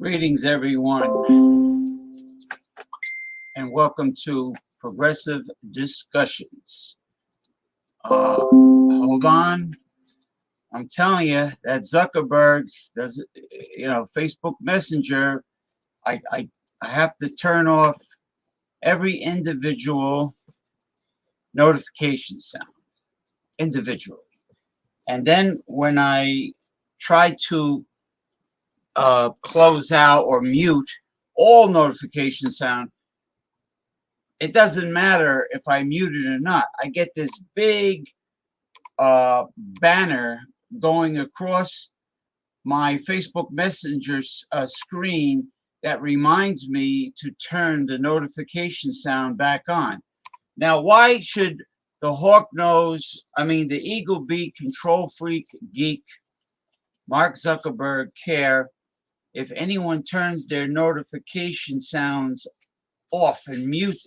Greetings, everyone, and welcome to Progressive Discussions. Hold on. I'm telling you that Zuckerberg does, Facebook Messenger. I have to turn off every individual notification sound individually. And then when I try to close out or mute all notification sound, it doesn't matter if I mute it or not. I get this big banner going across my Facebook Messenger screen that reminds me to turn the notification sound back on. Now, why should the the eagle beak, control freak, geek, Mark Zuckerberg care if anyone turns their notification sounds off and mutes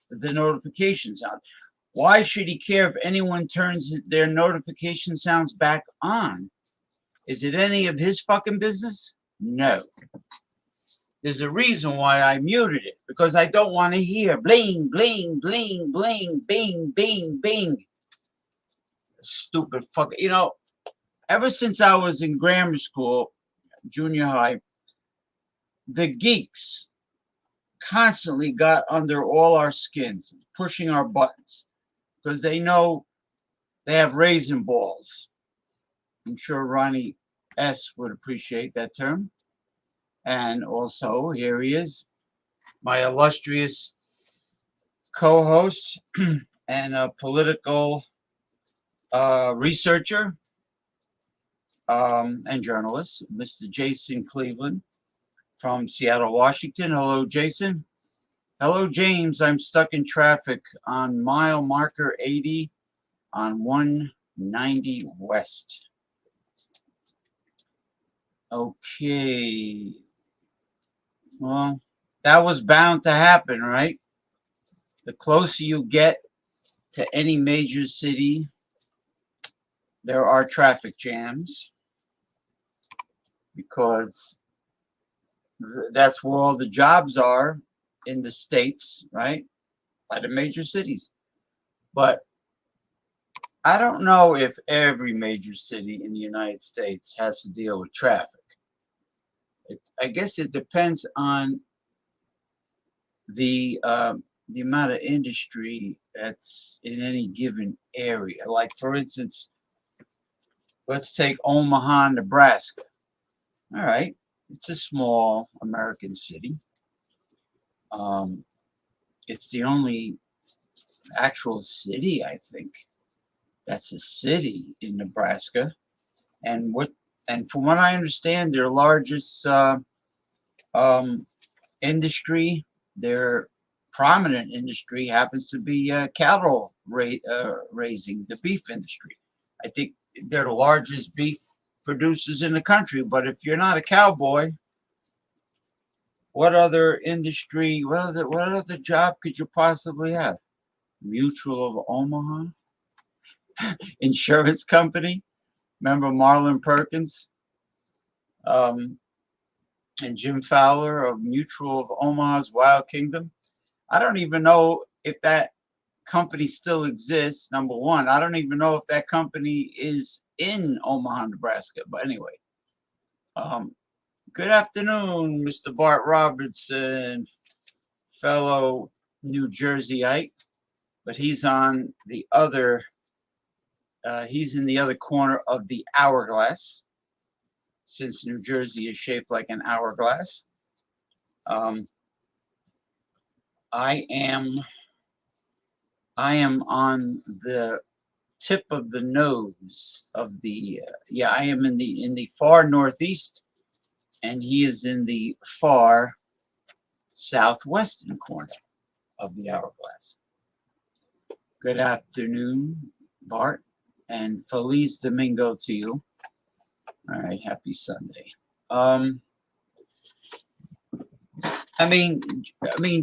the notification sound? Why should he care if anyone turns their notification sounds back on? Is it any of his fucking business? No. There's a reason why I muted it, because I don't want to hear bling, bling, bling, bling, bing, bing, bing. Stupid fuck. Ever since I was in grammar school, junior high, the geeks constantly got under all our skins, pushing our buttons, because they know they have raisin balls. I'm sure Ronnie S. would appreciate that term. And also, here he is, my illustrious co-host, and a political researcher and journalist, Mr. Jason Cleveland from Seattle, Washington. Hello, Jason. Hello, James. I'm stuck in traffic on mile marker 80 on 190 West. Okay. Well, that was bound to happen, right? The closer you get to any major city, there are traffic jams because that's where all the jobs are in the states, right? By the major cities. But I don't know if every major city in the United States has to deal with traffic. I guess it depends on the amount of industry that's in any given area. Like, for instance, let's take Omaha, Nebraska. All right, it's a small American city. It's the only actual city, I think, that's a city in Nebraska. And from what I understand, their largest industry, their prominent industry happens to be cattle raising, the beef industry. I think they're the largest beef producers in the country. But if you're not a cowboy, what other industry, what other job could you possibly have? Mutual of Omaha, insurance company. Remember Marlon Perkins and Jim Fowler of Mutual of Omaha's Wild Kingdom? I don't even know if that company still exists. Number one, I don't even know if that company is in Omaha, Nebraska. But anyway, good afternoon, Mr. Bart Robertson, fellow New Jerseyite. But he's on the other. He's in the other corner of the hourglass, since New Jersey is shaped like an hourglass. I am on the tip of the nose of the I am in the far northeast, and he is in the far southwestern corner of the hourglass. Good afternoon, Bart, and Feliz Domingo to you. All right, happy Sunday. I mean,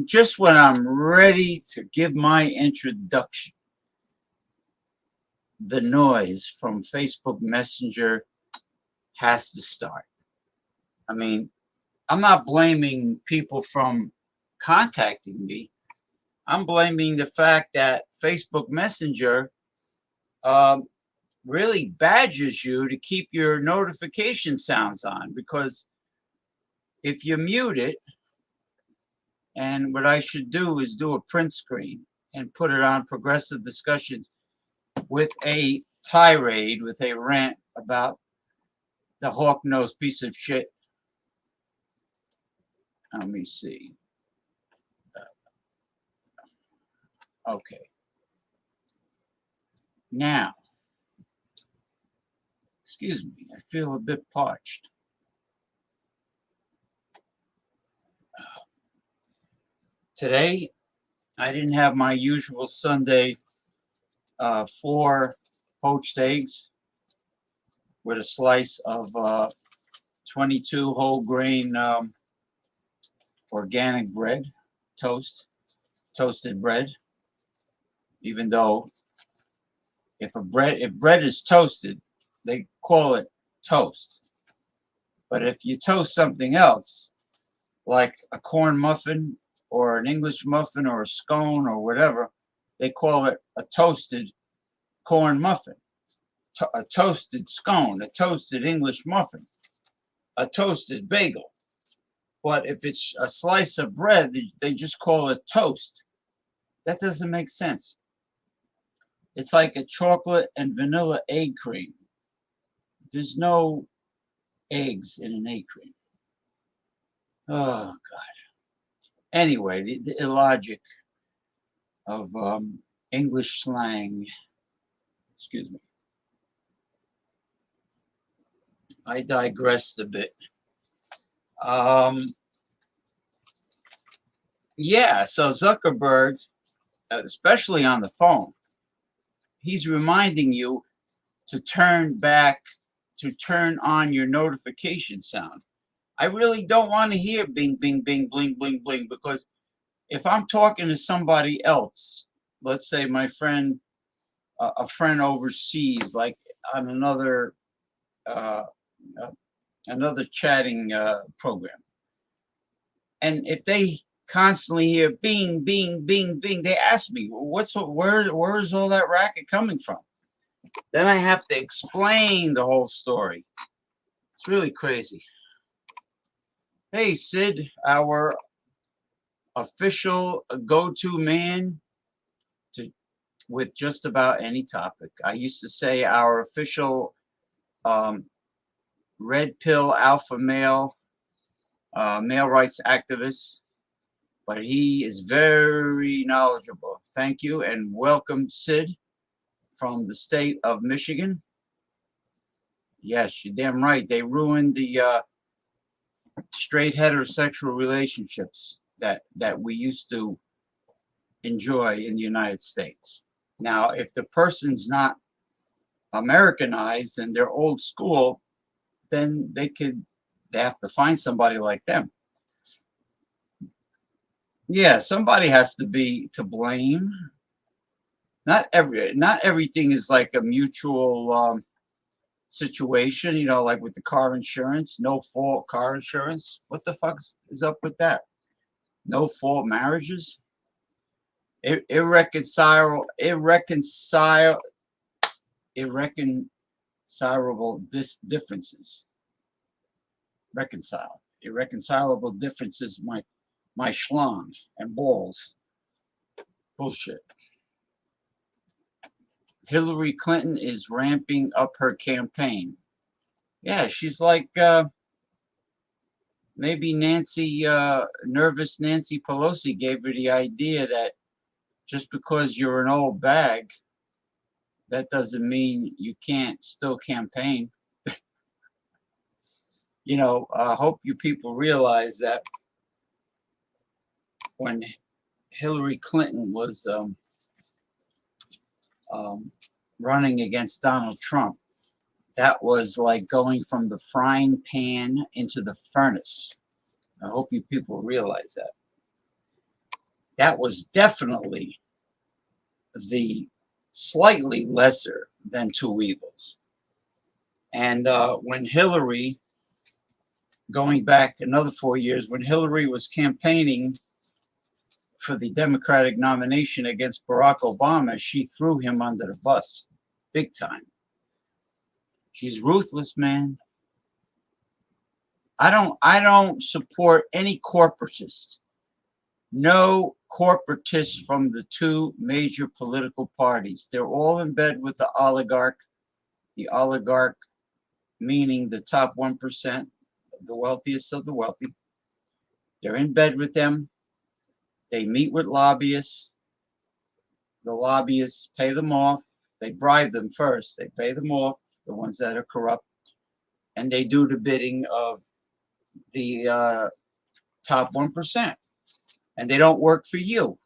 just when I'm ready to give my introduction, the noise from Facebook Messenger has to start. I mean, I'm not blaming people from contacting me. I'm blaming the fact that Facebook Messenger really badgers you to keep your notification sounds on, because if you mute it, and what I should do is do a print screen and put it on Progressive Discussions with a tirade, with a rant about the hawk-nosed piece of shit. Let me see. Okay. Now, excuse me, I feel a bit parched. Today, I didn't have my usual Sunday 4 poached eggs with a slice of 22 whole grain organic bread, toasted bread. Even though if bread is toasted, they call it toast. But if you toast something else, like a corn muffin or an English muffin or a scone or whatever, they call it a toasted corn muffin, a toasted scone, a toasted English muffin, a toasted bagel. But if it's a slice of bread, they just call it toast. That doesn't make sense. It's like a chocolate and vanilla egg cream. There's no eggs in an egg cream. Oh, God. Anyway, the illogic of English slang. Excuse me. I digressed a bit. Yeah, so Zuckerberg, especially on the phone, he's reminding you to turn on your notification sound. I really don't want to hear bing, bing, bing, bling, bling, bling, because if I'm talking to somebody else, let's say my friend, a friend overseas, like on another uh, chatting program, and if they constantly hear bing, bing, bing, bing, they ask me, where is all that racket coming from? Then I have to explain the whole story. It's really crazy. Hey, Sid, our official go-to man with just about any topic. I used to say our official red pill alpha male, male rights activist, but he is very knowledgeable. Thank you and welcome, Sid, from the state of Michigan. Yes, you're damn right. They ruined the straight heterosexual relationships that we used to enjoy in the United States. Now, if the person's not Americanized and they're old school, then they have to find somebody like them. Yeah, somebody has to be to blame. Not everything is like a mutual situation, you know, like with the car insurance, no fault car insurance. What the fuck is up with that? No fault marriages? Irreconcilable differences. Irreconcilable differences, my schlong and balls. Bullshit. Hillary Clinton is ramping up her campaign. Yeah, she's like maybe nervous Nancy Pelosi gave her the idea that just because you're an old bag, that doesn't mean you can't still campaign. You know, I hope you people realize that when Hillary Clinton was running against Donald Trump, that was like going from the frying pan into the furnace. I hope you people realize that. That was definitely the slightly lesser than two evils. And when Hillary, going back another 4 years, when Hillary was campaigning for the Democratic nomination against Barack Obama, she threw him under the bus, big time. She's ruthless, man. I don't support any corporatist. No corporatists from the two major political parties. They're all in bed with the oligarch meaning the top 1%, the wealthiest of the wealthy. They're in bed with them. They meet with lobbyists. The lobbyists pay them off. They bribe them first. They pay them off, the ones that are corrupt. And they do the bidding of the top 1%. And they don't work for you,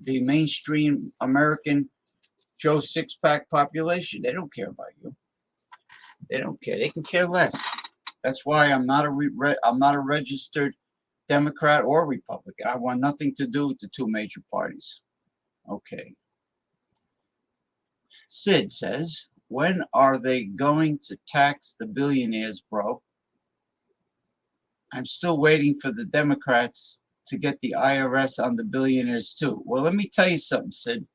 the mainstream American Joe Six-Pack population. They don't care about you. They don't care. They can care less. That's why I'm not a registered Democrat or Republican. I want nothing to do with the two major parties. Okay. Sid says, when are they going to tax the billionaires, bro? I'm still waiting for the Democrats to get the IRS on the billionaires too. Well, let me tell you something, Sid.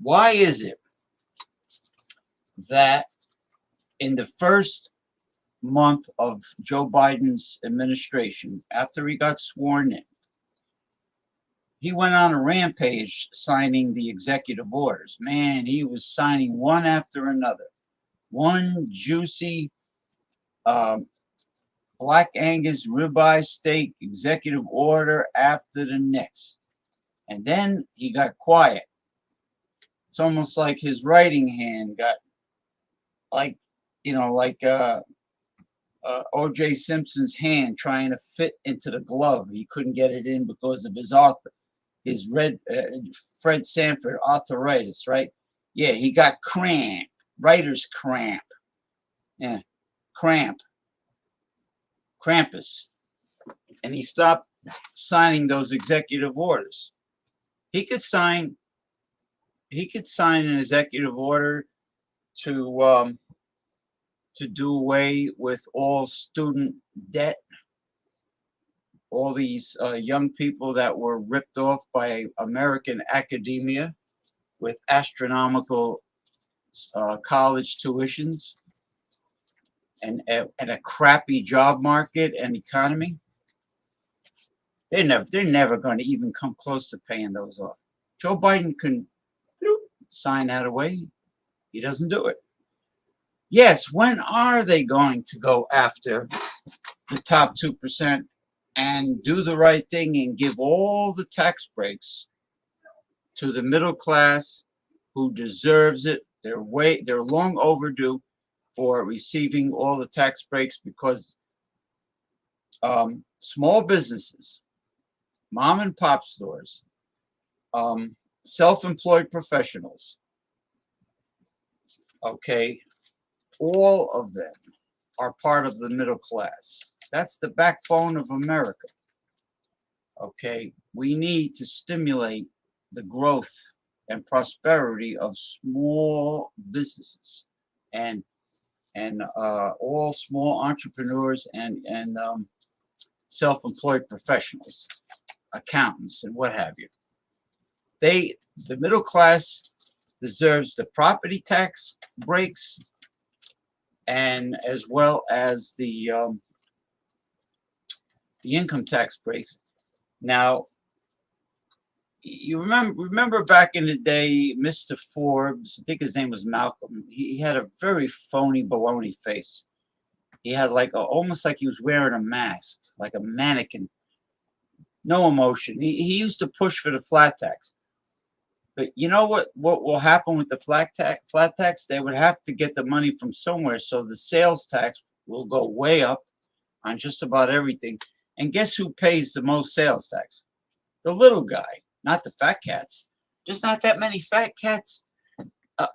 Why is it that in the first month of Joe Biden's administration, after he got sworn in, he went on a rampage signing the executive orders? Man, he was signing one after another. One juicy Black Angus ribeye steak executive order after the next. And then he got quiet It's almost like his writing hand got like, like O.J. Simpson's hand trying to fit into the glove. He couldn't get it in because of his Fred Sanford arthritis, right? Yeah, he got cramp, writer's cramp. Yeah, cramp, Krampus, and he stopped signing those executive orders. He could sign. He could sign an executive order to do away with all student debt, all these young people that were ripped off by American academia with astronomical college tuitions and a crappy job market and economy. They're never going to even come close to paying those off. Joe Biden can sign that away. He doesn't do it. Yes, when are they going to go after the top 2% and do the right thing and give all the tax breaks to the middle class who deserves it? They're long overdue for receiving all the tax breaks because small businesses, mom and pop stores, self-employed professionals, okay, all of them are part of the middle class. That's the backbone of America. Okay, we need to stimulate the growth and prosperity of small businesses and all small entrepreneurs and self-employed professionals, accountants, and what have you. The middle class deserves the property tax breaks and as well as the income tax breaks. Now, you remember back in the day, Mr. Forbes, I think his name was Malcolm. He had a very phony baloney face. He had almost like he was wearing a mask, like a mannequin. No emotion. He used to push for the flat tax. But you know what will happen with the flat tax? They would have to get the money from somewhere. So the sales tax will go way up on just about everything. And guess who pays the most sales tax? The little guy, not the fat cats. There's not that many fat cats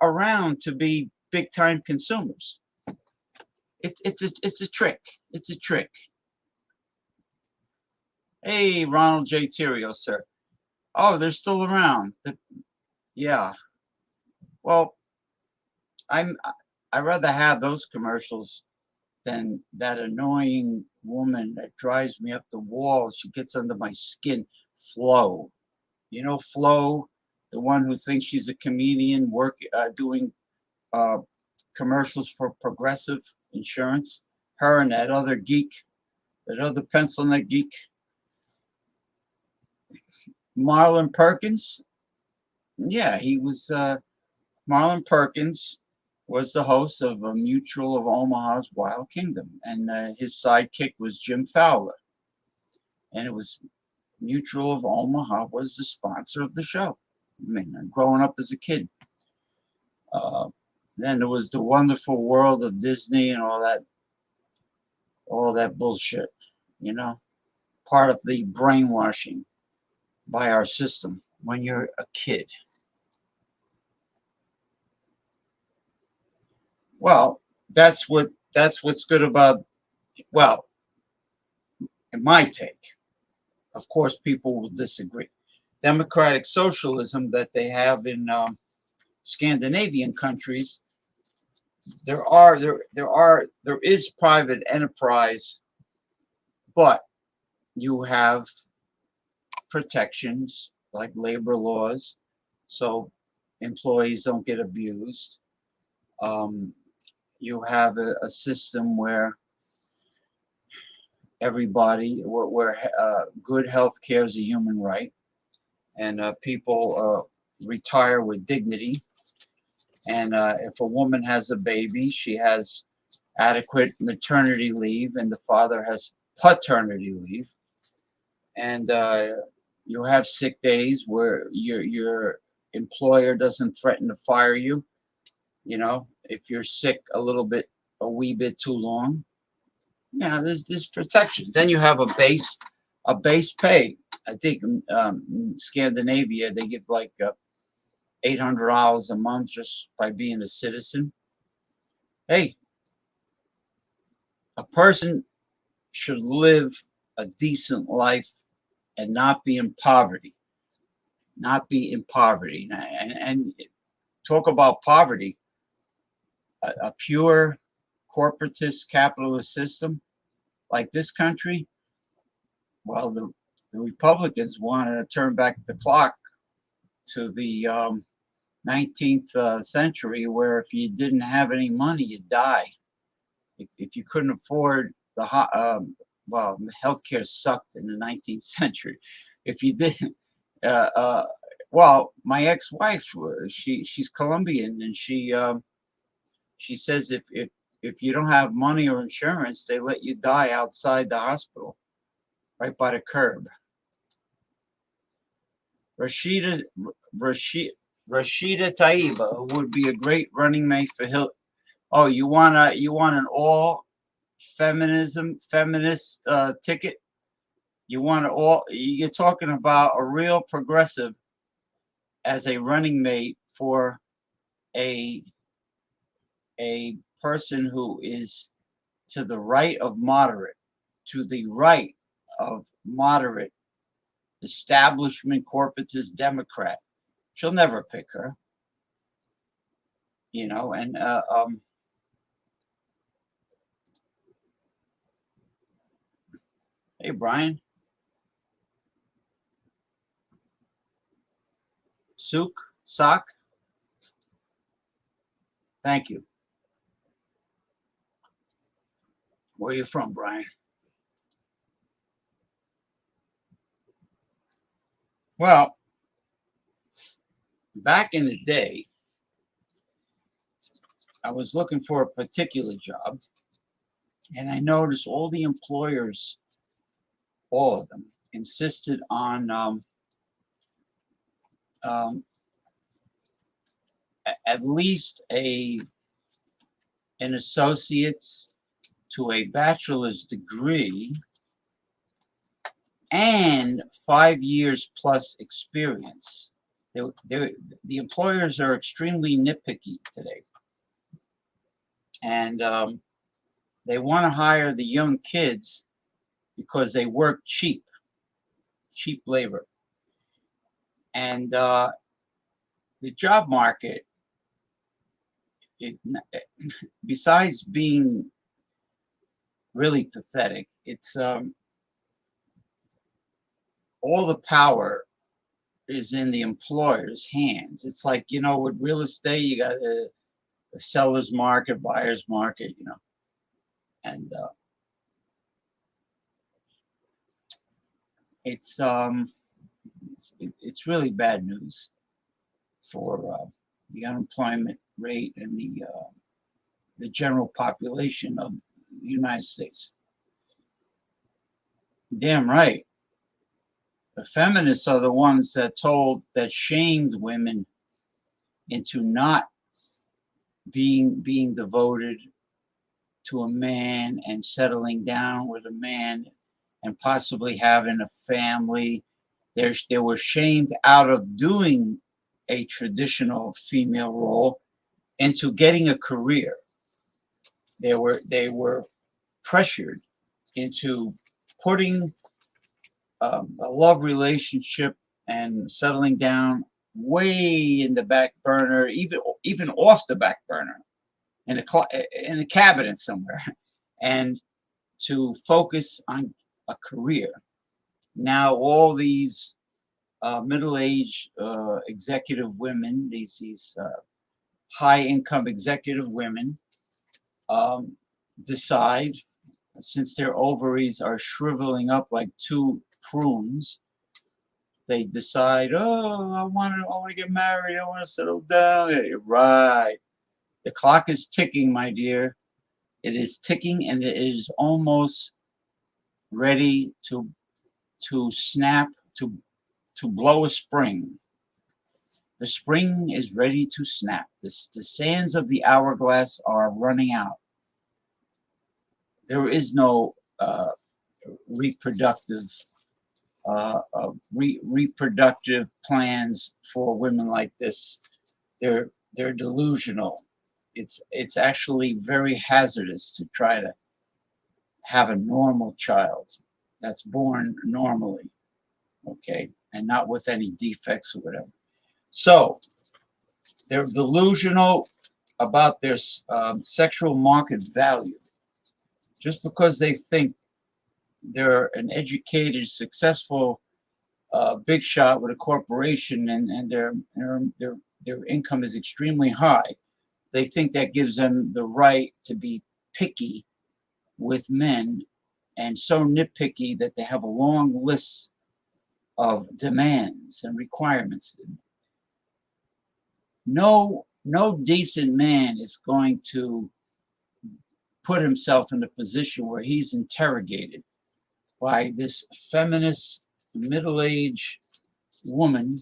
around to be big time consumers. It's a trick. It's a trick. Hey, Ronald J. Terrio, sir. Oh, they're still around. Yeah. Well, I'd rather have those commercials than that annoying woman that drives me up the wall. She gets under my skin. Flo. You know Flo, the one who thinks she's a comedian doing commercials for Progressive Insurance. Her and that other geek, that other pencil neck geek. Marlon Perkins. Yeah, he was Marlon Perkins was the host of a Mutual of Omaha's Wild Kingdom, and his sidekick was Jim Fowler. And it was Mutual of Omaha was the sponsor of the show. I mean, growing up as a kid. Then there was the Wonderful World of Disney and all that bullshit, part of the brainwashing by our system when you're a kid. Well, that's what's good about, well, in my take. Of course, people will disagree. Democratic socialism that they have in Scandinavian countries, there is private enterprise, but you have protections like labor laws, so employees don't get abused. You have a system where where good health care is a human right, and people retire with dignity. And if a woman has a baby, she has adequate maternity leave, and the father has paternity leave. And you have sick days where you're employer doesn't threaten to fire you, if you're sick a wee bit too long. There's this protection. Then you have a base pay. I think in Scandinavia they give like $800 a month just by being a citizen. Hey, a person should live a decent life and not be in poverty. Not be in poverty. And talk about poverty. A pure corporatist capitalist system like this country, well, the Republicans wanted to turn back the clock to the 19th century, where if you didn't have any money, you'd die. If you couldn't afford well, healthcare sucked in the 19th century. If you didn't, well, my ex-wife, she's Colombian, and she says if you don't have money or insurance, they let you die outside the hospital, right by the curb. Rashida Taiba would be a great running mate for Hill. Oh, you want an all feminist ticket? You're talking about a real progressive as a running mate for a person who is to the right of moderate, establishment corporatist Democrat. She'll never pick her, and hey, Brian. Sock. Thank you. Where are you from, Brian? Well, back in the day, I was looking for a particular job, and I noticed all the employers, all of them, insisted on at least an associate's to a bachelor's degree and 5 years plus experience. The employers are extremely nitpicky today, and they want to hire the young kids because they work cheap labor. And the job market, besides being really pathetic, it's all the power is in the employer's hands. It's like, with real estate, you got a seller's market, buyer's market, and it's really bad news for the unemployment rate and the general population of the United States. Damn right. The feminists are the ones that shamed women into not being devoted to a man and settling down with a man and possibly having a family. They were shamed out of doing a traditional female role into getting a career. They were pressured into putting a love relationship and settling down way in the back burner, even off the back burner, in a cabinet somewhere, and to focus on a career. Now all these middle-aged executive women, these high-income executive women, decide, since their ovaries are shriveling up like two prunes, they decide, oh, I want to get married, I want to settle down. Right. The clock is ticking, my dear. It is ticking, and it is almost ready to snap, to blow a spring. The spring is ready to snap. The sands of the hourglass are running out. There is no reproductive reproductive plans for women like this. They're delusional. It's actually very hazardous to try to have a normal child that's born normally, okay, and not with any defects or whatever. So they're delusional about their sexual market value. Just because they think they're an educated, successful big shot with a corporation, and their income is extremely high, they think that gives them the right to be picky with men, and so nitpicky that they have a long list of demands and requirements. No decent man is going to put himself in a position where he's interrogated by this feminist middle-aged woman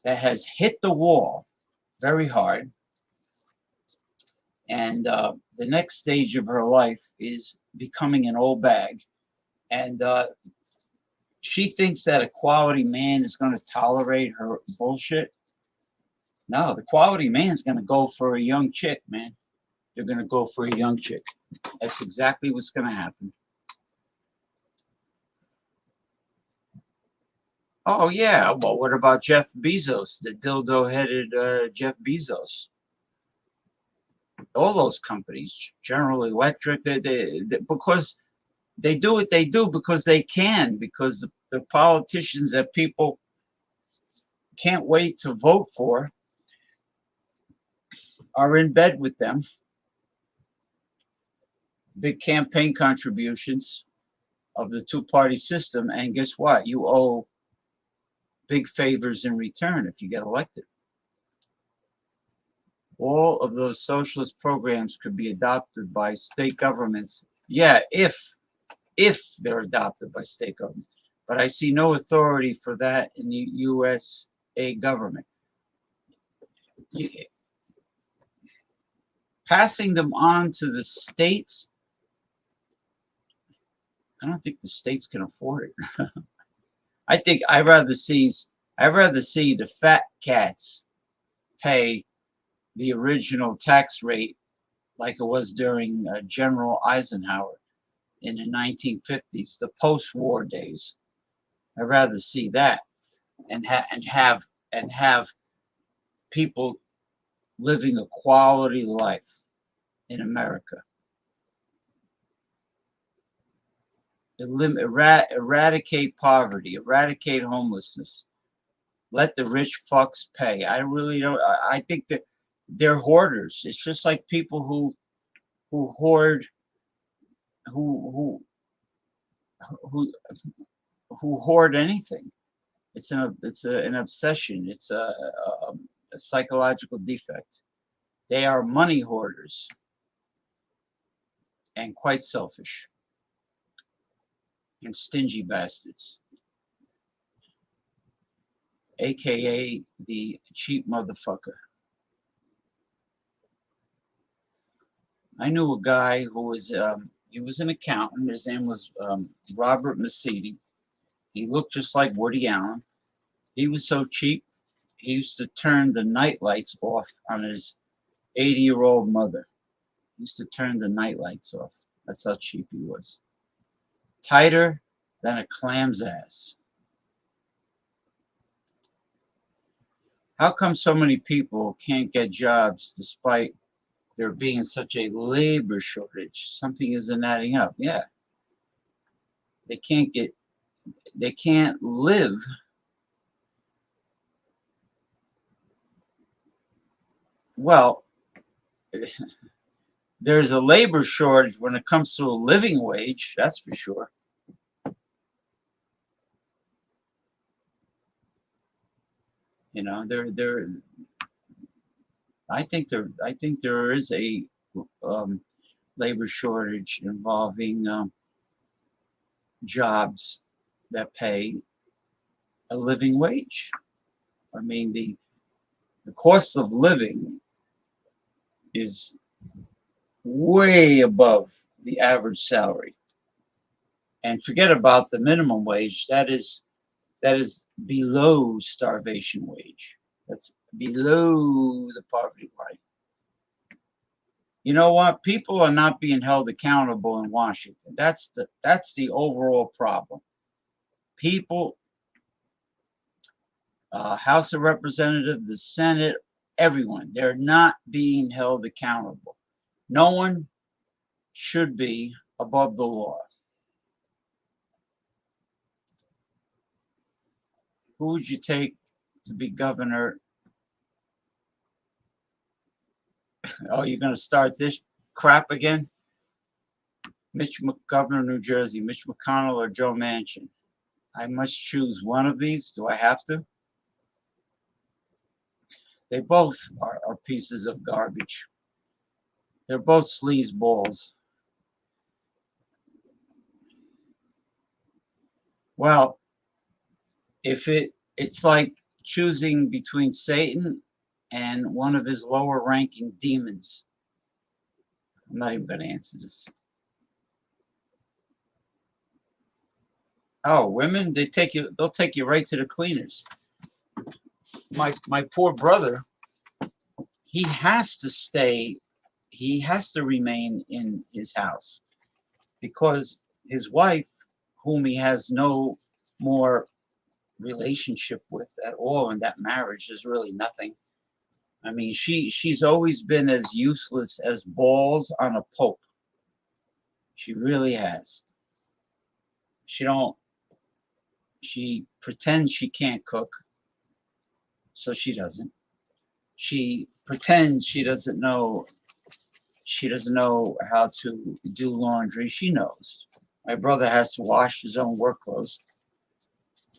that has hit the wall very hard, and the next stage of her life is becoming an old bag, and she thinks that a quality man is going to tolerate her bullshit. No, the quality man's going to go for a young chick, man. They're going to go for a young chick. That's exactly what's going to happen. Oh, yeah. Well, what about Jeff Bezos, the dildo-headed Jeff Bezos? All those companies, General Electric, because they do what they do because they can, because the politicians that people can't wait to vote for are in bed with them. Big campaign contributions of the two-party system, and guess what? You owe big favors in return if you get elected. All of those socialist programs could be adopted by state governments. Yeah, if they're adopted by state governments. But I see no authority for that in the USA government. Passing them on to the states, I don't think the states can afford it. I think I'd rather see the fat cats pay the original tax rate like it was during General Eisenhower in the 1950s, the post-war days. I'd rather see that, and have people living a quality life in America. Eradicate poverty, eradicate homelessness. Let the rich fucks pay. I really don't. I think that they're hoarders. It's just like people who hoard, who hoard anything. It's an obsession. It's a psychological defect. They are money hoarders and quite selfish and stingy bastards, aka the cheap motherfucker. I knew a guy who was he was an accountant. His name was Robert Massidi. He looked just like Woody Allen. He was so cheap, he used to turn the night lights off on his 80-year-old mother. He used to turn the night lights off. That's how cheap he was. Tighter than a clam's ass. How come so many people can't get jobs despite there being such a labor shortage? Something isn't adding up. Yeah. They can't live well. There's a labor shortage when it comes to a living wage, that's for sure. You know, I think there is a labor shortage involving jobs that pay a living wage. I mean, the cost of living is way above the average salary. And forget about the minimum wage. That is below starvation wage. That's below the poverty line. You know what? People are not being held accountable in Washington. That's the overall problem. People, House of Representatives, the Senate, everyone, they're not being held accountable. No one should be above the law. Who would you take to be governor? Oh, you're going to start this crap again? Governor of New Jersey, Mitch McConnell or Joe Manchin? I must choose one of these. Do I have to? They both are pieces of garbage. They're both sleaze balls. Well, if it's like choosing between Satan and one of his lower ranking demons. I'm not even going to answer this. Oh, women, they'll take you right to the cleaners. My poor brother, he has to remain in his house because his wife, whom he has no more relationship with at all in that marriage, is really nothing. I mean, she's always been as useless as balls on a pope. She really has. She pretends she can't cook, so she doesn't. She pretends she doesn't know how to do laundry. She knows. My brother has to wash his own work clothes.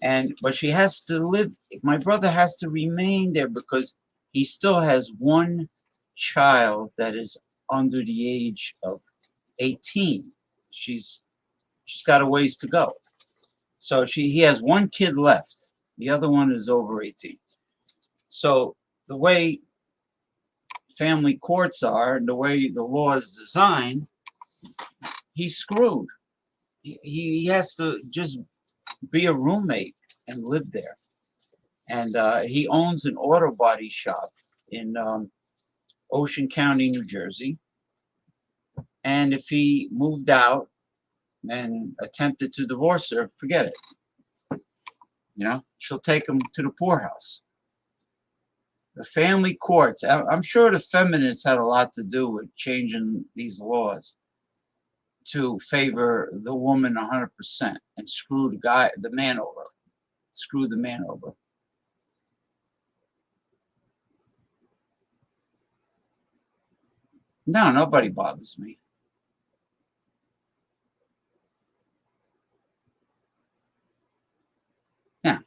But she has to live. My brother has to remain there because he still has one child that is under the age of 18. She's got a ways to go. So he has one kid left. The other one is over 18. So the way family courts are and the way the law is designed, he's screwed. He has to just be a roommate and live there. And he owns an auto body shop in Ocean County, New Jersey. And if he moved out and attempted to divorce her, forget it. She'll take him to the poorhouse. The family courts, I'm sure the feminists had a lot to do with changing these laws to favor the woman 100% and screw the man over. Screw the man over. No, nobody bothers me. Yeah,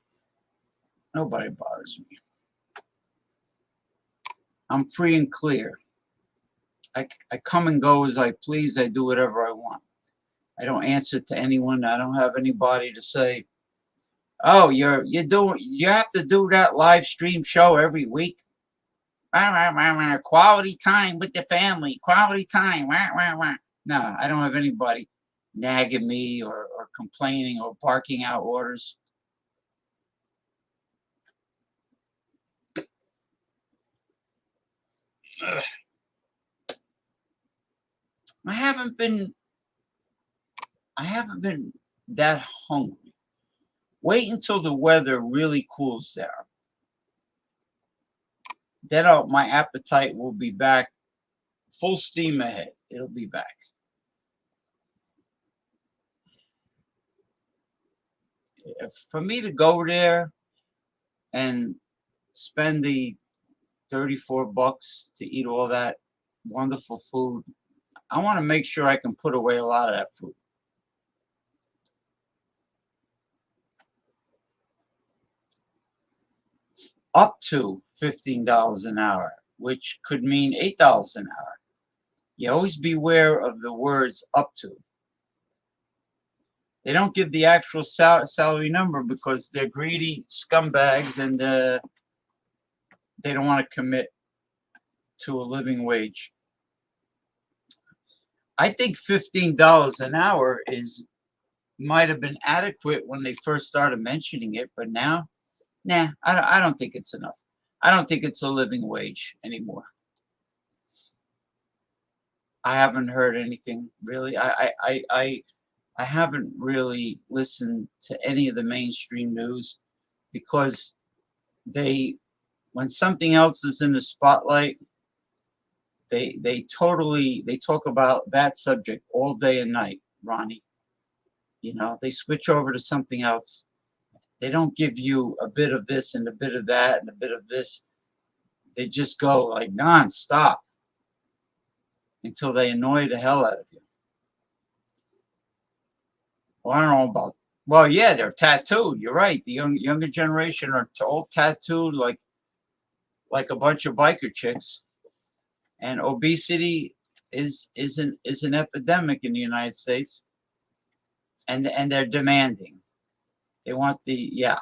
nobody bothers me. I'm free and clear. I come and go as I please. I do whatever I want. I don't answer to anyone. I don't have anybody to say, "Oh, you have to do that live stream show every week." Quality time with the family. Quality time. No, I don't have anybody nagging me or complaining or barking out orders. Ugh. I haven't been that hungry. Wait until the weather really cools down. Then my appetite will be back full steam ahead. It'll be back. For me to go there and spend the $34 to eat all that wonderful food, I want to make sure I can put away a lot of that food. Up to $15 an hour, which could mean $8 an hour. You always beware of the words up to. They don't give the actual salary number because they're greedy scumbags and they don't want to commit to a living wage. I think $15 an hour might have been adequate when they first started mentioning it, but now, nah, I don't think it's enough. I don't think it's a living wage anymore. I haven't heard anything really. I haven't really listened to any of the mainstream news because when something else is in the spotlight, they talk about that subject all day and night, Ronnie. You know, they switch over to something else. They don't give you a bit of this and a bit of that and a bit of this. They just go like nonstop until they annoy the hell out of you. Well, I don't know about. Well, yeah, they're tattooed. You're right. The younger generation are all tattooed like a bunch of biker chicks, and obesity is an epidemic in the United States, and they're demanding. They want the yeah.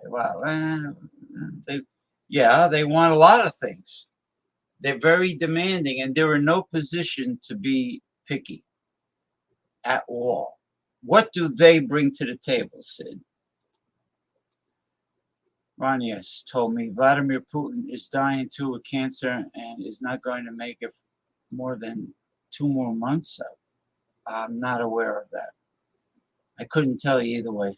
Well, they want a lot of things. They're very demanding, and they're in no position to be picky at all. What do they bring to the table, Sid? Ranius told me Vladimir Putin is dying too of cancer and is not going to make it more than 2 more months. I'm not aware of that. I couldn't tell you either way.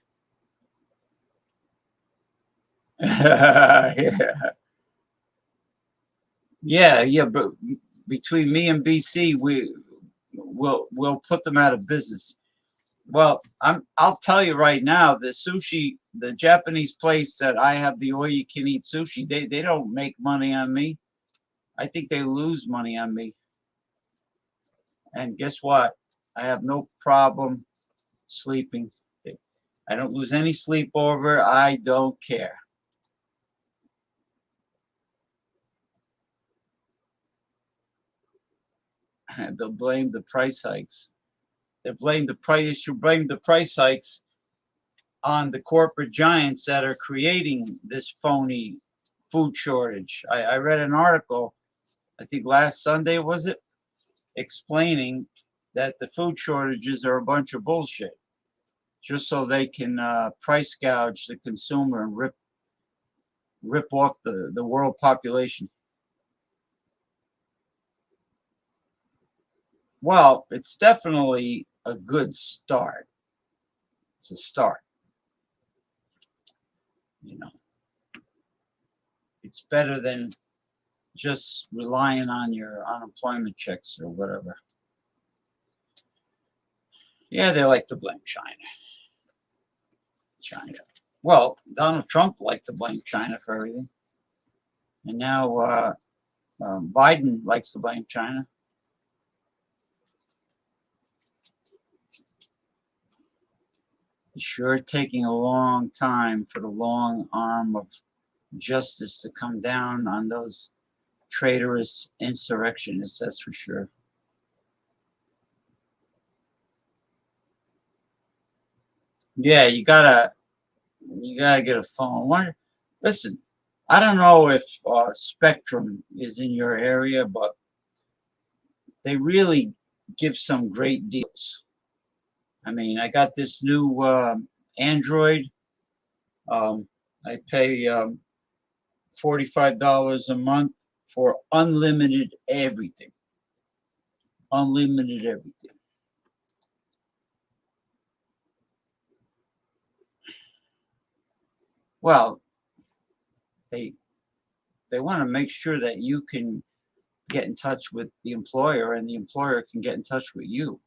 Yeah. Yeah, but between me and BC, we'll put them out of business. Well, I'll tell you right now, the Japanese place that I have the all you can eat sushi, they don't make money on me. I think they lose money on me. And guess what? I have no problem sleeping. I don't lose any sleep over. I don't care. They'll blame the price hikes. They blame the price. You should blame the price hikes on the corporate giants that are creating this phony food shortage. I read an article, I think last Sunday was it, explaining that the food shortages are a bunch of bullshit, just so they can price gouge the consumer and rip off the world population. Well, it's definitely a good start. It's a start. You know, it's better than just relying on your unemployment checks or whatever. Yeah, they like to blame China. China. Well, Donald Trump liked to blame China for everything. And now Biden likes to blame China. It's sure taking a long time for the long arm of justice to come down on those traitorous insurrectionists, that's for sure. Yeah, you gotta get a phone. Listen, I don't know if Spectrum is in your area, but they really give some great deals. I mean, I got this new Android. I pay $45 a month for unlimited everything. Unlimited everything. Well, they want to make sure that you can get in touch with the employer and the employer can get in touch with you.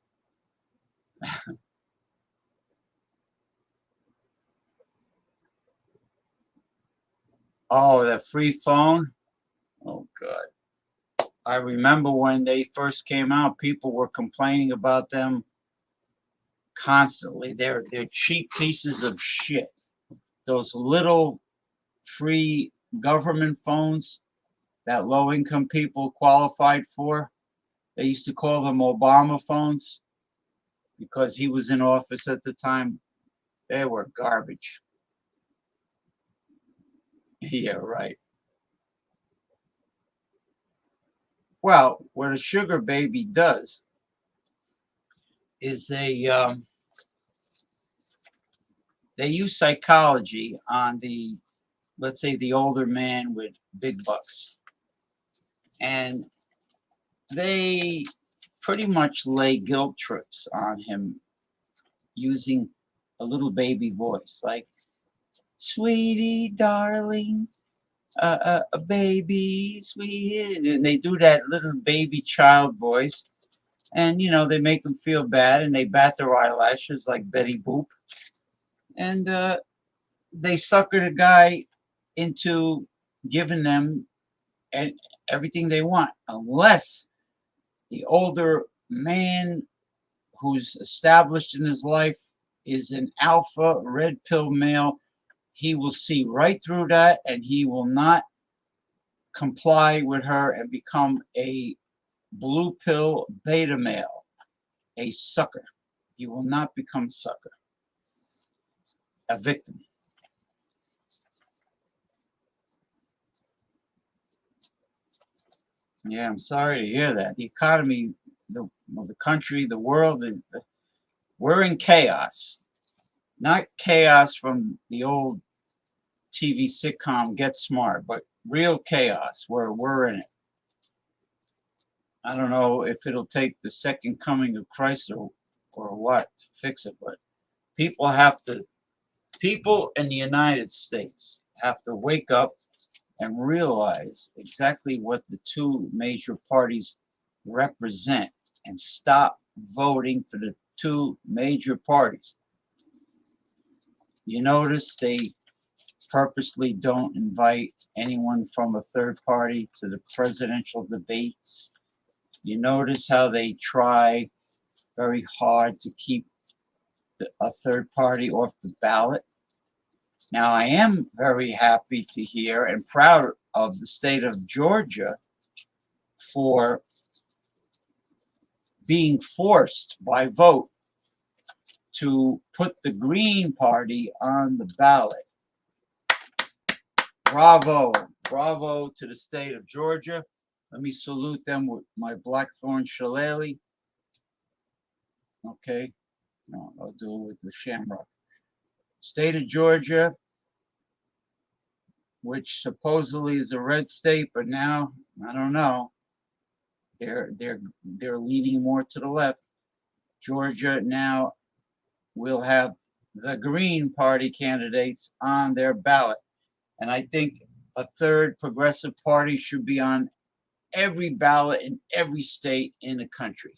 Oh, that free phone. Oh God. I remember when they first came out, people were complaining about them constantly. They're cheap pieces of shit. Those little free government phones that low income people qualified for. They used to call them Obama phones because he was in office at the time. They were garbage. Yeah, right. Well, what a sugar baby does is they use psychology on the, let's say, the older man with big bucks, and they pretty much lay guilt trips on him using a little baby voice, like, sweetie, darling, a baby, sweet. And they do that little baby child voice. And, they make them feel bad and they bat their eyelashes like Betty Boop. And they sucker the guy into giving them everything they want, unless the older man who's established in his life is an alpha red pill male. He will see right through that and he will not comply with her and become a blue pill beta male, a sucker. He will not become a sucker, a victim. Yeah, I'm sorry to hear that. The economy, the country, the world, we're in chaos. Not chaos from the old TV sitcom Get Smart, but real chaos where we're in it. I don't know if it'll take the second coming of Christ or what to fix it, but people in the United States have to wake up and realize exactly what the two major parties represent and stop voting for the two major parties. You notice they purposely don't invite anyone from a third party to the presidential debates. You notice how they try very hard to keep a third party off the ballot. Now, I am very happy to hear and proud of the state of Georgia for being forced by vote to put the Green Party on the ballot. Bravo, bravo to the state of Georgia. Let me salute them with my blackthorn shillelagh. Okay, no, I'll do it with the shamrock. State of Georgia, which supposedly is a red state, but now I don't know. They're leaning more to the left. Georgia now will have the Green Party candidates on their ballot, and I think a third progressive party should be on every ballot in every state in the country.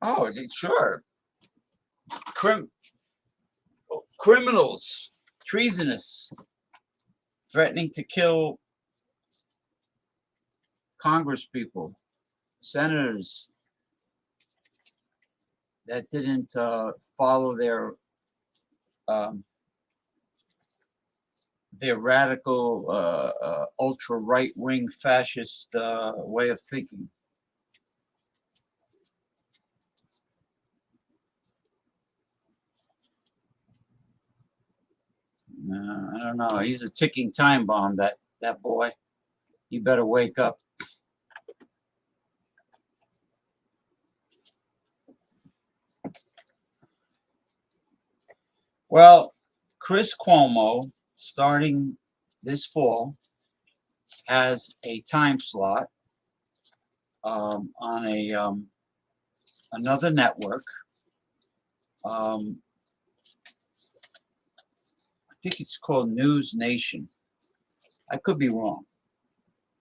Oh, sure. Criminals, treasonous, threatening to kill Congress people, senators that didn't follow their radical, ultra right wing fascist way of thinking. I don't know. He's a ticking time bomb. That boy. You better wake up. Well, Chris Cuomo, starting this fall, has a time slot on another network. I think it's called News Nation. I could be wrong.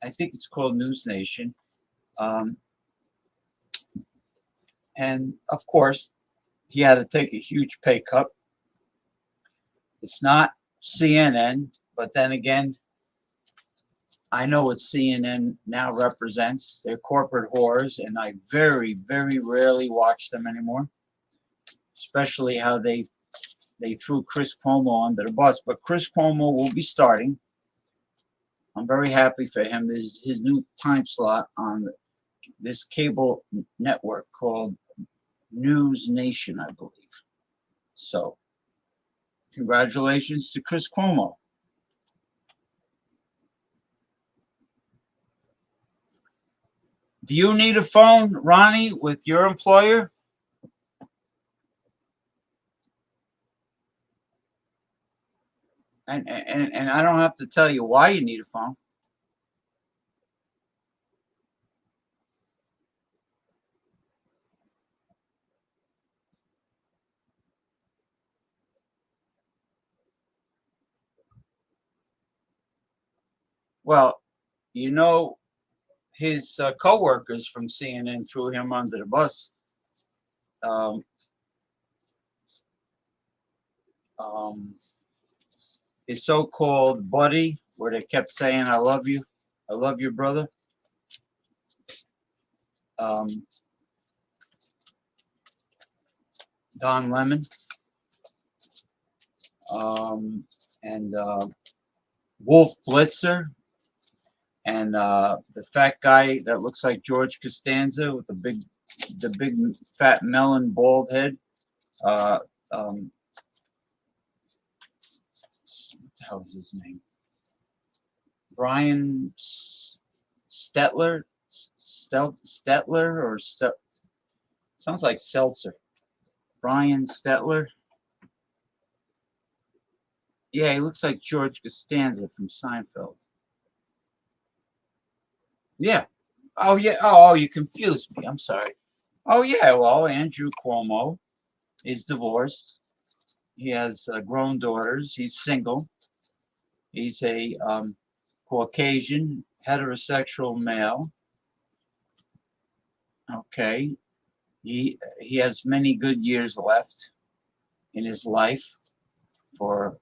I think it's called News Nation. And of course, he had to take a huge pay cut. It's not CNN, but then again, I know what CNN now represents. They're corporate whores, and I very, very rarely watch them anymore, especially how they threw Chris Cuomo under the bus. But Chris Cuomo will be starting. I'm very happy for him. There's his new time slot on this cable network called News Nation, I believe. So, congratulations to Chris Cuomo. Do you need a phone, Ronnie, with your employer? And I don't have to tell you why you need a phone. Well, you know, his co-workers from CNN threw him under the bus. Um, um, his so-called buddy, where they kept saying, "I love you, I love your brother." Um, Don Lemon, and Wolf Blitzer, and the fat guy that looks like George Costanza with the big fat melon bald head. Uh, um, what the hell is his name? Brian Stetler, Stetler, or sounds like Seltzer. Brian Stetler. Yeah, he looks like George Costanza from Seinfeld. Yeah. Oh yeah. Oh, you confused me. I'm sorry. Oh yeah. Well, Andrew Cuomo is divorced. He has grown daughters. He's single. He's a Caucasian heterosexual male. Okay. He has many good years left in his life for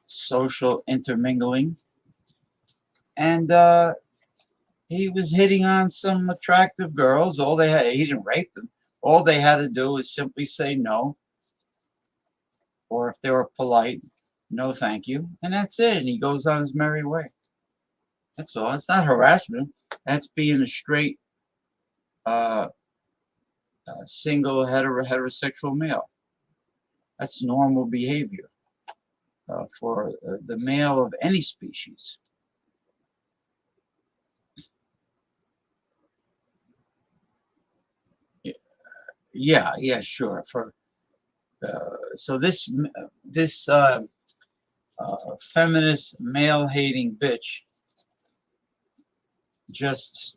social intermingling, and he was hitting on some attractive girls. All they had, he didn't rape them. All they had to do was simply say no, or if they were polite, no, thank you, and that's it. And he goes on his merry way. That's all. It's not harassment. That's being a straight, uh, single heterosexual male. That's normal behavior for the male of any species. Yeah, yeah, sure. For so this feminist male hating bitch just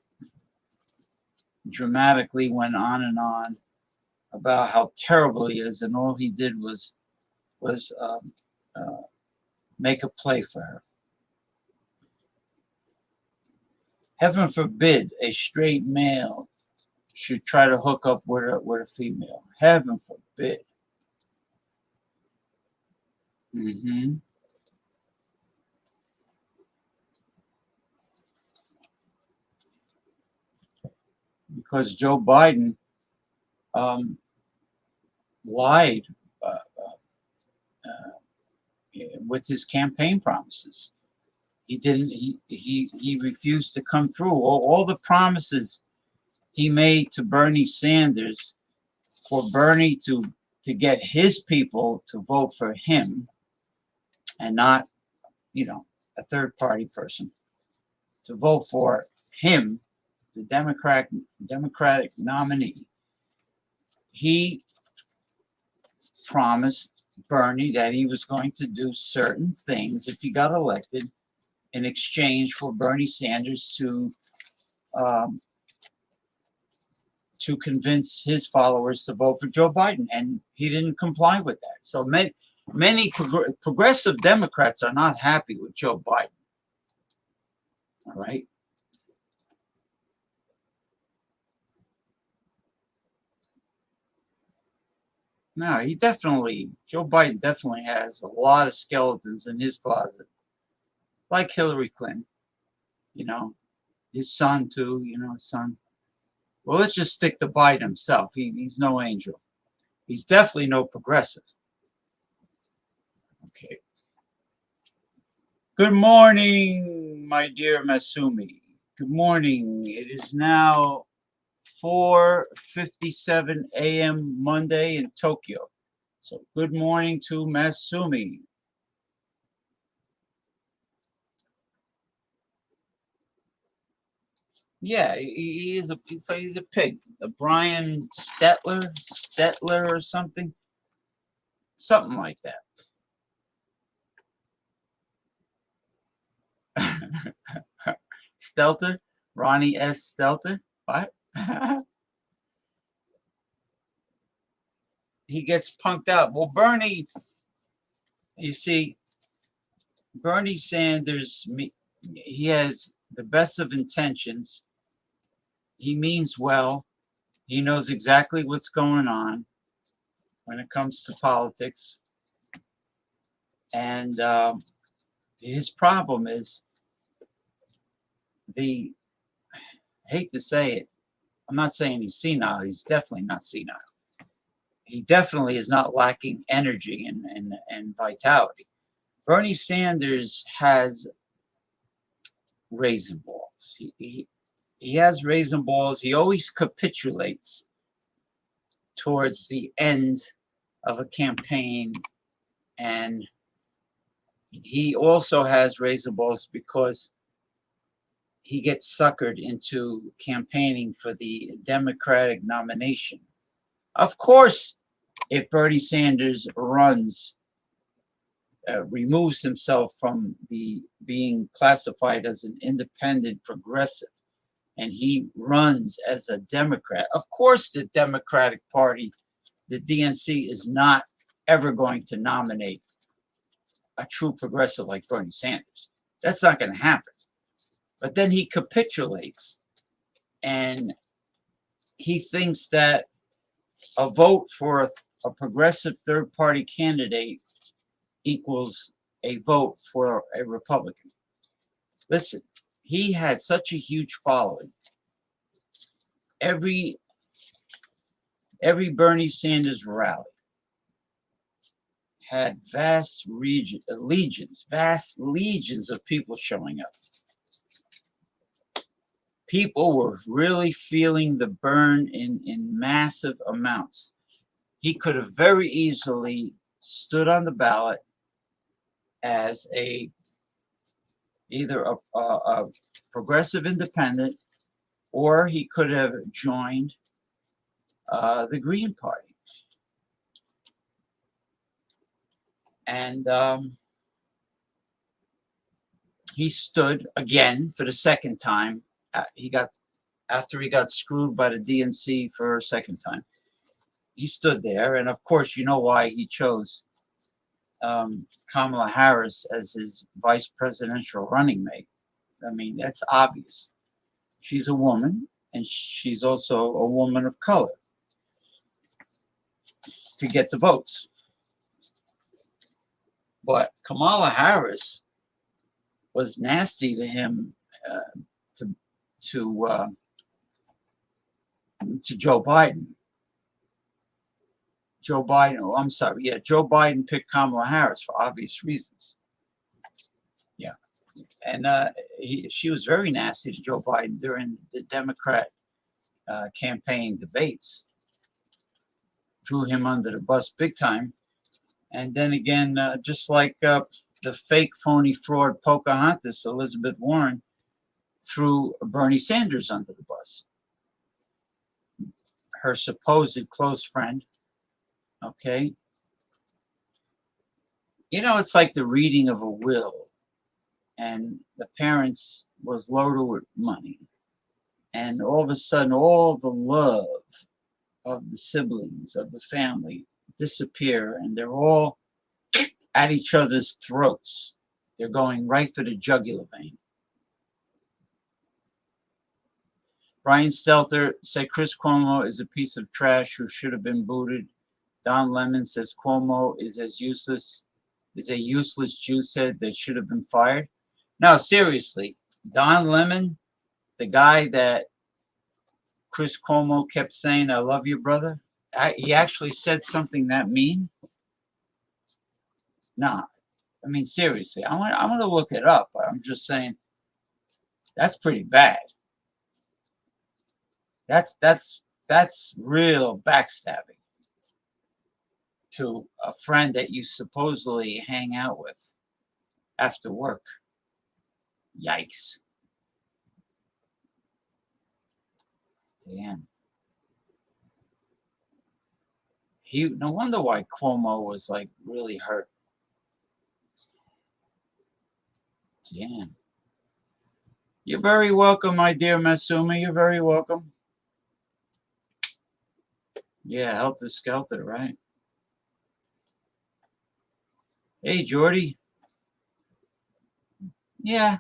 dramatically went on and on about how terrible he is, and all he did was uh, make a play for her. Heaven forbid a straight male should try to hook up with a female. Heaven forbid. Hmm. Because Joe Biden um, lied uh, with his campaign promises. He didn't. He refused to come through. All the promises he made to Bernie Sanders for Bernie to get his people to vote for him and not, a third party person to vote for him, the Democratic nominee. He promised Bernie that he was going to do certain things if he got elected in exchange for Bernie Sanders um, to convince his followers to vote for Joe Biden, and he didn't comply with that. So many progressive Democrats are not happy with Joe Biden. All right. No, Joe Biden definitely has a lot of skeletons in his closet, like Hillary Clinton, you know, his son too, his son. Well, let's just stick to Biden himself. He's no angel. He's definitely no progressive. Okay. Good morning, my dear Masumi. Good morning. It is now 4:57 a.m. Monday in Tokyo. So good morning to Masumi. Yeah, he is a. He's a pig. A Brian Stetler or something like that. Stelter, Ronnie S. Stelter. What? He gets punked out. Well, Bernie, you see, Bernie Sanders, he has the best of intentions. He means well. He knows exactly what's going on when it comes to politics. And his problem is I hate to say it, I'm not saying he's senile. He's definitely not senile. He definitely is not lacking energy and vitality. Bernie Sanders has raisin balls. He has raisin balls. He always capitulates towards the end of a campaign, and he also has raisin balls because he gets suckered into campaigning for the Democratic nomination. Of course, if Bernie Sanders removes himself from the being classified as an independent progressive, and he runs as a Democrat, of course the Democratic Party, the DNC, is not ever going to nominate a true progressive like Bernie Sanders. That's not going to happen. But then he capitulates, and he thinks that a vote for a progressive third-party candidate equals a vote for a Republican. Listen, he had such a huge following. Every Bernie Sanders rally had vast legions of people showing up. People were really feeling the burn in massive amounts. He could have very easily stood on the ballot as either a progressive independent, or he could have joined the Green Party. And he stood again for the second time. After he got screwed by the DNC for a second time, he stood there, and of course, you know why he chose Kamala Harris as his vice presidential running mate. I mean, that's obvious. She's a woman, and she's also a woman of color to get the votes. But Kamala Harris was nasty to him, to Joe Biden. Joe Biden picked Kamala Harris for obvious reasons. Yeah. And she was very nasty to Joe Biden during the Democrat campaign debates. Threw him under the bus big time. And then again, just like the fake, phony fraud Pocahontas, Elizabeth Warren, threw Bernie Sanders under the bus. Her supposed close friend. Okay. You know, it's like the reading of a will, and the parents was loaded with money, and all of a sudden all the love of the siblings, of the family, disappear, and they're all at each other's throats. They're going right for the jugular vein. Brian Stelter said Chris Cuomo is a piece of trash who should have been booted. Don Lemon says Cuomo is a useless juicehead that should have been fired. No, seriously, Don Lemon, the guy that Chris Cuomo kept saying, "I love you, brother," he actually said something that mean? Nah, I mean, seriously, I'm gonna look it up, but I'm just saying that's pretty bad. That's real backstabbing to a friend that you supposedly hang out with after work. Yikes. Damn. No wonder why Cuomo was like really hurt. Damn. You're very welcome, my dear Masumi. You're very welcome. Yeah, helter skelter, right? Hey, Jordy. Yeah,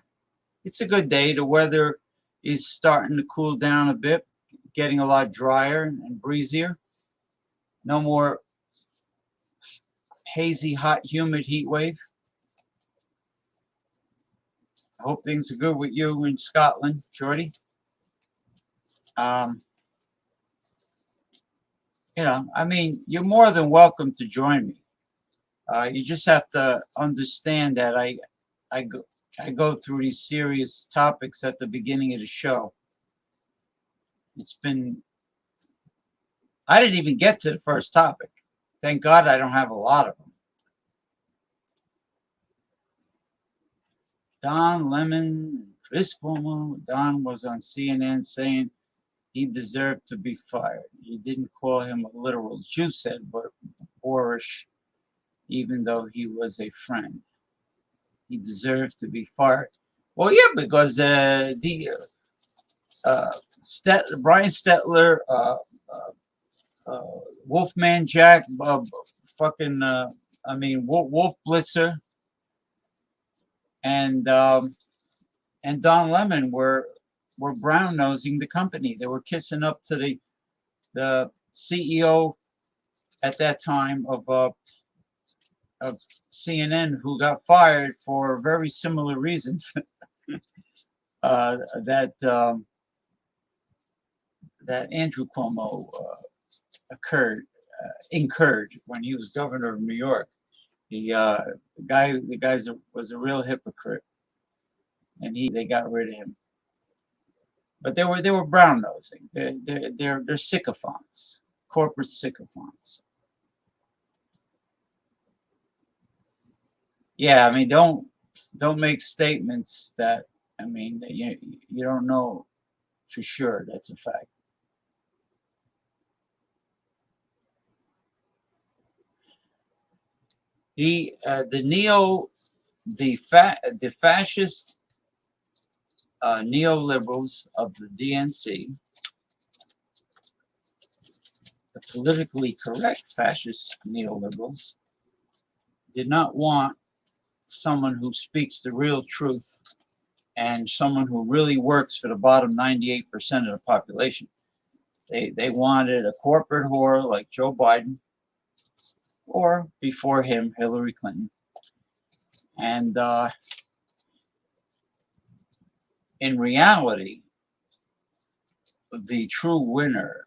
it's a good day. The weather is starting to cool down a bit, getting a lot drier and breezier. No more hazy, hot, humid heat wave. I hope things are good with you in Scotland, Jordy. Um, I mean, you're more than welcome to join me. You just have to understand that I go through these serious topics at the beginning of the show. I didn't even get to the first topic. Thank God I don't have a lot of them. Don Lemon, Chris Cuomo. Don was on CNN saying he deserved to be fired. He didn't call him a literal Jew, said, but boorish, even though he was a friend. He deserved to be fired. Well, yeah, because Brian Stetler, Wolfman Jack, Wolf Blitzer, and Don Lemon were brown nosing the company. They were kissing up to the CEO at that time of CNN, who got fired for very similar reasons that Andrew Cuomo incurred when he was governor of New York. The guy was a real hypocrite, and they got rid of him. But they were brown nosing. They're sycophants, corporate sycophants. Yeah, I mean, don't make statements that, I mean, you don't know for sure that's a fact. The fascist neoliberals of the DNC, the politically correct fascist neoliberals, did not want someone who speaks the real truth and someone who really works for the bottom 98% of the population. They wanted a corporate whore like Joe Biden, or before him, Hillary Clinton. And in reality, the true winner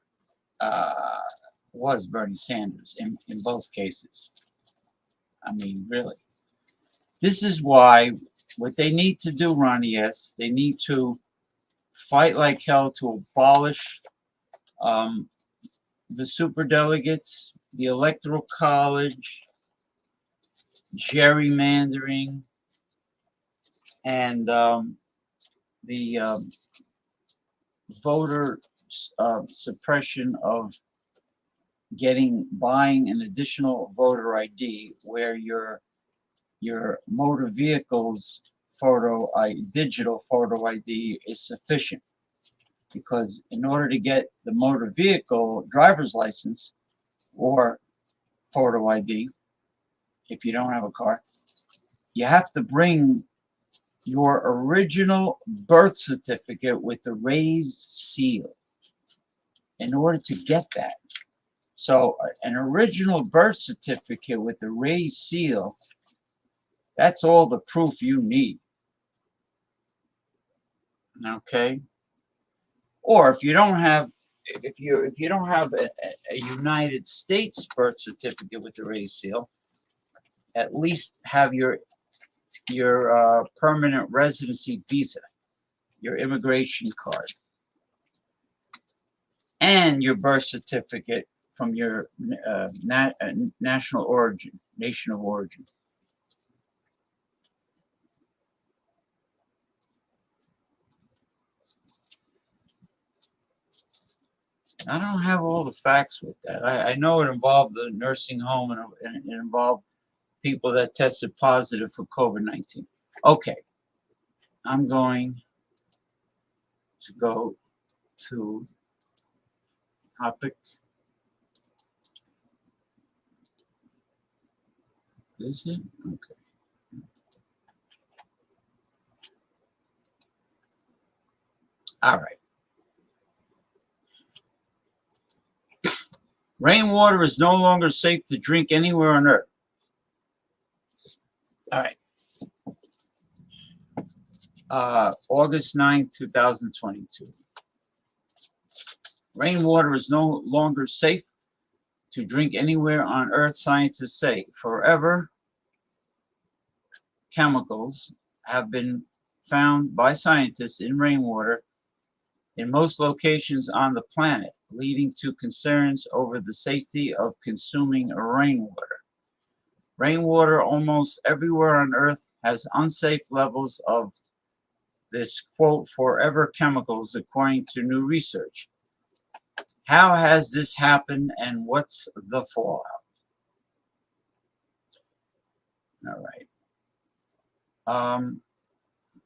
was Bernie Sanders in both cases. I mean, really. This is why what they need to do, Ronnie S., they need to fight like hell to abolish the superdelegates, the electoral college, gerrymandering, and the voter suppression of buying an additional voter ID where your motor vehicle's digital photo ID is sufficient. Because in order to get the motor vehicle driver's license or photo ID, if you don't have a car, you have to bring your original birth certificate with the raised seal in order to get that. So an original birth certificate with the raised seal, that's all the proof you need. Okay? Or if you don't have a United States birth certificate with the raised seal, at least have your permanent residency visa, your immigration card, and your birth certificate from your national origin, nation of origin. I don't have all the facts with that. I know it involved the nursing home and it involved people that tested positive for COVID-19. Okay, I'm going to go to topic. Is it? Okay. All right. Rainwater is no longer safe to drink anywhere on Earth. All right. August 9, 2022. Rainwater is no longer safe to drink anywhere on Earth, scientists say. Forever chemicals have been found by scientists in rainwater in most locations on the planet, leading to concerns over the safety of consuming rainwater. Rainwater almost everywhere on Earth has unsafe levels of this, quote, forever chemicals, according to new research. How has this happened and what's the fallout? All right.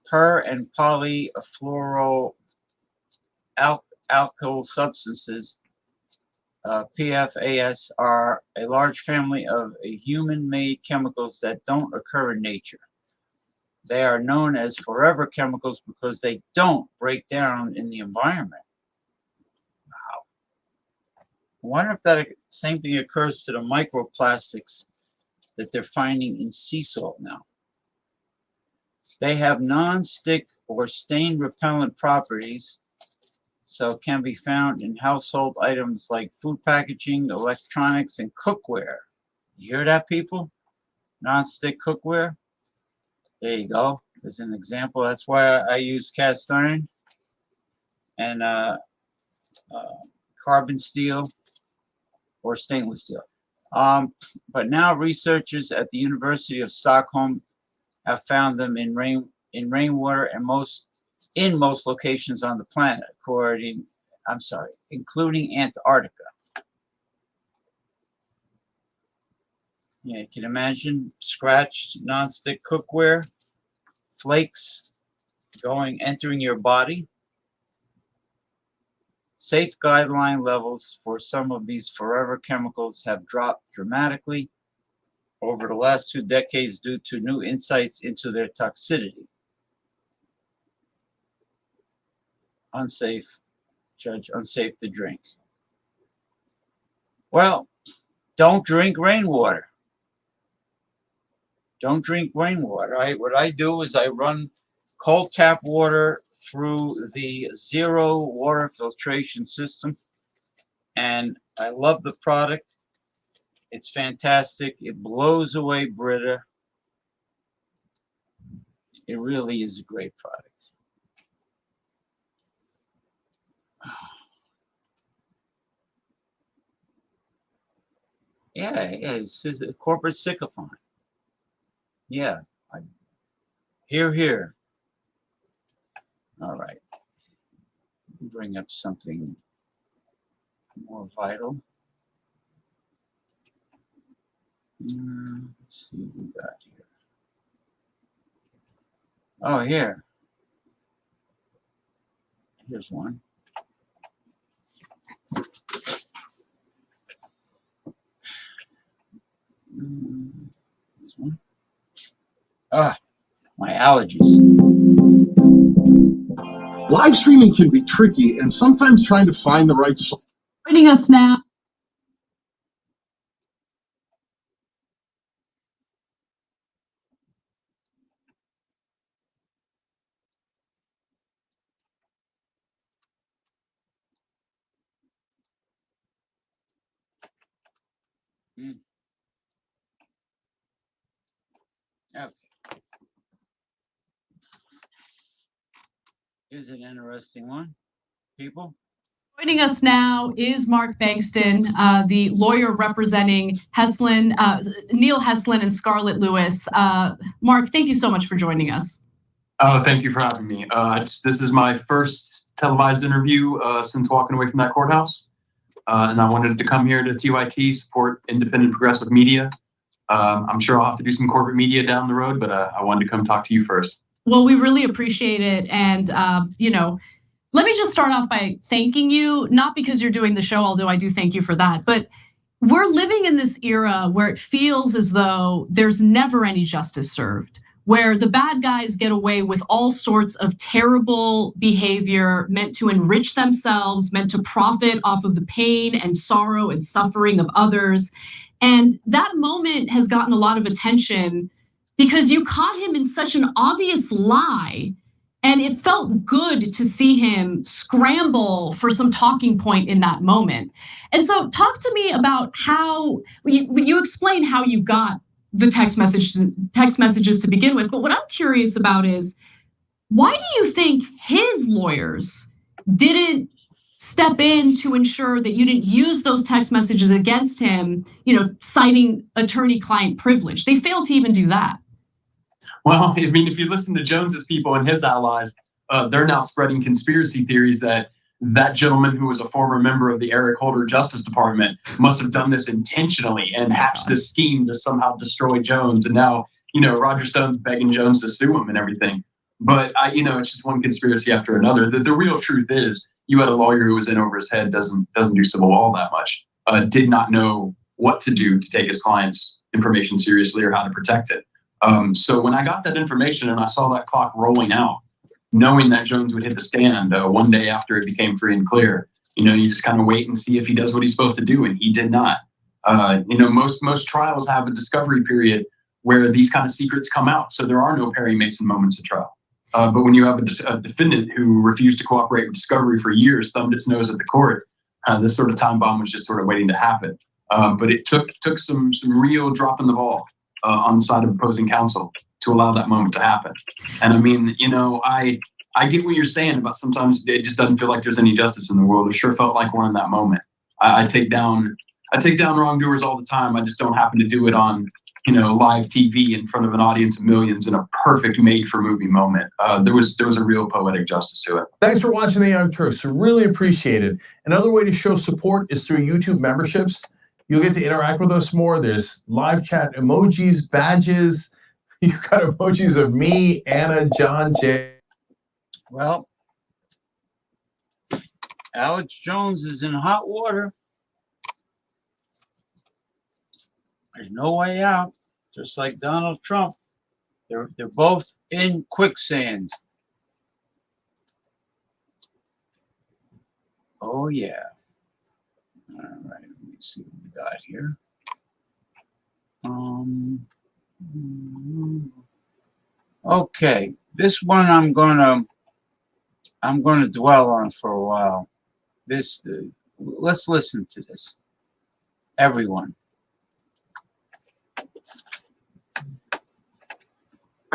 Per and polyfluoroalkyl substances, PFAS, are a large family of human-made chemicals that don't occur in nature. They are known as forever chemicals because they don't break down in the environment. Wow. I wonder if that same thing occurs to the microplastics that they're finding in sea salt now. They have non-stick or stain repellent properties, so can be found in household items like food packaging, electronics, and cookware. You hear that, people? Non-stick cookware. There you go. There's an example. That's why I use cast iron and carbon steel or stainless steel. But now researchers at the University of Stockholm have found them in rainwater and in most locations on the planet, including Antarctica. Yeah, you can imagine scratched nonstick cookware, flakes entering your body. Safe guideline levels for some of these forever chemicals have dropped dramatically over the last 2 decades due to new insights into their toxicity. Unsafe to drink. Well, don't drink rainwater. Don't drink rainwater. What I do is I run cold tap water through the zero water filtration system, and I love the product. It's fantastic. It blows away Brita. It really is a great product. Yeah, it's a corporate sycophant. Yeah, here. All right. Bring up something more vital. Let's see what we got here. Oh, here. Here's one. This one. My allergies. Live streaming can be tricky, and sometimes trying to find the right song. Joining us now. Okay. Here's an interesting one, people. Joining us now is Mark Bankston, the lawyer representing Neil Heslin and Scarlett Lewis. Mark, thank you so much for joining us. Oh, thank you for having me. This is my first televised interview since walking away from that courthouse. and I wanted to come here to TYT, support independent progressive media. I'm sure I'll have to do some corporate media down the road, but I wanted to come talk to you first. Well, we really appreciate it. And, let me just start off by thanking you, not because you're doing the show, although I do thank you for that, but we're living in this era where it feels as though there's never any justice served, where the bad guys get away with all sorts of terrible behavior meant to enrich themselves, meant to profit off of the pain and sorrow and suffering of others. And that moment has gotten a lot of attention because you caught him in such an obvious lie. And it felt good to see him scramble for some talking point in that moment. And so talk to me about how you explain how you got the text messages to begin with. But what I'm curious about is, why do you think his lawyers didn't step in to ensure that you didn't use those text messages against him, citing attorney-client privilege? They failed to even do that. Well, I mean, if you listen to Jones's people and his allies, they're now spreading conspiracy theories that gentleman who was a former member of the Eric Holder Justice Department must have done this intentionally and hatched this scheme to somehow destroy Jones. And now, Roger Stone's begging Jones to sue him and everything. But it's just one conspiracy after another. The real truth is, you had a lawyer who was in over his head, doesn't do civil law that much, did not know what to do to take his client's information seriously or how to protect it. So when I got that information and I saw that clock rolling out, knowing that Jones would hit the stand one day after it became free and clear, you just kind of wait and see if he does what he's supposed to do, and he did not. Most trials have a discovery period where these kind of secrets come out, so there are no Perry Mason moments of trial. But when you have a defendant who refused to cooperate with discovery for years, thumbed its nose at the court, this sort of time bomb was just sort of waiting to happen. But it took some real drop in the ball on the side of opposing counsel to allow that moment to happen. And I mean, I get what you're saying about sometimes it just doesn't feel like there's any justice in the world. It sure felt like one in that moment. I take down wrongdoers all the time. I just don't happen to do it on, live TV in front of an audience of millions in a perfect made-for-movie moment. There was a real poetic justice to it. Thanks for watching The Untruth. So really appreciate it. Another way to show support is through YouTube memberships. You'll get to interact with us more. There's live chat emojis, badges. You've got emojis of me, Anna, John, Jay. Well, Alex Jones is in hot water. There's no way out. Just like Donald Trump, they're both in quicksand. Oh yeah. All right. Let me see what we got here. Okay, this one I'm gonna dwell on for a while. Let's listen to this, everyone.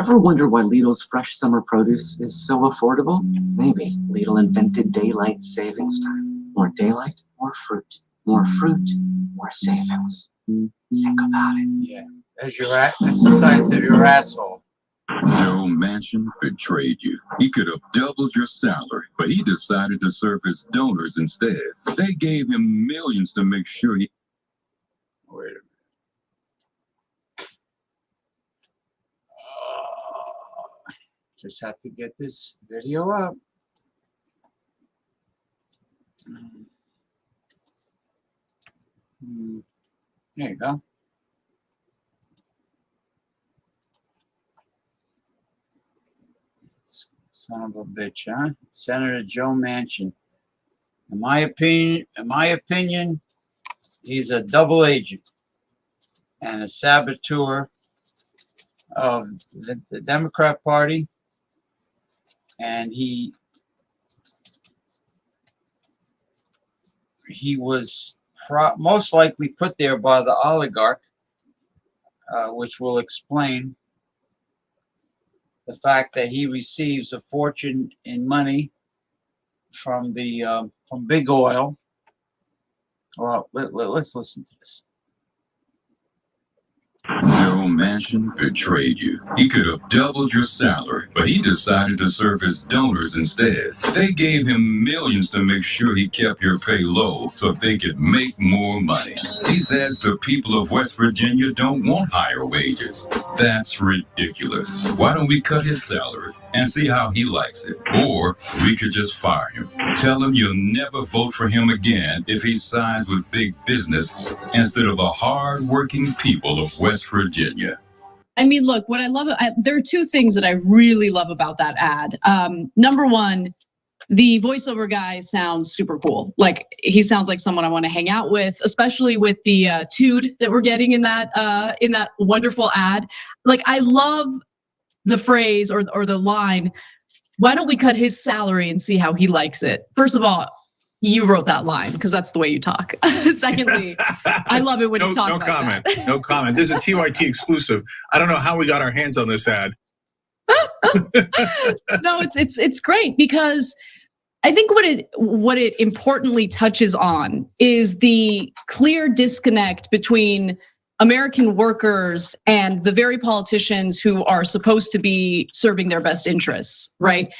Ever wonder why Lidl's fresh summer produce is so affordable? Maybe Lidl invented daylight savings time. More daylight, more fruit. More fruit, more savings. Think about it. Yeah, that's the size of your asshole. Joe Manchin betrayed you. He could have doubled your salary, but he decided to serve his donors instead. They gave him millions to make sure he... Wait a minute. Just have to get this video up. There you go. Son of a bitch, huh? Senator Joe Manchin. In my opinion, he's a double agent and a saboteur of the Democrat Party, and he was most likely put there by the oligarch, which will explain the fact that he receives a fortune in money from big oil. Well, let's listen to this. Joe Your mansion betrayed you. He could have doubled your salary, but he decided to serve his donors instead. They gave him millions to make sure he kept your pay low so they could make more money. He says the people of West Virginia don't want higher wages. That's ridiculous. Why don't we cut his salary and see how he likes it? Or we could just fire him. Tell him you'll never vote for him again if he sides with big business instead of the hard-working people of West Virginia. I mean, look, what I love, there are two things that I really love about that ad. Number one, the voiceover guy sounds super cool. Like, he sounds like someone I want to hang out with, especially with the toot that we're getting in that wonderful ad. Like, I love the phrase or the line, why don't we cut his salary and see how he likes it? First of all, you wrote that line because that's the way you talk. Secondly, I love it when you talk about comment. that. No comment. This is a TYT exclusive. I don't know how we got our hands on this ad. No, it's great because I think what it importantly touches on is the clear disconnect between American workers and the very politicians who are supposed to be serving their best interests, right?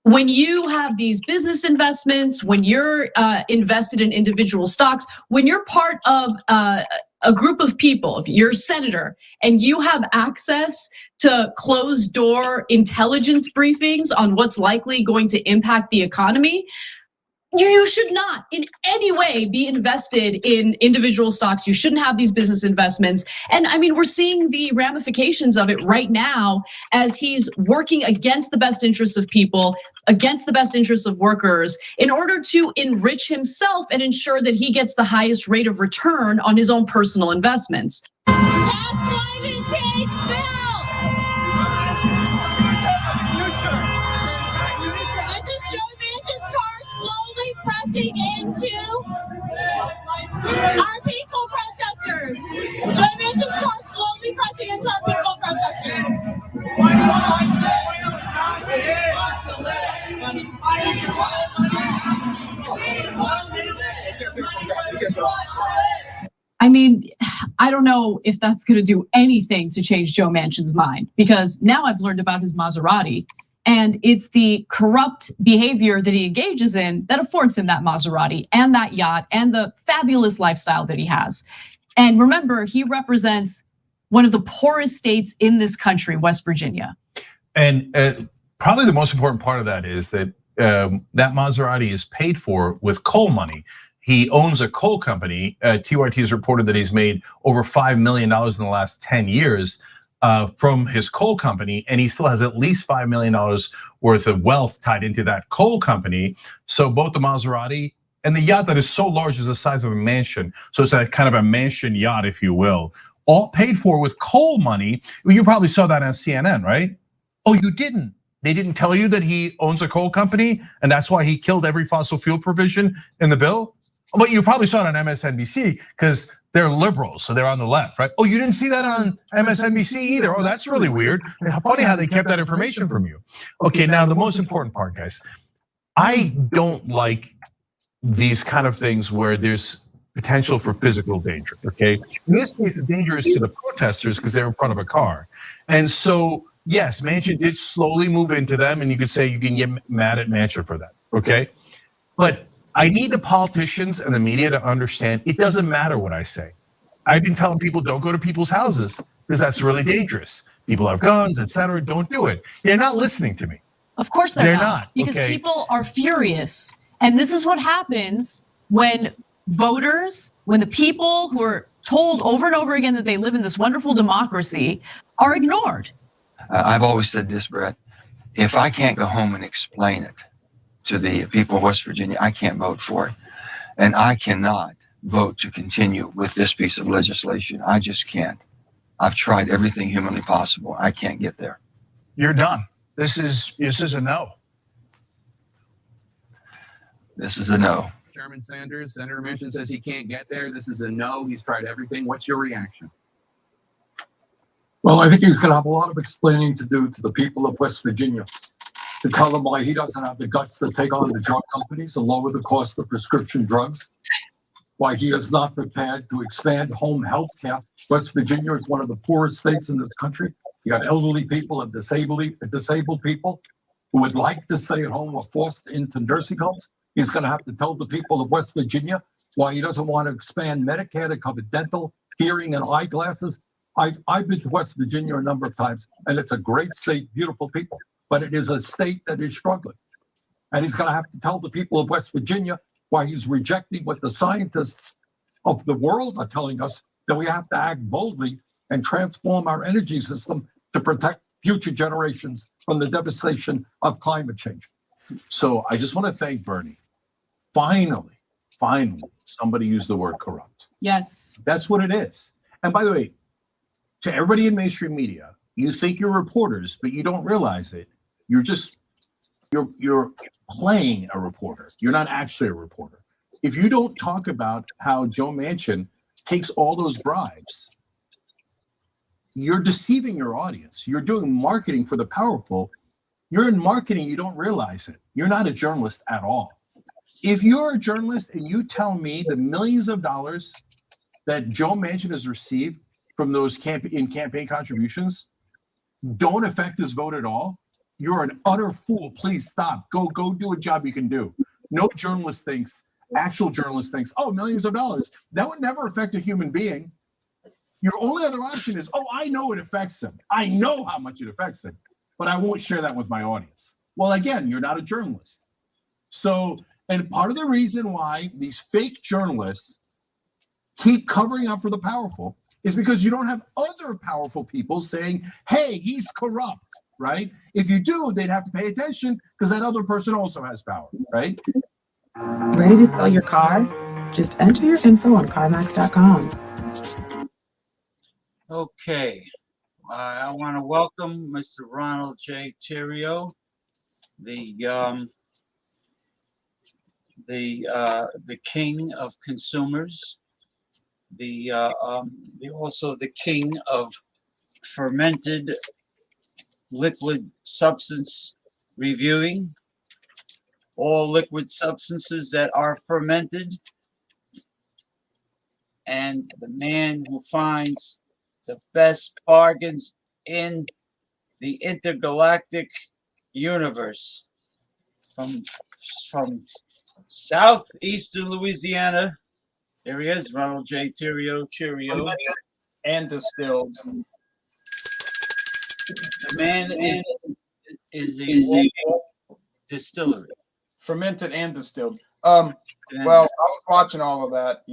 When you have these business investments, when you're invested in individual stocks, when you're part of a group of people, if you're a senator and you have access to closed door intelligence briefings on what's likely going to impact the economy, you should not in any way be invested in individual stocks. You shouldn't have these business investments. And I mean, we're seeing the ramifications of it right now as he's working against the best interests of people, against the best interests of workers in order to enrich himself and ensure that he gets the highest rate of return on his own personal investments. Pass climate change bill! This is Joe Manchin's car slowly pressing into our peaceful protesters. Joe Manchin's car slowly pressing into our peaceful protesters. I mean, I don't know if that's gonna do anything to change Joe Manchin's mind, because now I've learned about his Maserati, and it's the corrupt behavior that he engages in that affords him that Maserati and that yacht and the fabulous lifestyle that he has. And remember, he represents one of the poorest states in this country, West Virginia. And probably the most important part of that is that that Maserati is paid for with coal money. He owns a coal company. TYT has reported that he's made over $5 million in the last 10 years from his coal company, and he still has at least $5 million worth of wealth tied into that coal company. So both the Maserati and the yacht that is so large is the size of a mansion. So it's a kind of a mansion yacht, if you will, all paid for with coal money. You probably saw that on CNN, right? Oh, you didn't? They didn't tell you that he owns a coal company and that's why he killed every fossil fuel provision in the bill? But you probably saw it on MSNBC because they're liberals, so they're on the left, right? Oh, you didn't see that on MSNBC either. Oh, that's really weird. Funny how they kept that information from you. Okay, now the most important part, guys. I don't like these kind of things where there's potential for physical danger, okay? In this case, the danger is to the protesters because they're in front of a car. And so, yes, Manchin did slowly move into them, and you could say you can get mad at Manchin for that, okay? But I need the politicians and the media to understand it doesn't matter what I say. I've been telling people don't go to people's houses because that's really dangerous. People have guns, etc. Don't do it. They're not listening to me. Of course they're not. Because people are furious. And this is what happens when voters, when the people who are told over and over again that they live in this wonderful democracy are ignored. I've always said this, Brett, if I can't go home and explain it to the people of West Virginia, I can't vote for it. And I cannot vote to continue with this piece of legislation. I just can't. I've tried everything humanly possible. I can't get there. You're done. This is a no. This is a no. Chairman Sanders, Senator Manchin says he can't get there. This is a no. He's tried everything. What's your reaction? Well, I think he's going to have a lot of explaining to do to the people of West Virginia, to tell them why he doesn't have the guts to take on the drug companies and lower the cost of prescription drugs. why he is not prepared to expand home health care. West Virginia is one of the poorest states in this country. You got elderly people and disabled people who would like to stay at home or forced into nursing homes. He's going to have to tell the people of West Virginia why he doesn't want to expand Medicare to cover dental, hearing, and eyeglasses. I've been to West Virginia a number of times, and it's a great state, beautiful people, but it is a state that is struggling. And he's going to have to tell the people of West Virginia why he's rejecting what the scientists of the world are telling us, that we have to act boldly and transform our energy system to protect future generations from the devastation of climate change. So I just want to thank Bernie. Finally, somebody used the word corrupt. Yes. That's what it is. And by the way, to everybody in mainstream media, you think you're reporters, but you don't realize it. You're playing a reporter. You're not actually a reporter. If you don't talk about how Joe Manchin takes all those bribes, you're deceiving your audience. You're doing marketing for the powerful. You're in marketing, you don't realize it. You're not a journalist at all. If you're a journalist and you tell me the millions of dollars that Joe Manchin has received from those campaign contributions don't affect his vote at all, you're an utter fool. Please stop. Go do a job you can do. No journalist thinks, actual journalist thinks, oh, millions of dollars. That would never affect a human being. Your only other option is, oh, I know it affects him. I know how much it affects him, but I won't share that with my audience. Well, again, you're not a journalist. So, and part of the reason why these fake journalists keep covering up for the powerful is because you don't have other powerful people saying, hey, he's corrupt, right? If you do, they'd have to pay attention because that other person also has power, right? Ready to sell your car? Just enter your info on CarMax.com. Okay, I want to welcome Mr. Ronald J. Theriot, the king of consumers, also the king of fermented liquid substance reviewing. All liquid substances that are fermented, and the man who finds the best bargains in the intergalactic universe from southeastern Louisiana. There he is, Ronald J. Theriot. Cheerio. And distilled. The man is a distillery. Fermented and distilled. Well, I was watching all of that,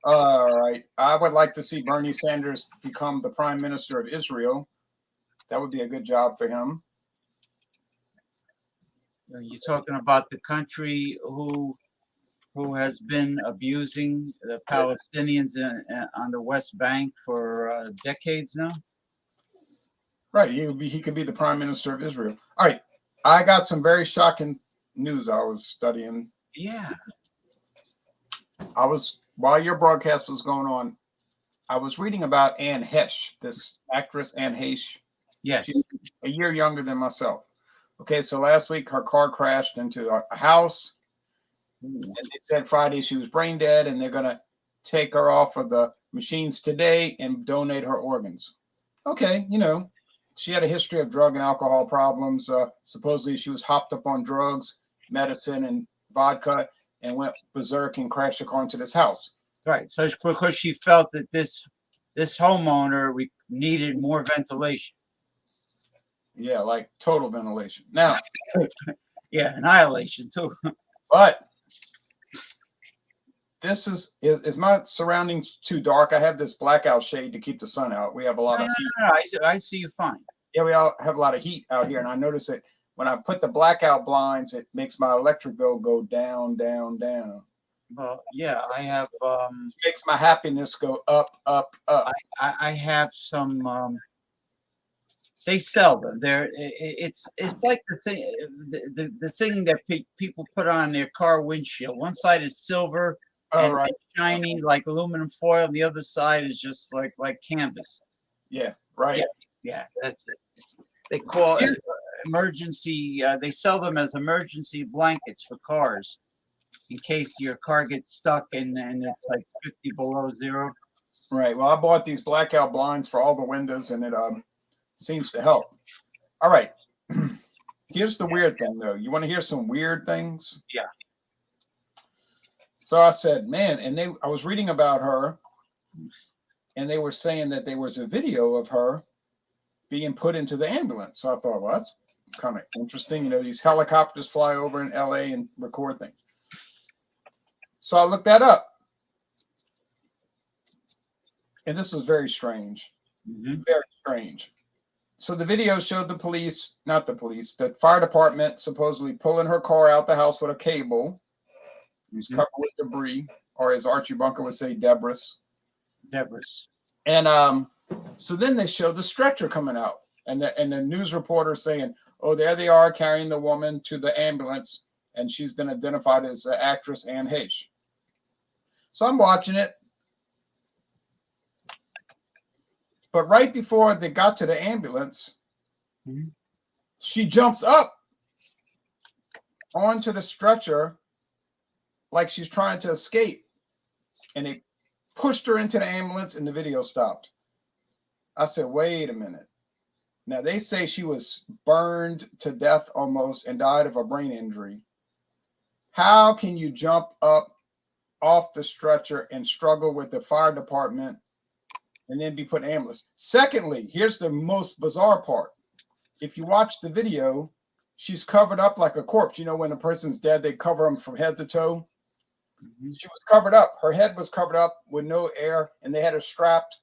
all right. I would like to see Bernie Sanders become the prime minister of Israel. That would be a good job for him. Are you talking about the country who has been abusing the Palestinians on the West Bank for decades now? Right. He could be the prime minister of Israel. All right. I got some very shocking news I was studying. Yeah. While your broadcast was going on, I was reading about Anne Heche, this actress Anne Heche. Yes. She's a year younger than myself. Okay, so last week her car crashed into a house. And they said Friday she was brain dead, and they're going to take her off of the machines today and donate her organs. Okay, she had a history of drug and alcohol problems. Supposedly she was hopped up on drugs, medicine, and vodka, and went berserk and crashed the car into this house. Right. So it's because she felt that this homeowner needed more ventilation. Yeah, like total ventilation. Now, yeah, annihilation too. But this is my surroundings too dark? I have this blackout shade to keep the sun out. We have a lot of heat. I see you fine. Yeah, we all have a lot of heat out here, and I notice it when I put the blackout blinds, it makes my electric bill go down, down, down. Well, yeah, I have. Makes my happiness go up, up, up. I have some. They sell them. It's like the thing that people put on their car windshield. One side is silver and right. shiny like aluminum foil, and the other side is just like canvas. Yeah, right. Yeah, that's it. They call it emergency. They sell them as emergency blankets for cars. in case your car gets stuck and it's like 50 below zero. Right. Well, I bought these blackout blinds for all the windows, and it seems to help. All right. Here's the weird thing, though. You want to hear some weird things? Yeah. So I said, man, and I was reading about her, and they were saying that there was a video of her being put into the ambulance. So I thought, well, that's kind of interesting. You know, these helicopters fly over in LA and record things. So I looked that up. And this was very strange. Very strange. So the video showed the police, not the police, the fire department supposedly pulling her car out the house with a cable. It was covered with debris, or as Archie Bunker would say, debris. And so then they showed the stretcher coming out, and the news reporter saying, oh, there they are carrying the woman to the ambulance, and she's been identified as actress Anne Heche. So I'm watching it. But right before they got to the ambulance, she jumps up onto the stretcher like she's trying to escape. And they pushed her into the ambulance and the video stopped. I said, wait a minute. Now, they say she was burned to death almost and died of a brain injury. How can you jump up off the stretcher and struggle with the fire department and then be put in ambulance? Secondly, here's the most bizarre part. If you watch the video, she's covered up like a corpse. You know, when a person's dead, they cover them from head to toe. She was covered up. Her head was covered up with no air, and they had her strapped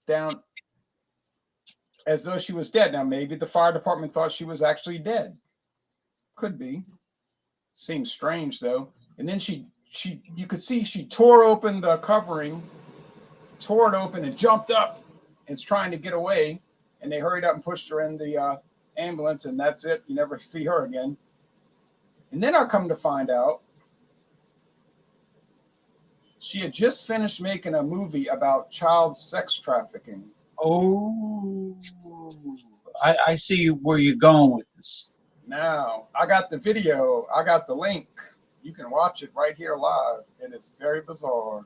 down as though she was dead. Now, maybe the fire department thought she was actually dead. Could be. Seems strange, though. And then you could see she tore open the covering, tore it open and jumped up and is trying to get away. And they hurried up and pushed her in the ambulance, and that's it. You never see her again. And then I come to find out she had just finished making a movie about child sex trafficking. Oh, I see where you're going with this. Now, I got the video. I got the link. You can watch it right here live, and it's very bizarre.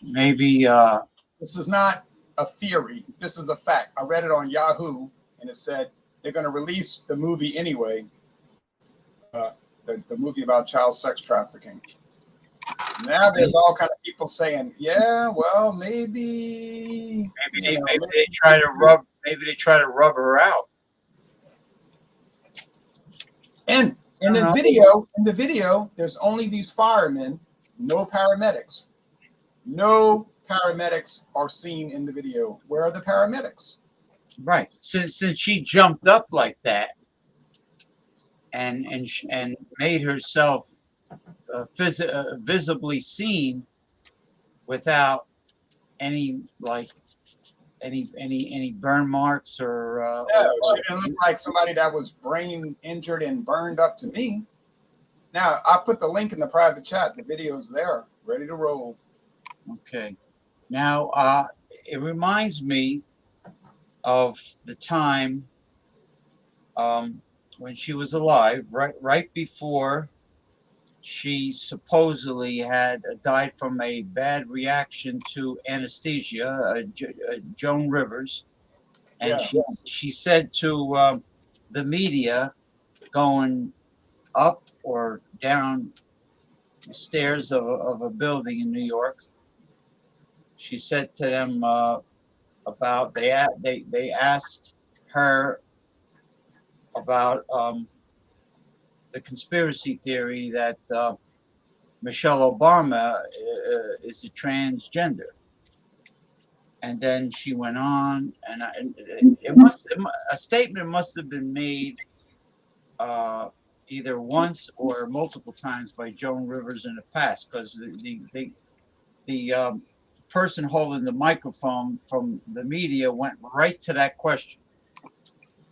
Maybe this is not a theory. This is a fact. I read it on Yahoo, and it said they're going to release the movie anyway. The movie about child sex trafficking. Now there's all kind of people saying, yeah, well, maybe they try to rub her out. And in the video, there's only these firemen, no paramedics. No paramedics are seen in the video. Where are the paramedics? Right. Since she jumped up like that and made herself visibly seen without any burn marks or no, she didn't look like somebody that was brain injured and burned up to me. Now, I put the link in the private chat. The video's there, ready to roll. Okay. Now, it reminds me of the time when she was alive, right before she supposedly had died from a bad reaction to anesthesia, Joan Rivers. And she said to the media going up or down the stairs of a building in New York, she said to them about they asked her about the conspiracy theory that Michelle Obama is a transgender, and then she went on, and a statement must have been made either once or multiple times by Joan Rivers in the past, because the person holding the microphone from the media went right to that question.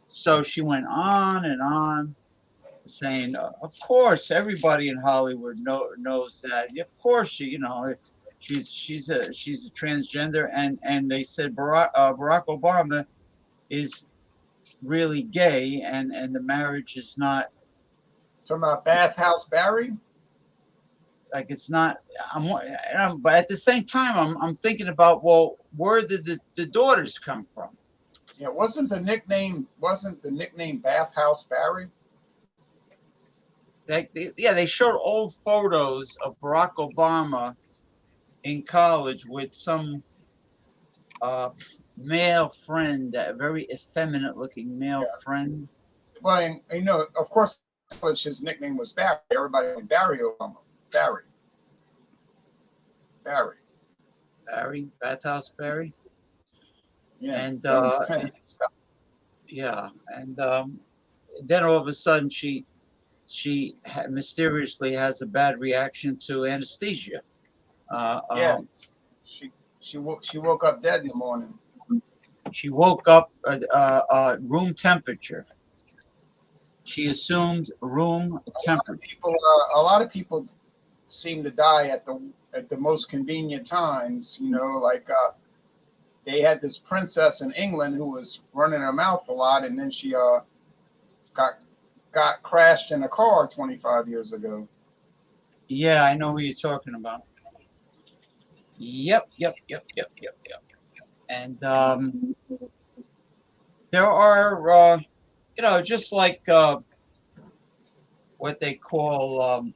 So she went on and on, saying, "Of course, everybody in Hollywood knows that. Of course, she's a transgender." And they said Barack Obama is really gay, and the marriage is not Talking about Bathhouse Barry. like it's not. But at the same time, I'm thinking about, well, where did the daughters come from? Yeah, wasn't the nickname Bathhouse Barry? They showed old photos of Barack Obama in college with some male friend, a very effeminate-looking male friend. Well, and, you know, of course, his nickname was Barry. Everybody like Barry Obama. Barry. Bathhouse Barry. Yeah. And yeah, and then all of a sudden she mysteriously has a bad reaction to anesthesia. She woke up dead in the morning. She woke up room temperature. She assumed room temperature. A lot of people seem to die at the most convenient times. You know, like they had this princess in England who was running her mouth a lot, and then she got crashed in a car 25 years ago. Yeah, I know who you're talking about. Yep. And there are, just like what they call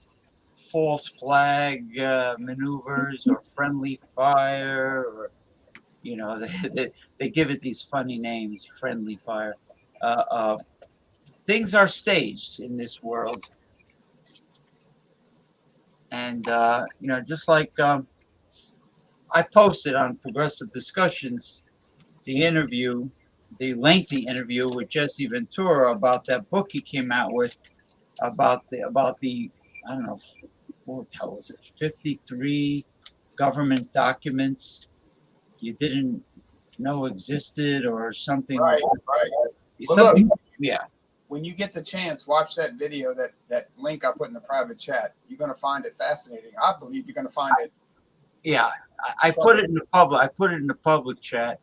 false flag maneuvers or friendly fire, or they give it these funny names, friendly fire. Things are staged in this world, and just like I posted on Progressive Discussions the lengthy interview with Jesse Ventura about that book he came out with about the I don't know, what was it, 53 government documents you didn't know existed or something. Right. Something, Well, look, yeah. When you get the chance, watch that video, that link I put in the private chat. You're going to find it fascinating. I believe you're going to find it. Yeah, I put it in the public. I put it in the public chat.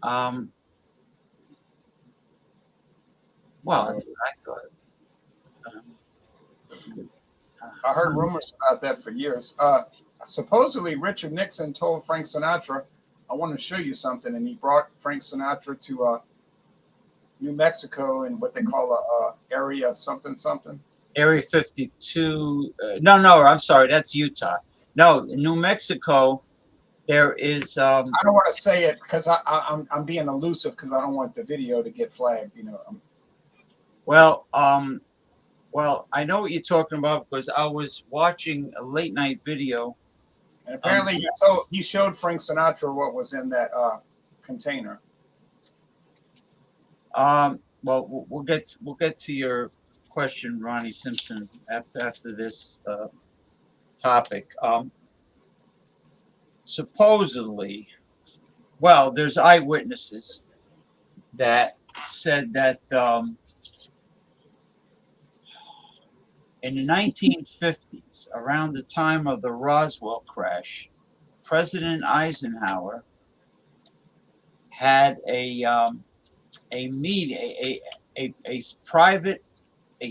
Well, I thought. I heard rumors about that for years. Supposedly, Richard Nixon told Frank Sinatra, "I want to show you something," and he brought Frank Sinatra to New Mexico in what they call a area something. Area 52. No, I'm sorry, that's Utah. No, in New Mexico, there is. I don't want to say it because I'm being elusive because I don't want the video to get flagged. You know. Well, I know what you're talking about because I was watching a late night video. And apparently, he showed Frank Sinatra what was in that container. Well, we'll get to your question, Ronnie Simpson, after this topic. Supposedly, well, there's eyewitnesses that said that in the 1950s, around the time of the Roswell crash, President Eisenhower had a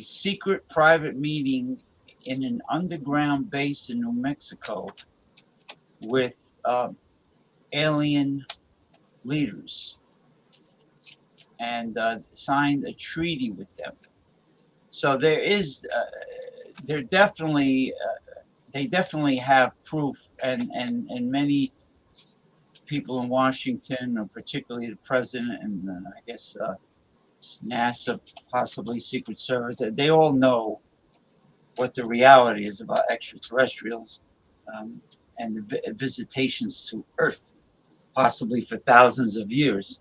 secret private meeting in an underground base in New Mexico with alien leaders, and signed a treaty with them. So they definitely have proof, and many people in Washington, or particularly the president, and I guess NASA, possibly Secret Service, they all know what the reality is about extraterrestrials and the visitations to Earth, possibly for thousands of years.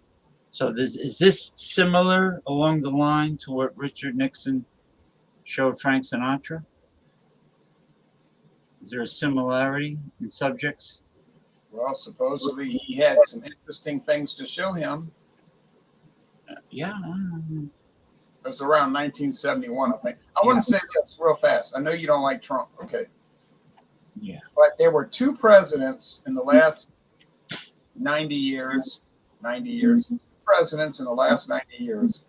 So is this similar along the line to what Richard Nixon showed Frank Sinatra? Is there a similarity in subjects? Well, supposedly he had some interesting things to show him. Yeah. It was around 1971, I think. I want to say this real fast. I know you don't like Trump, okay? Yeah. But there were two presidents in the last 90 years presidents in the last 90 years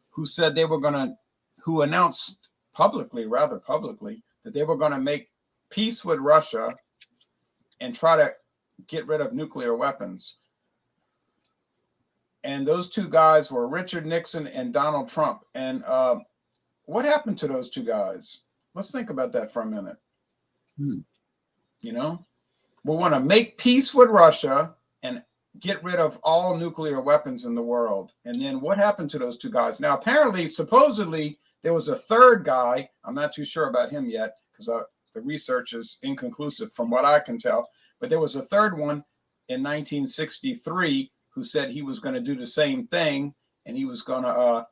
who said they were going to, who announced publicly, rather publicly, that they were going to make peace with Russia and try to get rid of nuclear weapons. And those two guys were Richard Nixon and Donald Trump. And what happened to those two guys? Let's think about that for a minute. You know, we want to make peace with Russia and get rid of all nuclear weapons in the world. And then what happened to those two guys? Now, apparently, supposedly, there was a third guy. I'm not too sure about him yet because the research is inconclusive from what I can tell. But there was a third one in 1963 who said he was going to do the same thing, and he was going to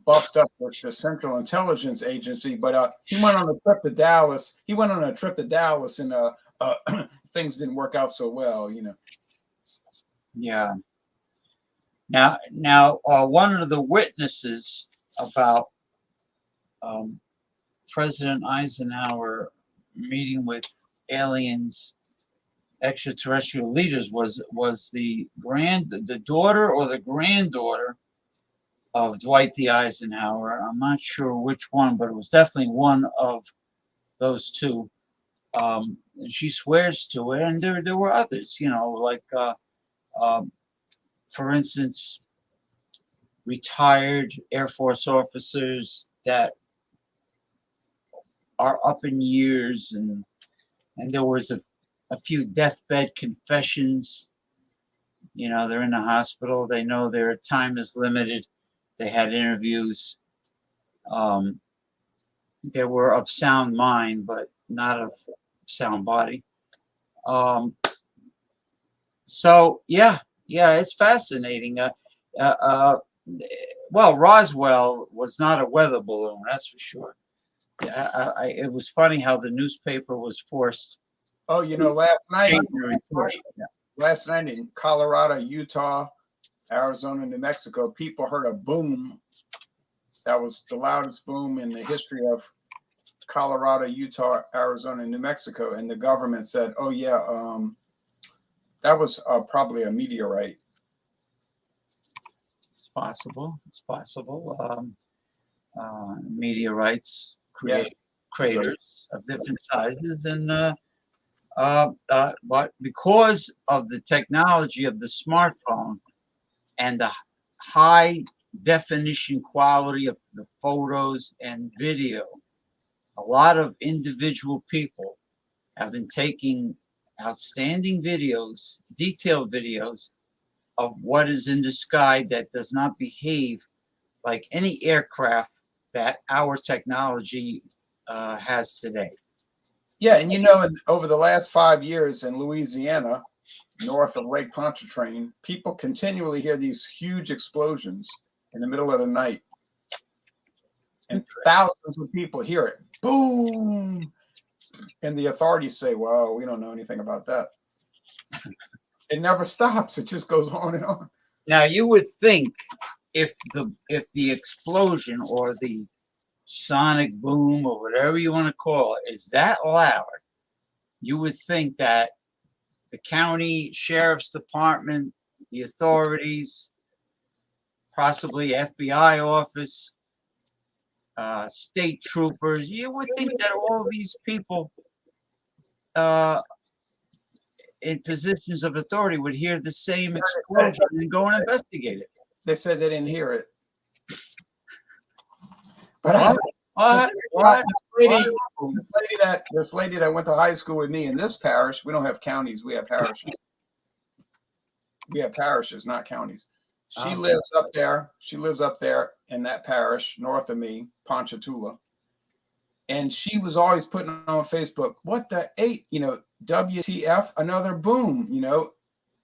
bust up the Central Intelligence Agency. But he went on a trip to Dallas. He went on a trip to Dallas, and things didn't work out so well, you know. Yeah. Now, one of the witnesses about President Eisenhower meeting with aliens, extraterrestrial leaders, was the daughter or the granddaughter of Dwight D. Eisenhower. I'm not sure which one, but it was definitely one of those two. And she swears to it, and there were others, you know, like for instance, retired Air Force officers that are up in years, and there was a few deathbed confessions. You know, they're in the hospital. They know their time is limited. They had interviews. They were of sound mind, but not of sound body. So yeah, it's fascinating. Well, Roswell was not a weather balloon, that's for sure. Yeah, it was funny how the newspaper was forced. Oh, you know, last night in Colorado, Utah, Arizona, New Mexico, people heard a boom. That was the loudest boom in the history of Colorado, Utah, Arizona, and New Mexico. And the government said, oh, yeah, that was probably a meteorite. It's possible. It's possible. Meteorites create craters of different sizes, and but because of the technology of the smartphone and the high definition quality of the photos and video, a lot of individual people have been taking outstanding videos, detailed videos of what is in the sky that does not behave like any aircraft that our technology has today. Yeah, and you know, over the last 5 years in Louisiana, north of Lake Pontchartrain, people continually hear these huge explosions in the middle of the night. And thousands of people hear it. Boom! And the authorities say, well, we don't know anything about that. It never stops. It just goes on and on. Now, you would think if the explosion or the sonic boom or whatever you want to call it is that loud, you would think that the county sheriff's department, the authorities, possibly FBI office, state troopers, you would think that all these people in positions of authority would hear the same explosion and go and investigate it. They said they didn't hear it. But this lady that went to high school with me in this parish, we don't have counties, we have parishes. We have parishes, not counties. She lives up there. She lives up there in that parish north of me, Ponchatoula. And she was always putting on Facebook, what the 8, you know, WTF, another boom, you know,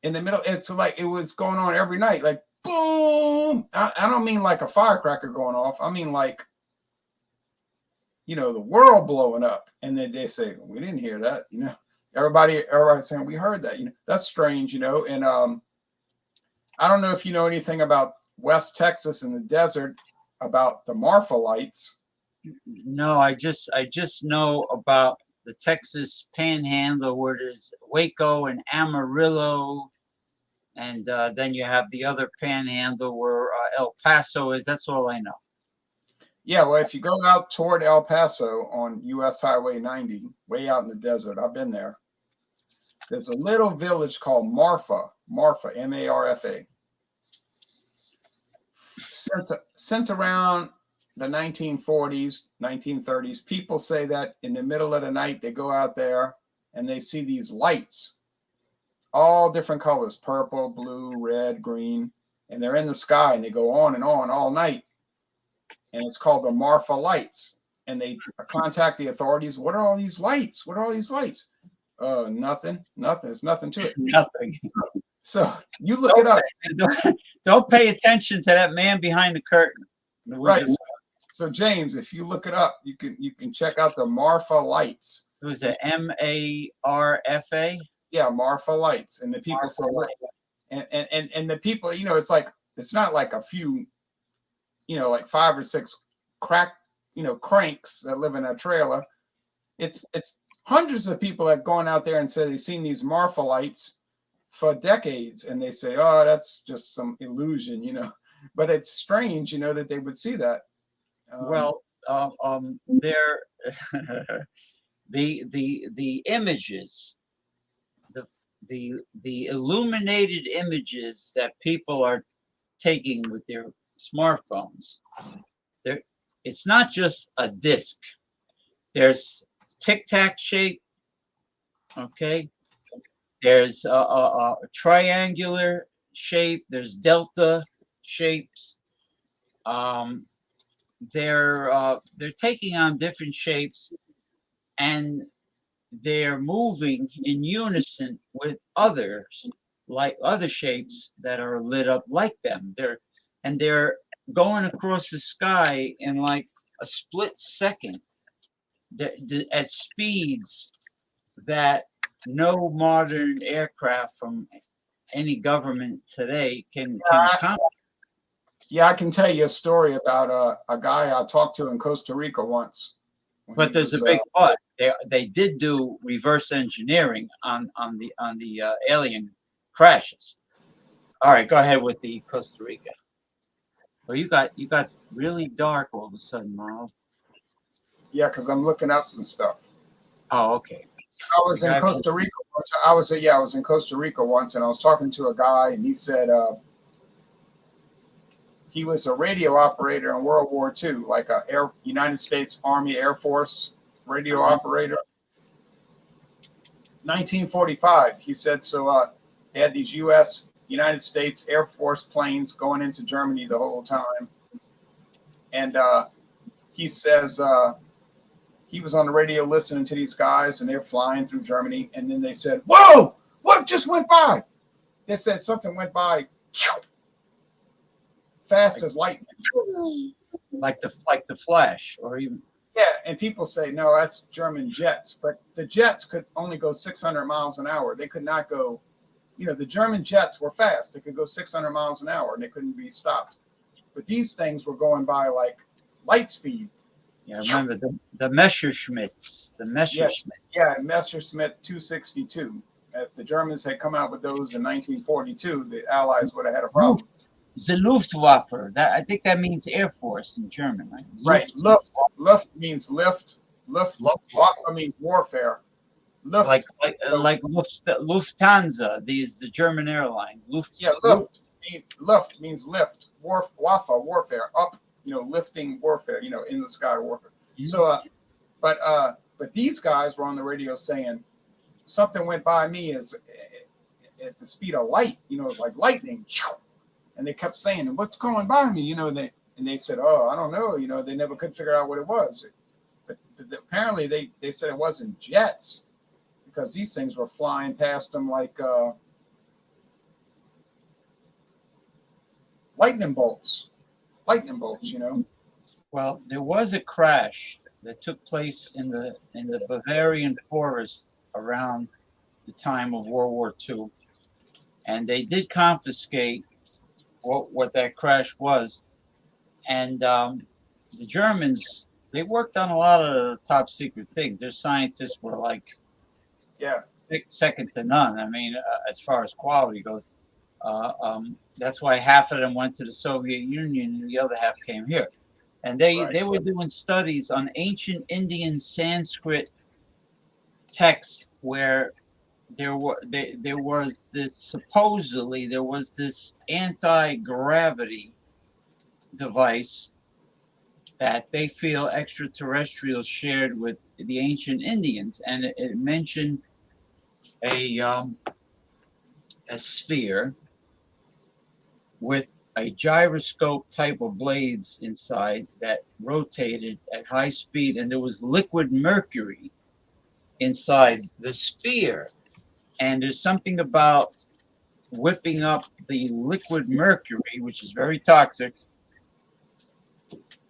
in the middle. It's like it was going on every night, like boom. I don't mean like a firecracker going off. I mean like, you know, the world blowing up. And then they say, we didn't hear that, you know. Everybody saying we heard that, you know. That's strange, you know. And I don't know if you know anything about West Texas in the desert about the Marfa lights. No, I just know about the Texas Panhandle, where there's Waco and Amarillo And then you have the other panhandle where El Paso is. That's all I know. Yeah, well, if you go out toward El Paso on US Highway 90, way out in the desert, I've been there. There's a little village called Marfa, M-A-R-F-A. Since around the 1940s, 1930s, people say that in the middle of the night, they go out there and they see these lights, all different colors, purple, blue, red, green, and they're in the sky and they go on and on all night. And it's called the Marfa lights. And they contact the authorities. What are all these lights? What are all these lights? Nothing. There's nothing to it. Nothing. So you look it up. Don't pay attention to that man behind the curtain. Right. So James, if you look it up, you can check out the Marfa lights. It was a M-A-R-F-A. Yeah, Marfa lights. And the people say, and the people, it's like, it's not like a few, like 5 or 6 cranks that live in a trailer. It's hundreds of people that gone out there and say they've seen these Marfa lights for decades, and they say, oh, that's just some illusion, but it's strange, that they would see that. They're the images, the illuminated images that people are taking with their smartphones. It's not just a disc. There's tic-tac shape. Okay. There's a triangular shape. There's delta shapes. They're taking on different shapes, and they're moving in unison with others, like other shapes that are lit up like them. They're going across the sky in like a split second at speeds that no modern aircraft from any government today can accomplish. Yeah, I can tell you a story about a guy I talked to in Costa Rica once. But there's a big but. They did do reverse engineering on the alien crashes. All right, go ahead with the Costa Rica. Well, you got really dark all of a sudden, Marl. Yeah, because I'm looking up some stuff. Oh, okay. So I was in Costa Rica once. I was in Costa Rica once, and I was talking to a guy, and he said he was a radio operator in World War II, like a United States Army Air Force radio operator. 1945, he said. So they had these United States Air Force planes going into Germany the whole time, and he says he was on the radio listening to these guys, and they're flying through Germany, and then they said, "Whoa! What just went by?" They said something went by fast as lightning, like the Flash, or even. Yeah, and people say no, that's German jets, but the jets could only go 600 miles an hour. They could not go. The German jets were fast; they could go 600 miles an hour, and they couldn't be stopped. But these things were going by like light speed. Yeah, remember the Messerschmitts. The Messerschmitt. Yeah, Messerschmitt 262. If the Germans had come out with those in 1942, the Allies would have had a problem. The Luftwaffe. I think that means Air Force in German, right? Right. Luft means lift. Luftwaffe means warfare. Luft, like Lufthansa. The German airline. Luft means lift. Waffe, warfare. Up. Lifting warfare. In the sky warfare. Mm-hmm. So, but these guys were on the radio saying something went by me at the speed of light. It was like lightning. And they kept saying, "What's going by me?" They said, "Oh, I don't know." They never could figure out what it was. But apparently they said it wasn't jets, because these things were flying past them like lightning bolts. Well, there was a crash that took place in the Bavarian forest around the time of World War II, and they did confiscate what that crash was. And the Germans, they worked on a lot of top secret things. Their scientists were like, second to none. I mean, as far as quality goes. That's why half of them went to the Soviet Union and the other half came here. And they were doing studies on ancient Indian Sanskrit texts where there was this, supposedly there was this anti-gravity device that they feel extraterrestrials shared with the ancient Indians, and it mentioned a sphere with a gyroscope type of blades inside that rotated at high speed, and there was liquid mercury inside the sphere. And there's something about whipping up the liquid mercury, which is very toxic,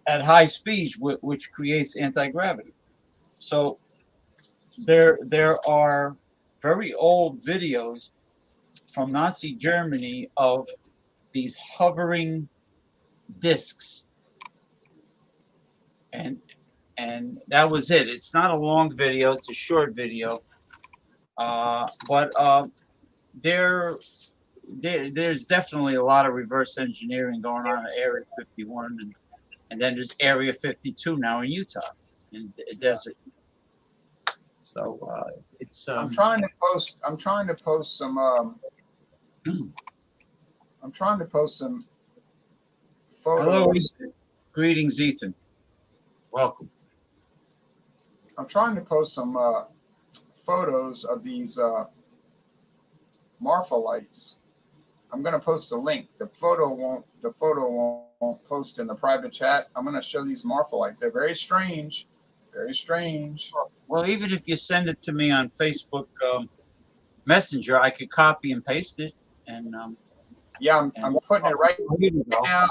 at high speeds, which creates anti-gravity. So there are very old videos from Nazi Germany of these hovering discs, and that was it. It's not a long video; it's a short video. But there's definitely a lot of reverse engineering going on in Area 51, and then there's Area 52 now in Utah, in the desert. So it's. I'm trying to post some. I'm trying to post some photos. Hello, Ethan. Greetings, Ethan. Welcome. I'm trying to post some photos of these Marfa lights. I'm going to post a link. The photo won't post in the private chat. I'm going to show these Marfa lights. They're very strange. Very strange. Well, even if you send it to me on Facebook Messenger, I could copy and paste it. And yeah, I'm putting it right now.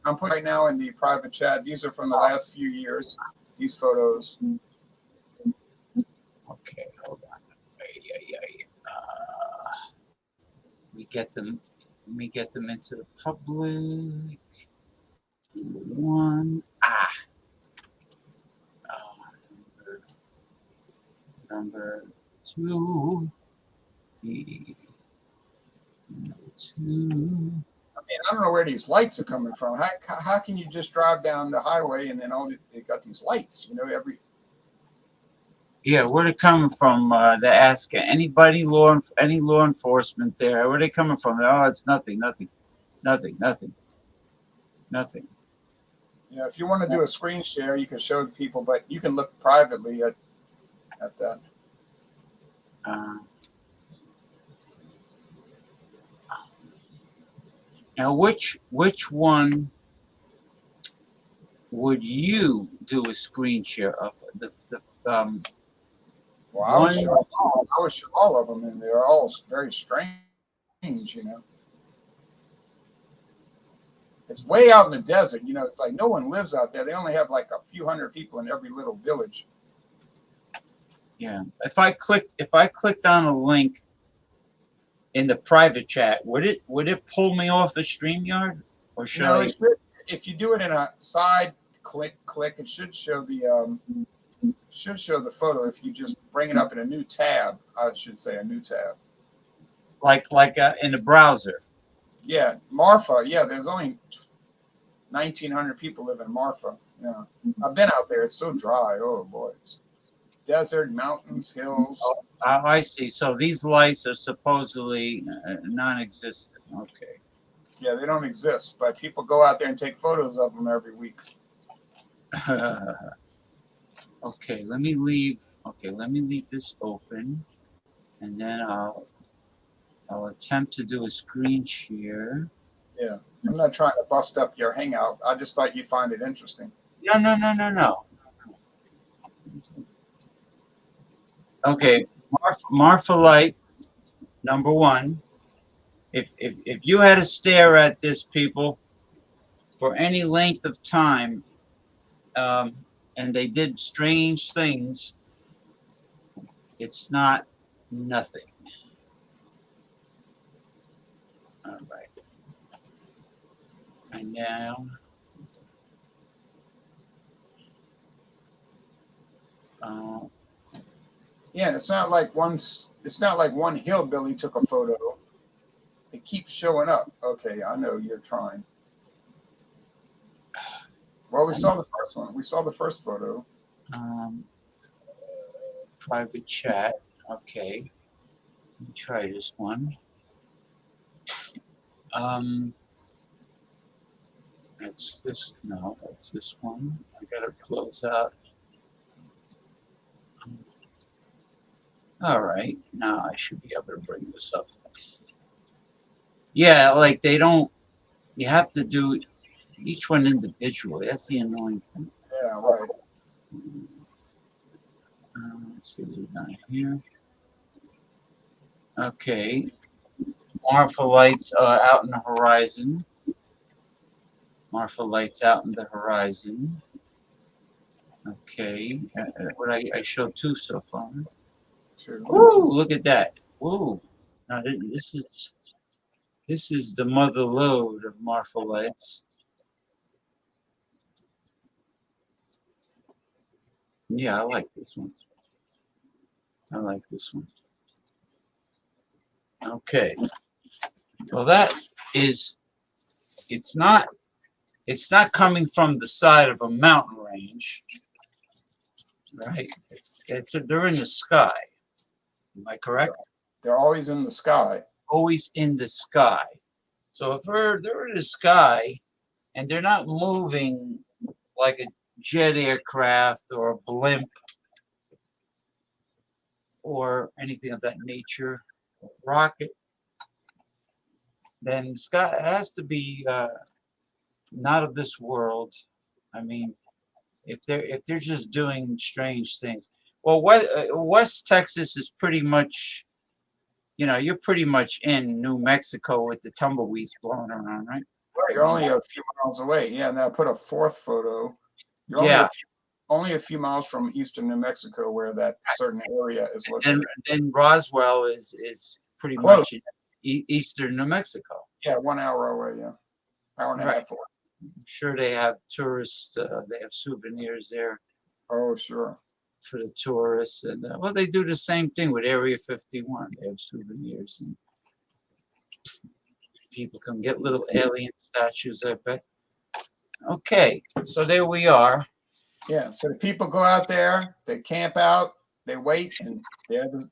I'm putting it right now in the private chat. These are from the last few years. These photos. Okay, hold on. Let me get them into the public. Number two. I mean, I don't know where these lights are coming from. How can you just drive down the highway and then they got these lights? You know, Yeah, where they coming from? They're asking anybody any law enforcement there. Where they coming from? Oh, it's nothing. Yeah, if you want to do a screen share, you can show the people, but you can look privately at that. Now, which one would you do a screen share of? Well, I would show all of them, and they're all very strange, you know. It's way out in the desert, you know. It's like no one lives out there. They only have like a few hundred people in every little village. Yeah. If I clicked on a link in the private chat, would it pull me off the StreamYard, or should I? If you do it in a side click, it should show the photo. If you just bring it up in a new tab, I should say a new tab. Like in the browser. Yeah, Marfa. Yeah, there's only 1,900 people live in Marfa. Yeah, I've been out there. It's so dry. Oh boy, it's desert, mountains, hills. Oh, I see. So these lights are supposedly non-existent. Okay. Yeah, they don't exist, but people go out there and take photos of them every week. Okay, let me leave this open, and then I'll attempt to do a screen share. Yeah, I'm not trying to bust up your Hangout. I just thought you'd find it interesting. No. Okay, Marfa light number one. If you had to stare at this, people, for any length of time, and they did strange things, it's not nothing. All right. And now, yeah, it's not like one hillbilly took a photo. it keeps showing up. Okay, I know you're trying. Well, we saw the first one. We saw the first photo. Private chat. Okay. Let me try this one. It's this. No, that's this one. I gotta close out. All right. Now I should be able to bring this up. Yeah, like they don't. You have to do each one individually. That's the annoying thing. Yeah, right. Let's see what's down here. Okay. Marfa lights out in the horizon. Marfa lights out in the horizon. Okay. What I showed two so far. Two. Woo! Look at that. Woo! Now this is the mother lode of Marfa lights. Yeah, I like this one. I like this one. Okay. Well, that is. It's not coming from the side of a mountain range, right? They're in the sky. Am I correct? They're always in the sky. Always in the sky. So if they're in the sky and they're not moving like a jet aircraft or a blimp or anything of that nature, rocket, then the sky has to be not of this world. I mean, if they're just doing strange things. Well, West Texas is pretty much, you're pretty much in New Mexico with the tumbleweeds blowing around, right? Right, you're only a few miles away. Yeah, and I put a fourth photo. You're only a few miles from eastern New Mexico, where that certain area is located. And Roswell is pretty Close. much in eastern New Mexico. Yeah, 1 hour away. Yeah, hour and a half away. I'm sure they have tourists. They have souvenirs there. Oh, sure. For the tourists, and well, they do the same thing with Area 51. They have souvenirs, and people come get little alien statues, I bet. Okay, so there we are. Yeah, so the people go out there, they camp out, they wait, and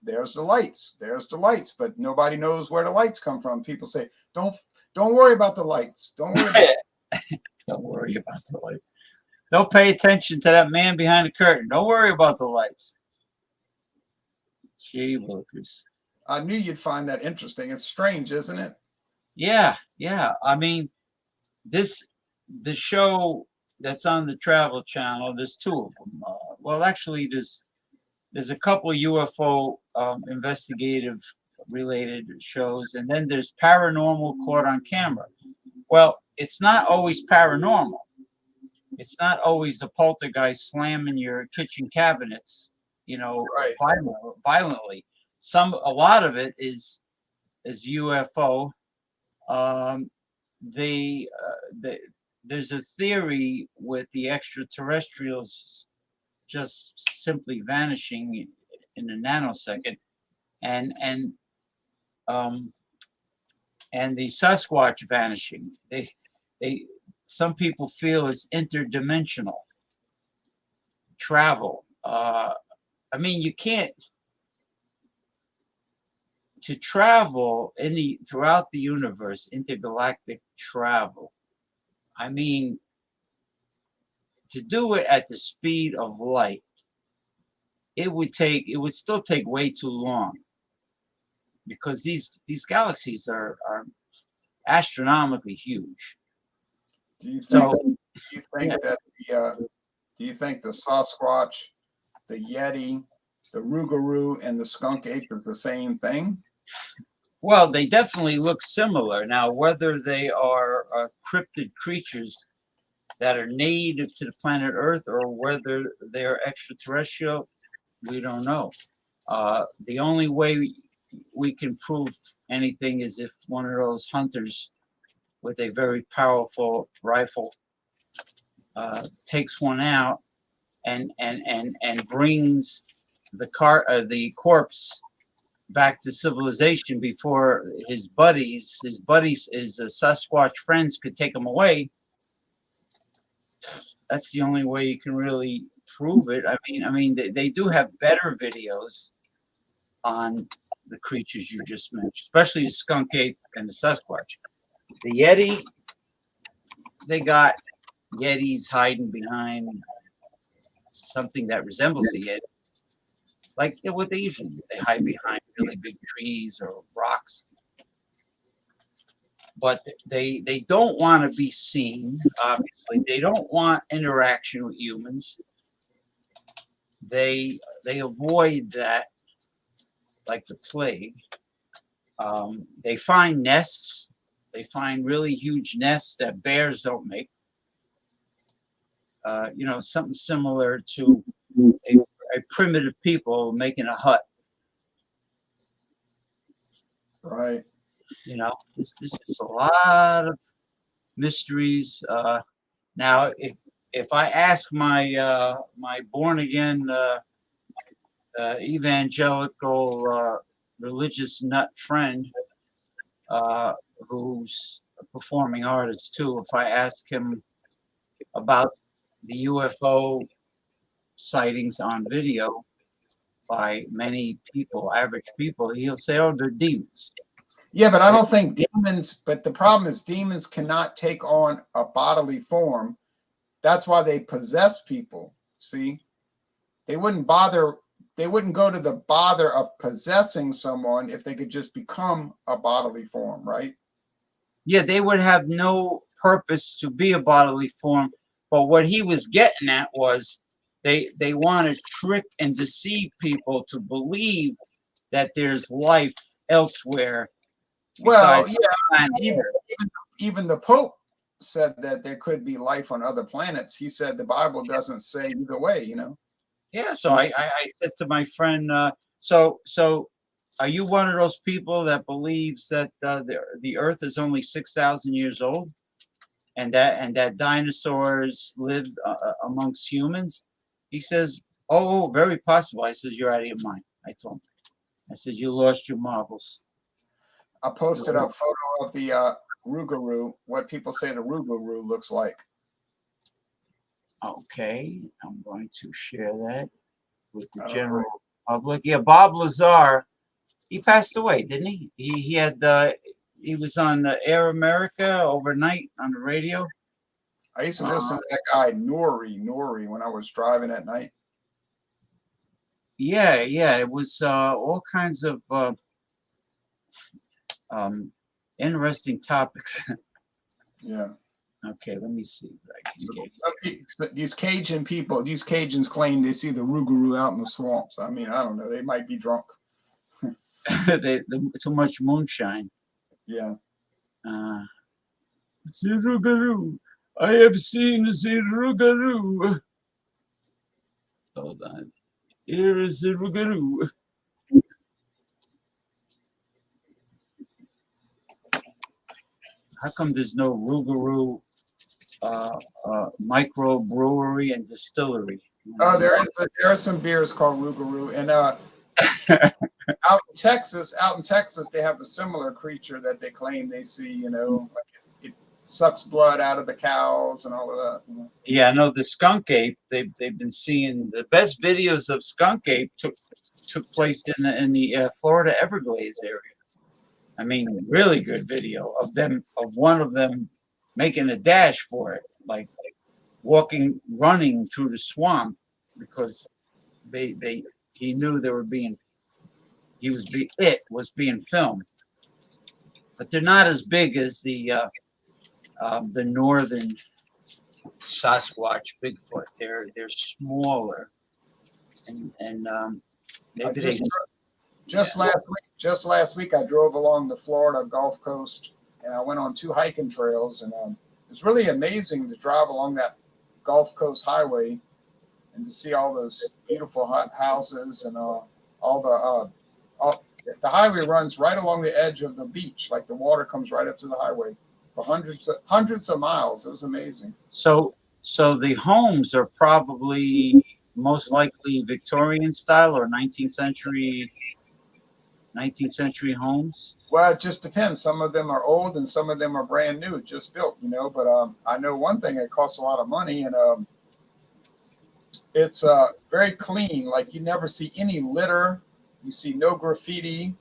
there's the lights. There's the lights, but nobody knows where the lights come from. People say, don't worry about the lights. Don't worry about Don't worry about the lights. Don't pay attention to that man behind the curtain. Don't worry about the lights. Gee willikers. I knew you'd find that interesting. It's strange, isn't it? Yeah. I mean, the show that's on the Travel Channel, there's two of them. Well, actually, there's a couple UFO investigative related shows, and then there's paranormal caught on camera. Well, it's not always paranormal. It's not always the poltergeist slamming your kitchen cabinets, Right. violently. A lot of it is UFO. There's a theory with the extraterrestrials just simply vanishing in a nanosecond, and the Sasquatch vanishing. Some people feel it's interdimensional travel. I mean, you can't to travel throughout the universe, intergalactic travel. I mean, to do it at the speed of light, it would still take way too long, because these galaxies are astronomically huge. Do you think the Sasquatch, the Yeti, the Rougarou, and the skunk ape is the same thing? Well, they definitely look similar. Now, whether they are cryptid creatures that are native to the planet Earth or whether they're extraterrestrial, we don't know. The only way we can prove anything is if one of those hunters with a very powerful rifle takes one out and brings the corpse back to civilization before his Sasquatch friends could take him away. That's the only way you can really prove it. I mean, they do have better videos on the creatures you just mentioned, especially the skunk ape and the Sasquatch. The Yeti, they got Yetis hiding behind something that resembles a Yeti. Like what they usually do. They hide behind really big trees or rocks. But they don't want to be seen, obviously. They don't want interaction with humans. They avoid that like the plague. They find nests. They find really huge nests that bears don't make. You know, something similar to a primitive people making a hut. Right. You know, this is a lot of mysteries. Now, if I ask my my born again evangelical religious nut friend, who's a performing artist too, if I ask him about the UFO sightings on video by many people, average people, he'll say, "Oh, they're demons." Yeah, but I don't think demons, but the problem is demons cannot take on a bodily form. That's why they possess people. See, they wouldn't go to the bother of possessing someone if they could just become a bodily form, right? Yeah, they would have no purpose to be a bodily form. But what he was getting at was they want to trick and deceive people to believe that there's life elsewhere. Well, yeah, even the Pope said that there could be life on other planets. He said the Bible doesn't say either way, you know. Yeah, so I said to my friend, so are you one of those people that believes that the Earth is only 6,000 years old, and that dinosaurs lived amongst humans? He says, "Oh, very possible." I said, "You're out of your mind." I told him. I said, "You lost your marbles." I posted a photo of the Rougarou, what people say the Rougarou looks like. Okay, I'm going to share that with the general public. Yeah, Bob Lazar, he passed away, didn't he? He had he was on Air America overnight on the radio. I used to listen to that guy Nori when I was driving at night. Yeah, it was all kinds of interesting topics. Yeah. Okay, let me see. These Cajun people, these Cajuns claim they see the Rougarou out in the swamps. I mean, I don't know. They might be drunk. Too much moonshine. Yeah. The Rougarou. I have seen the Rougarou. Hold on. Here is the Rougarou. How come there's no Rougarou microbrewery and distillery? Oh, there are some beers called Rougarou, and out in Texas, they have a similar creature that they claim they see. You know, like it sucks blood out of the cows and all of that. You know? Yeah, I know the skunk ape. They've been seeing the best videos of skunk ape took place in the Florida Everglades area. I mean, really good video of one of them making a dash for it, like running through the swamp, because he knew they were being was being filmed. But they're not as big as the northern Sasquatch, Bigfoot. They're smaller, and maybe they. Just last week, I drove along the Florida Gulf Coast, and I went on 2 hiking trails, and it's really amazing to drive along that Gulf Coast highway and to see all those beautiful houses and all the highway runs right along the edge of the beach, like the water comes right up to the highway for hundreds of miles. It was amazing. So the homes are probably most likely Victorian style or 19th century. 19th century homes? Well, it just depends. Some of them are old and some of them are brand new, just built, you know. But I know one thing, it costs a lot of money, and it's very clean. Like, you never see any litter. You see no graffiti,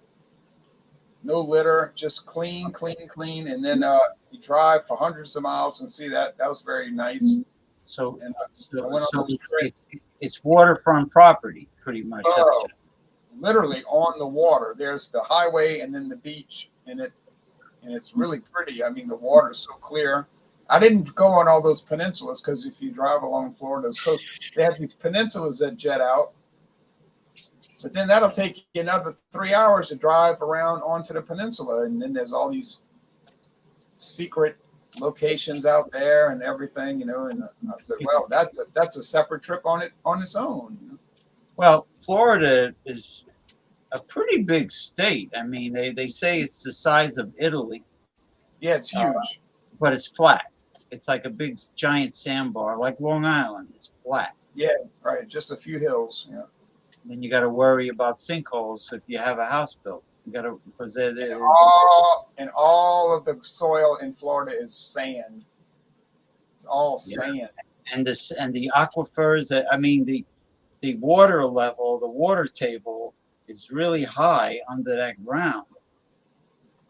no litter, just clean, clean, clean. And then you drive for hundreds of miles and see that. That was very nice. So, And so it's waterfront property, pretty much. Literally on the water. There's the highway and then the beach, and it's really pretty. I mean, the water's so clear. I didn't go on all those peninsulas because if you drive along Florida's coast, they have these peninsulas that jet out. But then that'll take you another 3 hours to drive around onto the peninsula, and then there's all these secret locations out there and everything, you know. And I said, well, that's a separate trip on its own. You know? Well, Florida is a pretty big state. I mean, they say it's the size of Italy. Yeah, it's huge. But it's flat. It's like a big giant sandbar, like Long Island. It's flat. Yeah, right. Just a few hills. Yeah. Then you got to worry about sinkholes if you have a house built. You got to, because all of the soil in Florida is sand. It's all sand. And the aquifers. I mean, the water level, the water table is really high under that ground.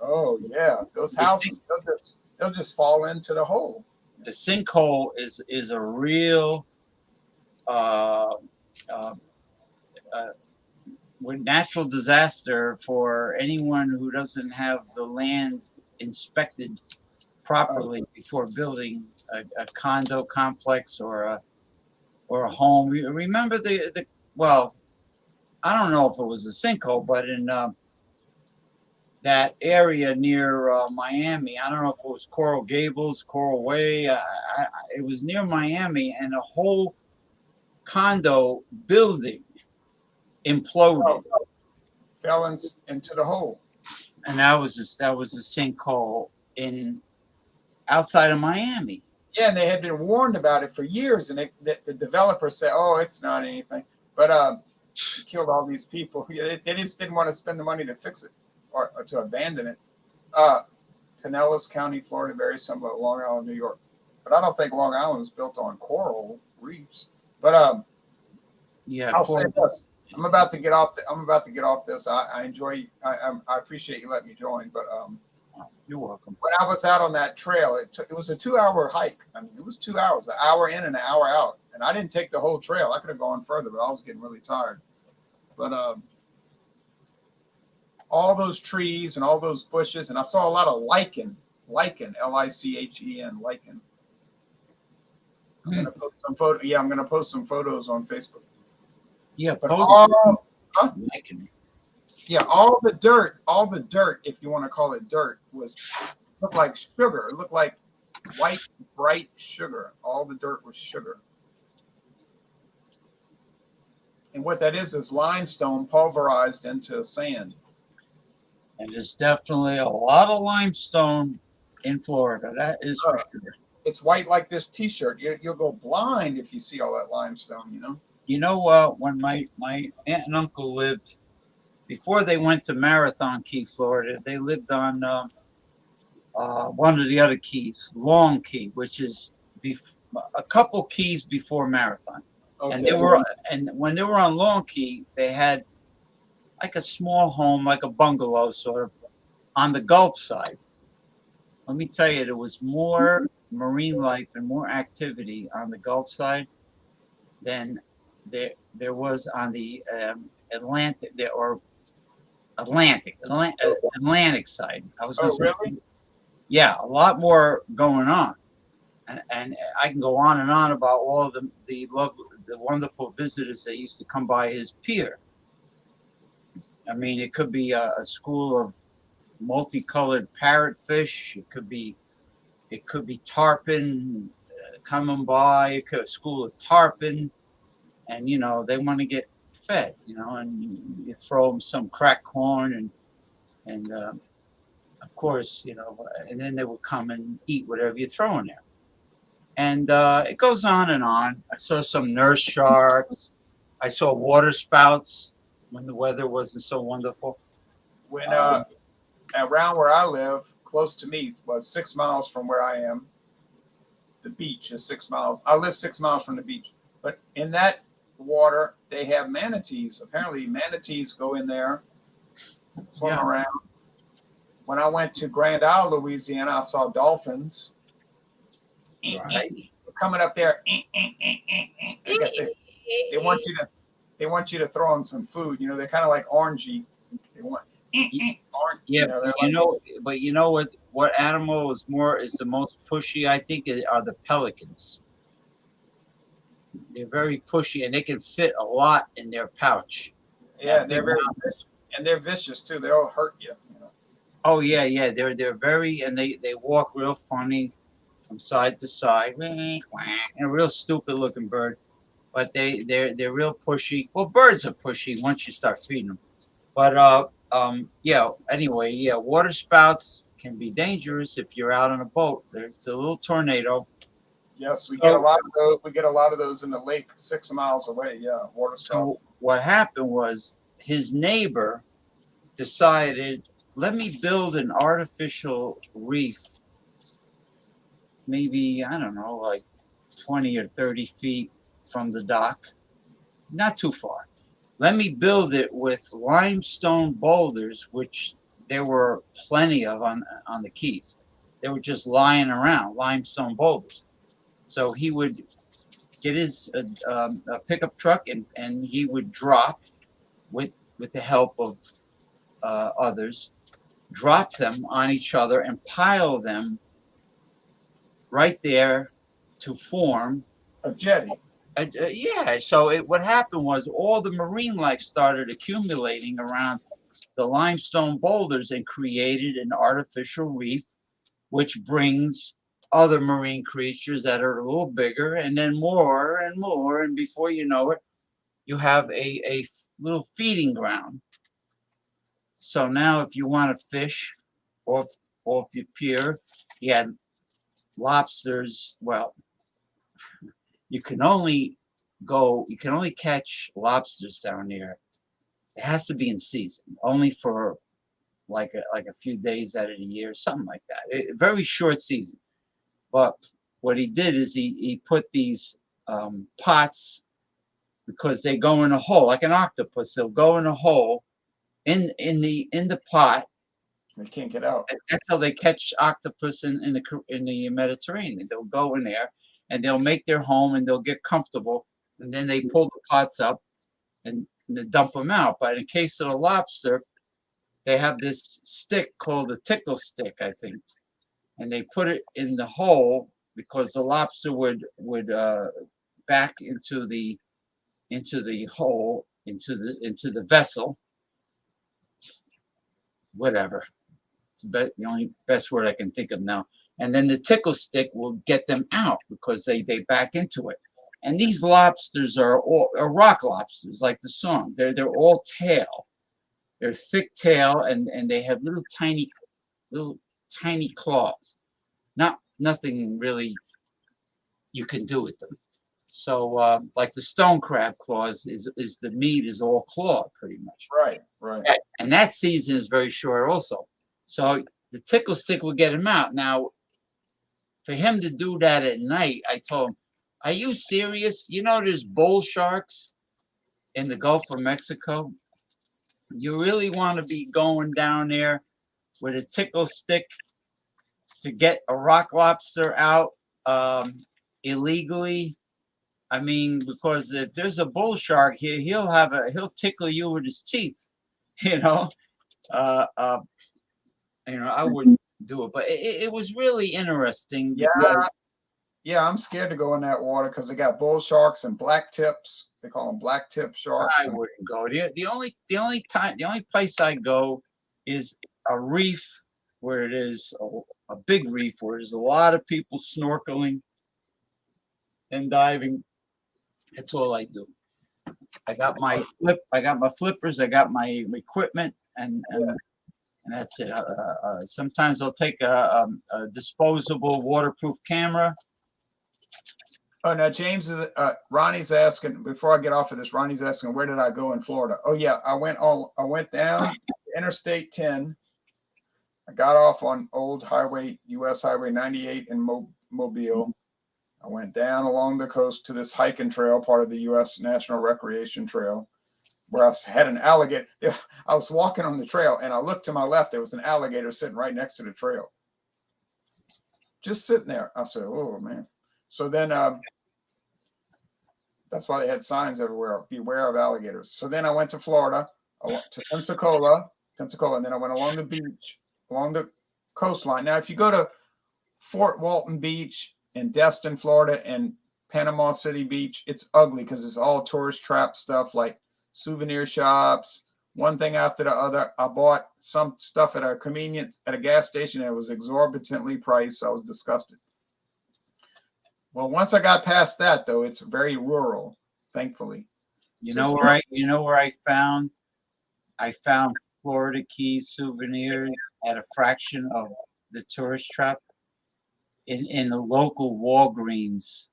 Oh yeah, those houses they'll just fall into the hole. The sinkhole is a real natural disaster for anyone who doesn't have the land inspected properly before building a condo complex or a home. Remember well, I don't know if it was a sinkhole, but in that area near Miami, I don't know if it was Coral Gables, Coral Way. It was near Miami, and a whole condo building imploded. Fell into the hole. And that was a sinkhole outside of Miami. Yeah, and they had been warned about it for years, and the developer said, "Oh, it's not anything," but it killed all these people. They just didn't want to spend the money to fix it or to abandon it. Pinellas County, Florida, very similar to Long Island, New York, but I don't think Long Island is built on coral reefs. But yeah, I'll say this: I'm about to get off this. I enjoy. I appreciate you letting me join, but you're welcome. When I was out on that trail, it was a 2-hour hike. I mean, it was 2 hours, an hour in and an hour out. And I didn't take the whole trail. I could have gone further, but I was getting really tired. But all those trees and all those bushes, and I saw a lot of lichen, Lichen, lichen. I'm gonna post some photo. Yeah, I'm gonna post some photos on Facebook. Yeah, but lichen. Yeah, all the dirt, if you want to call it dirt, looked like sugar. It looked like white, bright sugar. All the dirt was sugar. And what that is limestone pulverized into sand. And there's definitely a lot of limestone in Florida. That is for sure. It's white like this T-shirt. You'll go blind if you see all that limestone, you know? You know, when my aunt and uncle lived, before they went to Marathon Key, Florida, they lived on one of the other keys, Long Key, which is a couple keys before Marathon. Okay. And when they were on Long Key, they had like a small home, like a bungalow sort of, on the Gulf side. Let me tell you, there was more marine life and more activity on the Gulf side than there was on the Atlantic side. I was going to say, really? Yeah, a lot more going on, and I can go on and on about all of the wonderful visitors that used to come by his pier. I mean, it could be a school of multicolored parrotfish. It could be tarpon coming by. It could a school of tarpon, and they want to get fed, and you throw them some cracked corn and of course, and then they will come and eat whatever you throw in there. And it goes on and on. I saw some nurse sharks. I saw water spouts when the weather wasn't so wonderful. When around where I live, close to me, was 6 miles from where I am. The beach is 6 miles. I live 6 miles from the beach, but in that water they have manatees. Apparently, manatees go in there, swim around. When I went to Grand Isle, Louisiana, I saw dolphins. Right. Coming up there. I guess they want you to throw them some food. You know, they're kind of like orangey. They want orange. Yeah, but you know what animal is the most pushy? I think are the pelicans. They're very pushy, and they can fit a lot in their pouch. Yeah, they're very vicious, and they're vicious too. They'll hurt you. Oh yeah. They're very, and they walk real funny from side to side, and a real stupid looking bird. But they're real pushy. Well, birds are pushy once you start feeding them. But anyway, water spouts can be dangerous if you're out on a boat. There's a little tornado. Yes, we get a lot of those. We get a lot of those in the lake 6 miles away. Yeah, water spouts. So what happened was his neighbor decided, let me build an artificial reef, maybe, I don't know, like 20 or 30 feet from the dock, not too far. Let me build it with limestone boulders, which there were plenty of on the Keys. They were just lying around, limestone boulders. So he would get his pickup truck and he would drop with the help of others, drop them on each other and pile them right there to form a jetty. So what happened was all the marine life started accumulating around the limestone boulders and created an artificial reef, which brings other marine creatures that are a little bigger, and then more and more, and before you know it, you have a little feeding ground. So now if you want to fish off your pier, you had lobsters. Well, you can only catch lobsters down there. It has to be in season, only for like a few days out of the year, something like that. Very short season. But what he did is he put these pots, because they go in a hole like an octopus. They'll go in a hole in the pot. They can't get out. That's how they catch octopus in the Mediterranean. They'll go in there and they'll make their home and they'll get comfortable, and then they pull the pots up and they dump them out. But in case of the lobster, they have this stick called a tickle stick, I think, and they put it in the hole because the lobster would back into the hole, into the vessel, whatever. It's the only best word I can think of now. And then the tickle stick will get them out because they back into it. And these lobsters are rock lobsters, like the song. They're all tail. They're thick tail, and they have little tiny claws. Nothing really you can do with them. So like the stone crab claws is the meat is all claw pretty much. Right. And that season is very short also. So the tickle stick will get him out. Now, for him to do that at night, I told him, are you serious? You know there's bull sharks in the Gulf of Mexico? You really want to be going down there with a tickle stick to get a rock lobster out illegally? I mean, because if there's a bull shark here, he'll tickle you with his teeth. I wouldn't do it, but it was really interesting. Yeah, I'm scared to go in that water because they got bull sharks and black tips. They call them black tip sharks. I wouldn't go there. The only place I go is a reef where it is a big reef where there's a lot of people snorkeling and diving. That's all I do. I got my flippers, I got my equipment, and that's it. Sometimes I'll take a disposable waterproof camera. Oh, now Ronnie's asking, before I get off of this, Ronnie's asking, where did I go in Florida? Oh yeah, I went down Interstate 10. I got off on old highway, US Highway 98 in Mobile. I went down along the coast to this hiking trail, part of the U.S. National Recreation Trail, where I had an alligator. I was walking on the trail, and I looked to my left. There was an alligator sitting right next to the trail, just sitting there. I said, "Oh man!" So then, that's why they had signs everywhere: "Beware of alligators." So then I went to Florida, to Pensacola, and then I went along the beach, along the coastline. Now, if you go to Fort Walton Beach in Destin, Florida, and Panama City Beach, it's ugly because it's all tourist trap stuff like souvenir shops, one thing after the other. I bought some stuff at a gas station that was exorbitantly priced. So I was disgusted. Well, once I got past that, though, it's very rural, thankfully. You know where I found Florida Keys souvenirs at a fraction of the tourist trap? In the local Walgreens,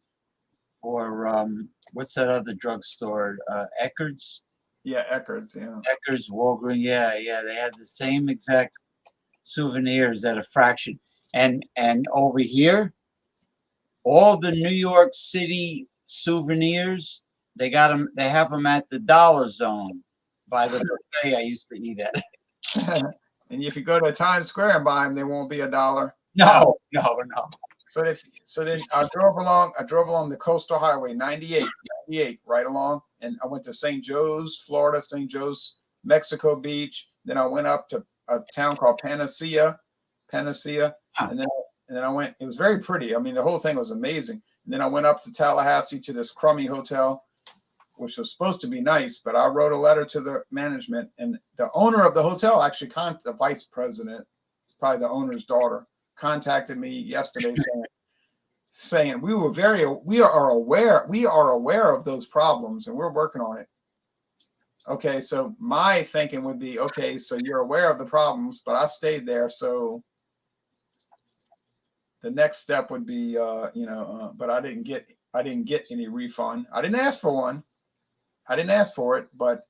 or what's that other drugstore? Eckerd's? Yeah, Eckerd's, yeah. Eckerd's, Walgreens, yeah. They had the same exact souvenirs at a fraction. And over here, all the New York City souvenirs, they have them at the Dollar Zone by the buffet I used to eat at. And if you go to Times Square and buy them, they won't be $1. No. So then I drove along the coastal highway 98 right along, and I went to St. Joe's, Florida, St. Joe's, Mexico Beach. Then I went up to a town called Panacea, and then I went. It was very pretty. I mean, the whole thing was amazing. And then I went up to Tallahassee to this crummy hotel, which was supposed to be nice, but I wrote a letter to the management, and the owner of the hotel actually the vice president, probably the owner's daughter, contacted me yesterday saying we are aware of those problems and we're working on it. Okay, so my thinking would be, okay, so you're aware of the problems, but I stayed there, so the next step would be but I didn't get any refund. I didn't ask for one. I didn't ask for it, but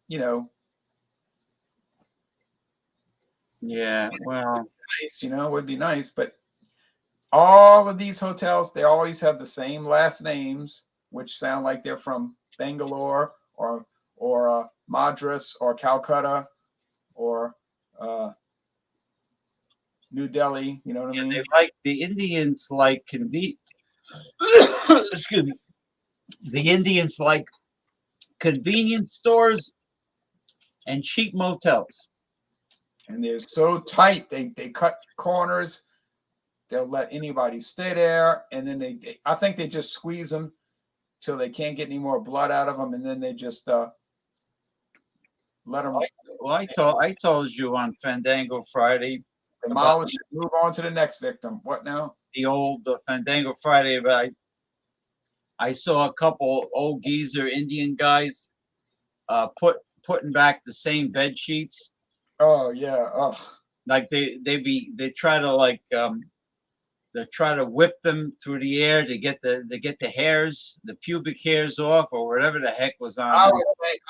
yeah, well, nice, would be nice, but all of these hotels, they always have the same last names, which sound like they're from Bangalore or Madras or Calcutta or New Delhi. You know what I mean? They like the Indians like excuse me. The Indians like convenience stores and cheap motels. And they're so tight, they cut corners. They'll let anybody stay there, and then I think they just squeeze them till they can't get any more blood out of them, and then they just let them. Well, I told you on Fandango Friday. Demolish it, move on to the next victim. What now? The old Fandango Friday, but I saw a couple old geezer Indian guys putting back the same bed sheets. Oh yeah. Oh. Like they try to they try to whip them through the air to get the hairs, the pubic hairs off, or whatever the heck was on.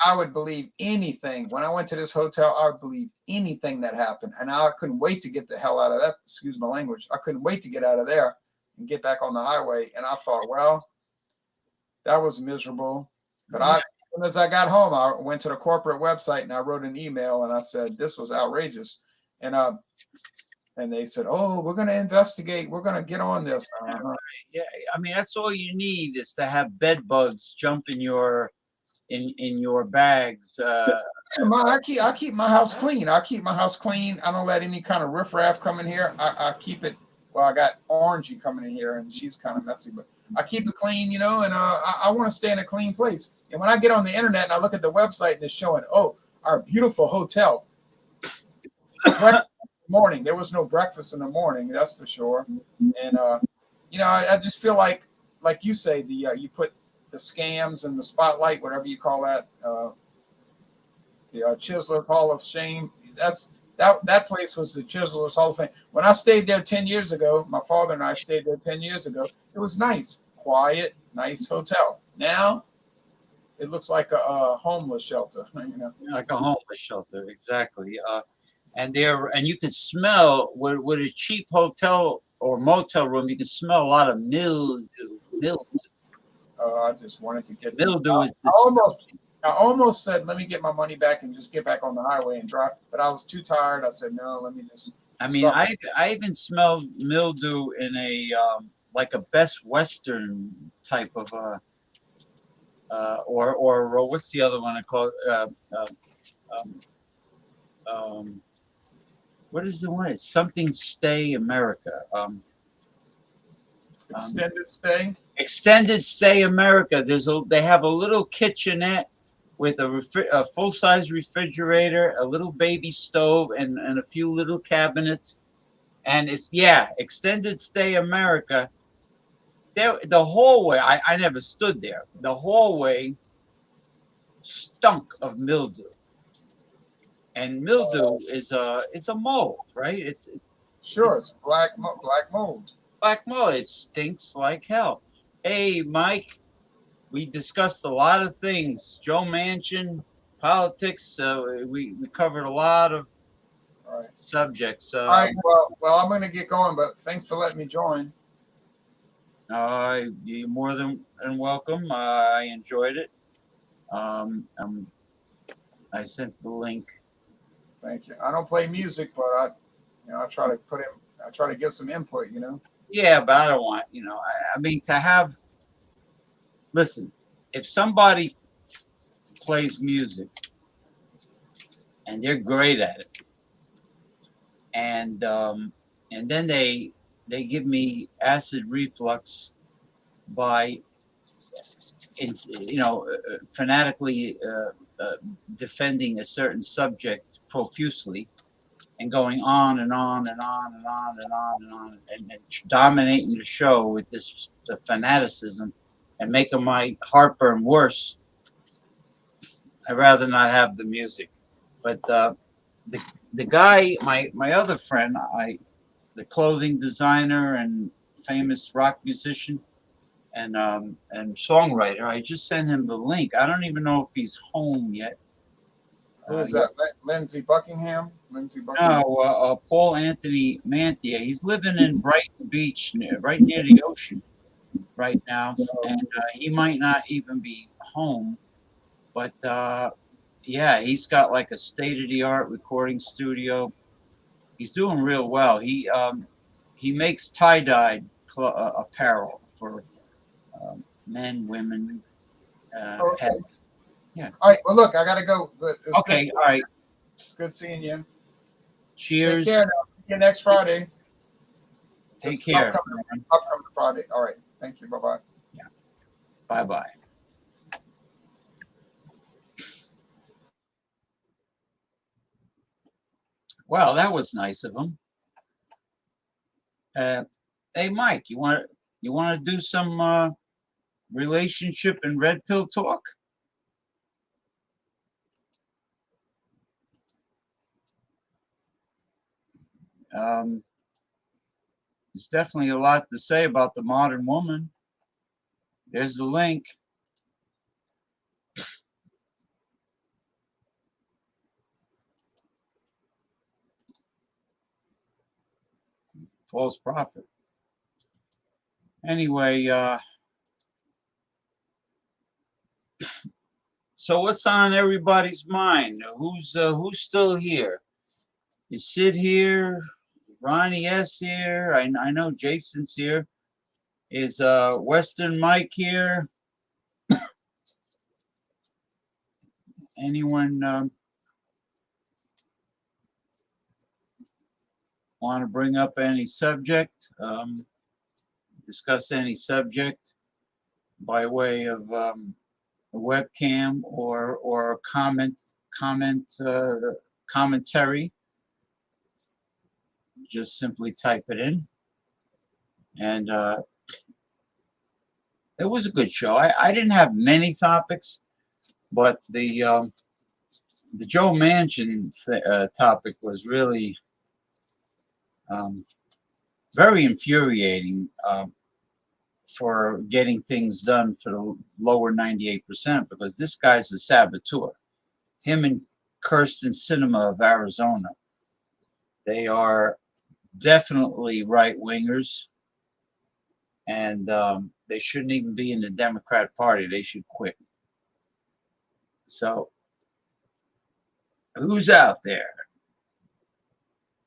I would believe anything. When I went to this hotel, I would believe anything that happened. And I couldn't wait to get the hell out of that. Excuse my language. I couldn't wait to get out of there and get back on the highway. And I thought, well, that was miserable. But as soon as I got home, I went to the corporate website and I wrote an email and I said, this was outrageous. And they said, "Oh, we're going to investigate. We're going to get on this." Yeah, I mean, that's all you need is to have bed bugs jump in your bags. I keep my house clean. I keep my house clean. I don't let any kind of riffraff come in here. I keep it. Well, I got Orangey coming in here, and she's kind of messy, but I keep it clean, and I want to stay in a clean place. And when I get on the internet and I look at the website and it's showing, oh, our beautiful hotel. Morning, there was no breakfast in the morning, that's for sure. And I just feel like you say, you put the scams and the spotlight, whatever you call that, the Chiseler Hall of Shame. That place was the Chiselers Hall of Fame. When I stayed there 10 years ago, my father and I stayed there 10 years ago. It was nice, quiet, nice hotel. Now it looks like a homeless shelter. Like a homeless shelter, exactly. and you can smell with a cheap hotel or motel room. You can smell a lot of mildew. I just wanted to get mildew. I almost said, let me get my money back and just get back on the highway and drive, but I was too tired. I said, no, let me just. I mean, I even smelled mildew in a like a Best Western type of or what's the other one I call what is the one? It's something Stay America. Extended Stay. Extended Stay America. They have a little kitchenette with a full-size refrigerator, a little baby stove, and a few little cabinets. And it's Extended Stay America. The hallway, I never stood there. The hallway stunk of mildew. And mildew is a mold, right? It's black mold. Black mold. It stinks like hell. Hey, Mike, we discussed a lot of things. Joe Manchin, politics. We covered a lot of subjects. All right. Well, I'm going to get going, but thanks for letting me join. You're more than welcome. I enjoyed it. I sent the link. Thank you. I don't play music, but I try to I try to give some input, Yeah, but I don't want, I mean, to have, listen, if somebody plays music and they're great at it, and then they give me acid reflux by, fanatically defending a certain subject profusely and going on and on and on and on and on and on and dominating the show with the fanaticism and making my heartburn worse, I'd rather not have the music. But the guy, my other friend, the clothing designer and famous rock musician and songwriter, I just sent him the link. I don't even know if he's home yet. Who is that? Lindsey Buckingham? No, Paul Anthony Mantia. He's living in Brighton Beach, right near the ocean right now. And he might not even be home. But he's got like a state-of-the-art recording studio. He's doing real well. He makes tie-dyed apparel for men, women, pets. Yeah. All right. Well, look, I gotta go. Okay. All right. It's good seeing you. Cheers. Take care now. See you next Friday. Take care. Upcoming Friday. All right. Thank you. Bye-bye. Yeah. Bye-bye. Well, that was nice of him. Hey, Mike, you want to do some relationship and red pill talk? There's definitely a lot to say about the modern woman. There's the link. False prophet. Anyway, so what's on everybody's mind? Who's still here? Is Sid here? Ronnie S here? I know Jason's here. Is Western Mike here? Anyone want to bring up any subject? Discuss any subject by way of a webcam or commentary? Just simply type it in. And it was a good show. I didn't have many topics, but the Joe Manchin topic was really very infuriating for getting things done for the lower 98%, because this guy's a saboteur. Him and Kirsten Sinema of Arizona They are definitely right-wingers, and they shouldn't even be in the Democrat Party. They should quit. So, who's out there?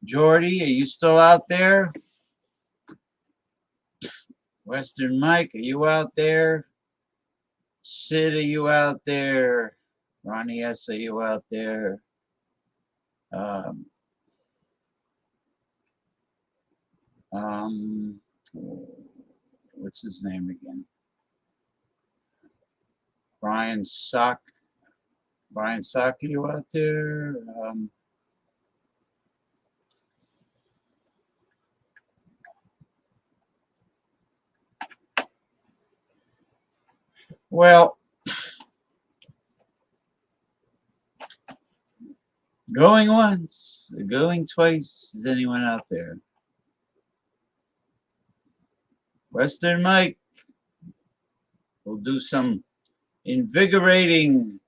Jordy, are you still out there? Western Mike, are you out there? Sid, are you out there? Ronnie S, are you out there? What's his name again? Brian Sock. Brian Sock, are you out there? Well, going once, going twice. Is anyone out there? Western Mike. We'll do some invigorating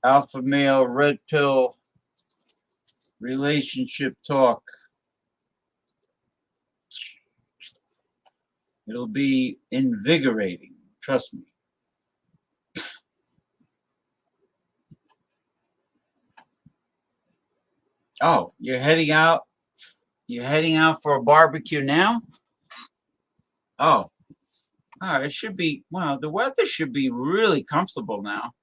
alpha male red pill relationship talk. It'll be invigorating, trust me. Oh, you're heading out? You're heading out for a barbecue now? Oh, it should be, well, the weather should be really comfortable now.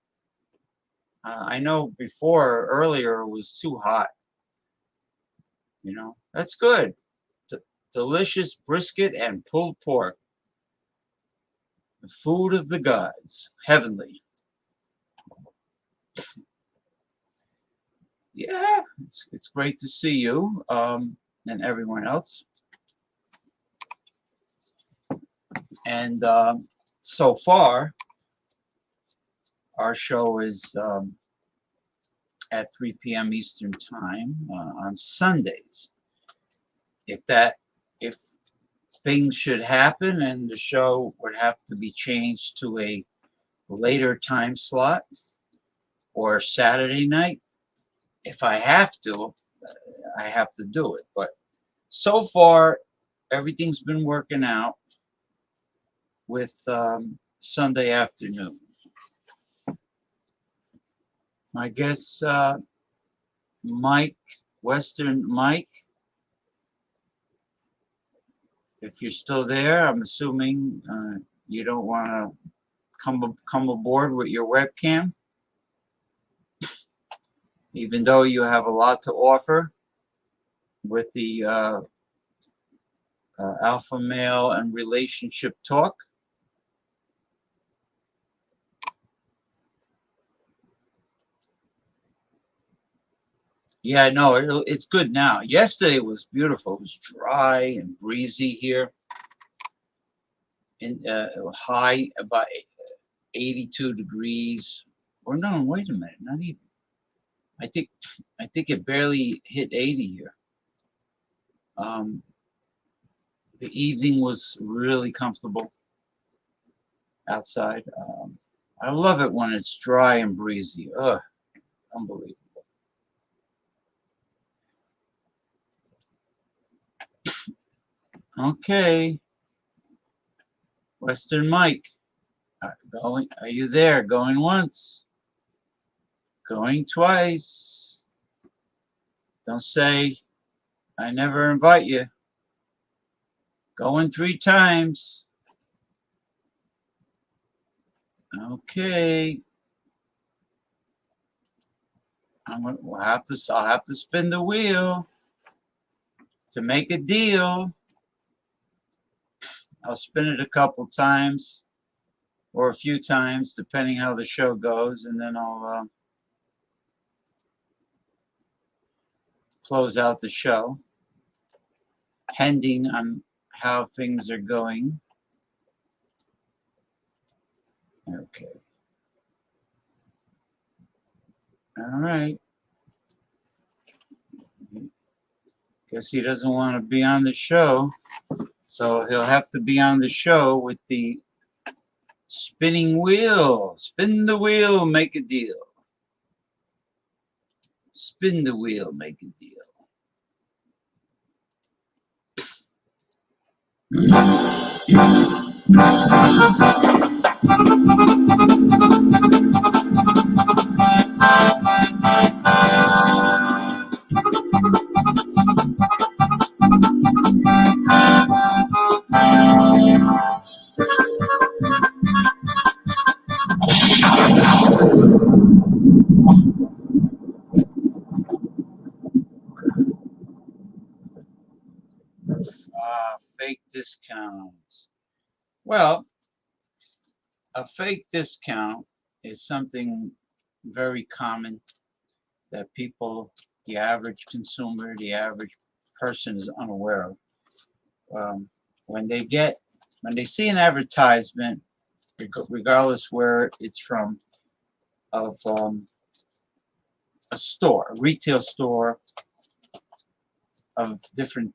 I know before, earlier, it was too hot. You know, that's good. Delicious brisket and pulled pork. The food of the gods. Heavenly. Yeah, it's great to see you and everyone else. And so far, our show is at 3 p.m. Eastern Time on Sundays. If things should happen and the show would have to be changed to a later time slot or Saturday night, if I have to, I have to do it. But so far, everything's been working out with Sunday afternoon. I guess Mike, Western Mike, if you're still there, I'm assuming you don't want to come aboard with your webcam, even though you have a lot to offer with the alpha male and relationship talk. Yeah, no, it's good now. Yesterday was beautiful. It was dry and breezy here. And high about 82 degrees. Or no, wait a minute, not even. I think it barely hit 80 here. The evening was really comfortable outside. I love it when it's dry and breezy. Ugh, unbelievable. Okay. Western Mike, are you there? Going once, going twice. Don't say I never invite you. Going 3 times. Okay. I'll have to spin the wheel to make a deal. I'll spin it a couple times or a few times, depending how the show goes, and then I'll close out the show, pending on how things are going. Okay. All right. Guess he doesn't want to be on the show, so he'll have to be on the show with the spinning wheel. Spin the wheel, make a deal. Spin the wheel, make a deal. Fake discounts. Well, a fake discount is something very common that people, the average consumer, the average person is unaware of. When they see an advertisement, regardless where it's from, of a store, a retail store of different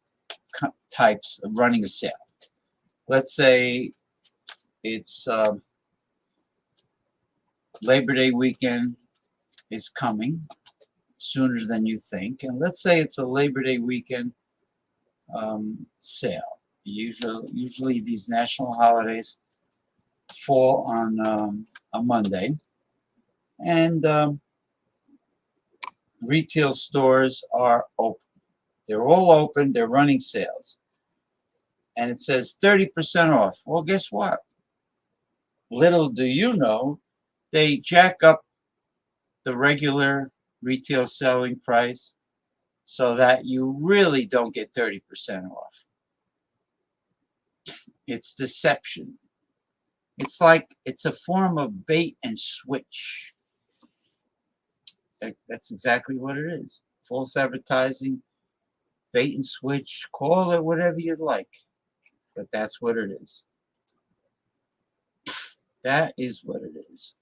types of running a sale. Let's say it's Labor Day weekend is coming sooner than you think, and let's say it's a Labor Day weekend sale. Usually these national holidays fall on a Monday, and retail stores are open. They're all open. They're running sales, and it says 30% off. Well, guess what? Little do you know, they jack up the regular retail selling price so that you really don't get 30% off. It's deception. It's like it's a form of bait and switch. That's exactly what it is. False advertising, bait and switch, call it whatever you'd like. But that's what it is. That is what it is.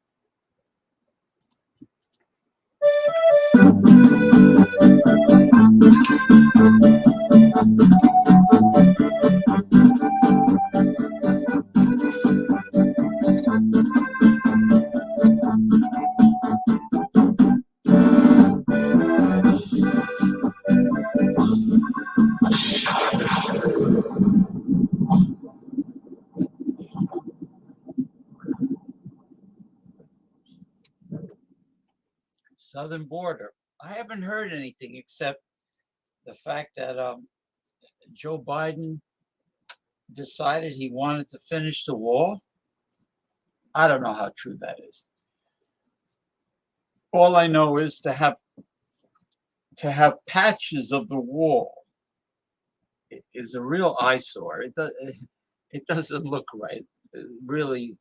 Southern border. I haven't heard anything except the fact that Joe Biden decided he wanted to finish the wall. I don't know how true that is. All I know is to have patches of the wall is a real eyesore. It doesn't look right. Really,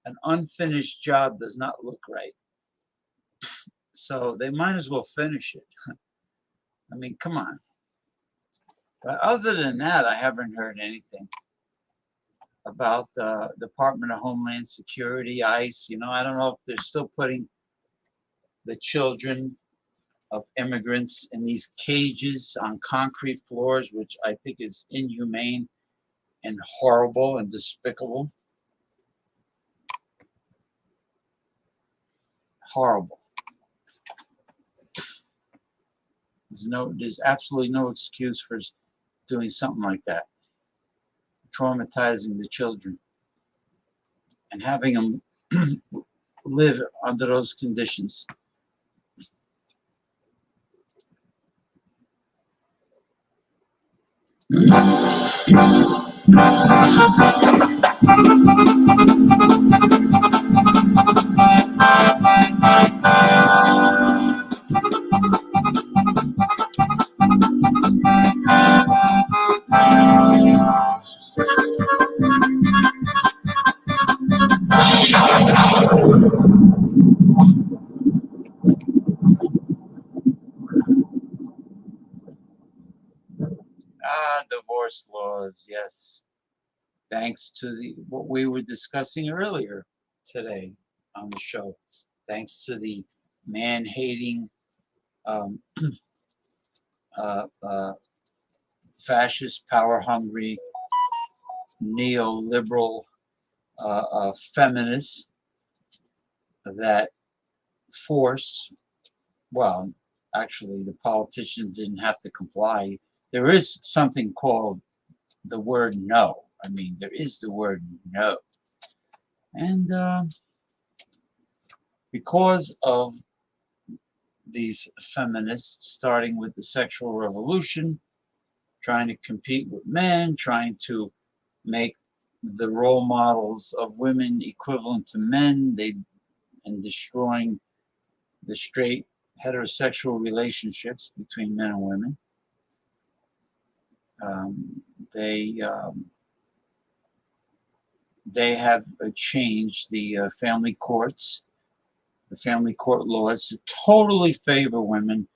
an unfinished job does not look right. So they might as well finish it. I mean, come on. But other than that, I haven't heard anything about the Department of Homeland Security, ICE. You know, I don't know if they're still putting the children of immigrants in these cages on concrete floors, which I think is inhumane and horrible and despicable. Horrible. There's absolutely no excuse for doing something like that. Traumatizing the children and having them live under those conditions. Divorce laws, yes. Thanks to what we were discussing earlier today on the show. Thanks to the man-hating, fascist, power-hungry, neoliberal feminists that force, well, actually, the politicians didn't have to comply. There is something called the word no. I mean, there is the word no. And because of these feminists, starting with the sexual revolution, trying to compete with men, trying to make the role models of women equivalent to men, and destroying the straight heterosexual relationships between men and women. They have changed the family courts, the family court laws to totally favor women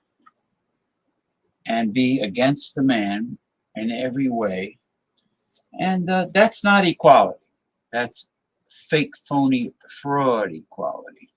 and be against the man in every way. And that's not equality. That's fake, phony, fraud equality.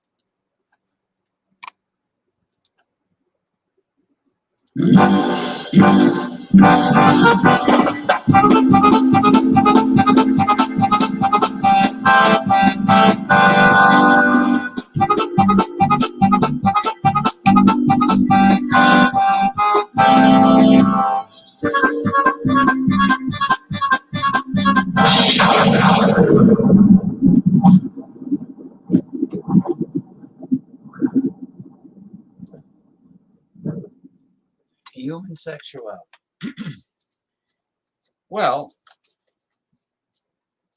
Human sexuality. Well,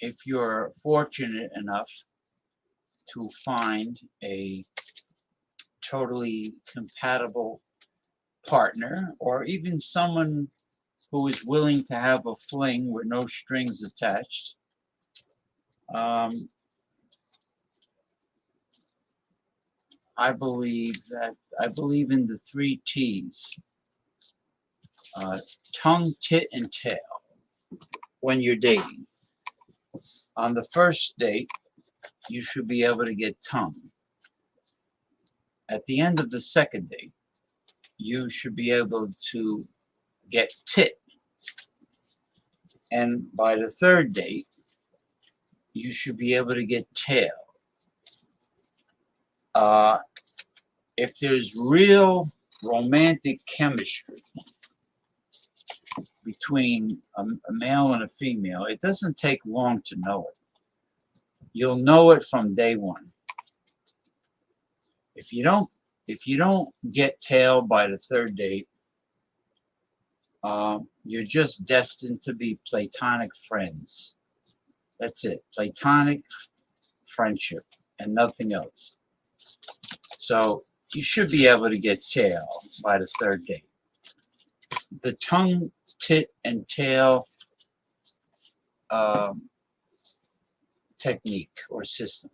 if you're fortunate enough to find a totally compatible partner, or even someone who is willing to have a fling with no strings attached, I believe in the 3 T's: tongue, tit, and tail. When you're dating, on the first date, you should be able to get tongue. At the end of the second date, you should be able to get tit. And by the third date, you should be able to get tail. If there's real romantic chemistry between a male and a female, it doesn't take long to know it. You'll know it from day one. If you don't get tail by the third date, you're just destined to be platonic friends. That's it, platonic friendship and nothing else. So you should be able to get tail by the third date. The tongue, tit, and tail technique or system.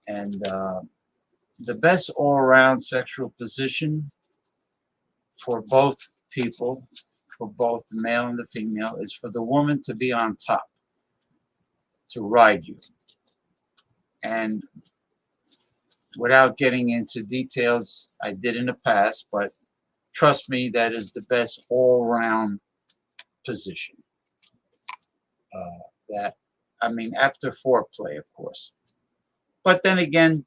And the best all-around sexual position for both people, for both the male and the female, is for the woman to be on top, to ride you. And without getting into details I did in the past, but trust me, that is the best all-round position. After foreplay, of course. But then again,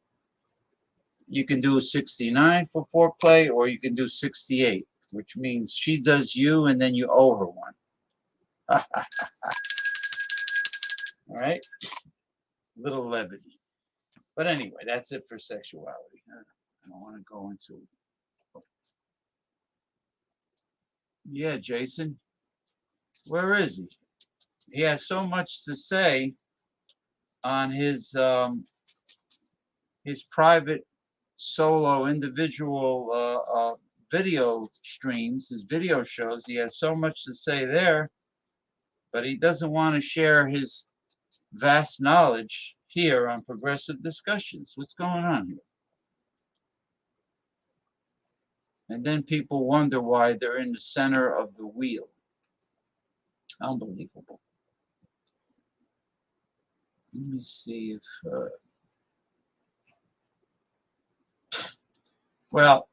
you can do 69 for foreplay, or you can do 68, which means she does you and then you owe her one. All right? Little levity. But anyway, that's it for sexuality. I don't want to go into it. Yeah, Jason. Where is he? He has so much to say on his private, solo, individual video streams, his video shows. He has so much to say there, but he doesn't want to share his vast knowledge here on Progressive Discussions. What's going on here? And then people wonder why they're in the center of the wheel. Unbelievable. Let me see if... well,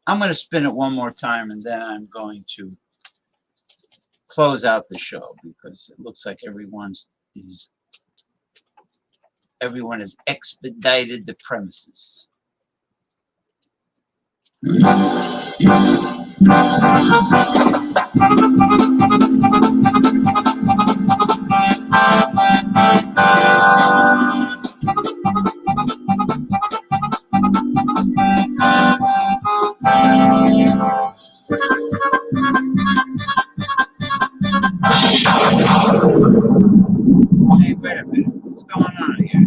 I'm going to spin it one more time, and then I'm going to close out the show, because it looks like everyone has expedited the premises. Hey, wait a minute. What's going on here?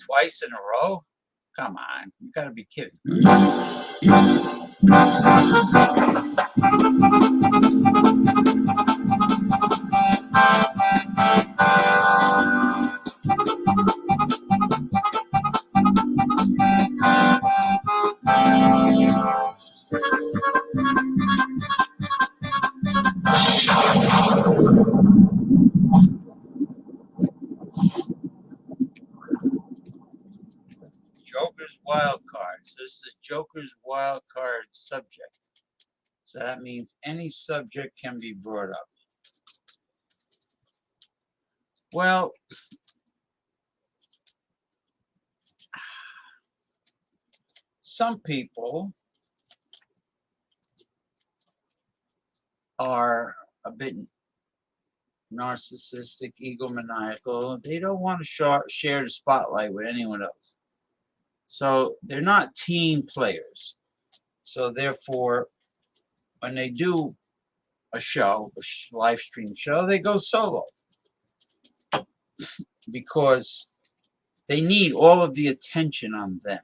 Twice in a row? Come on. You gotta be kidding. Joker's wild card. So this is a Joker's wild card subject. So that means any subject can be brought up. Well, some people are a bit narcissistic, egomaniacal. They don't want to share the spotlight with anyone else. So they're not team players. So therefore, when they do a show, a live stream show, they go solo because they need all of the attention on them.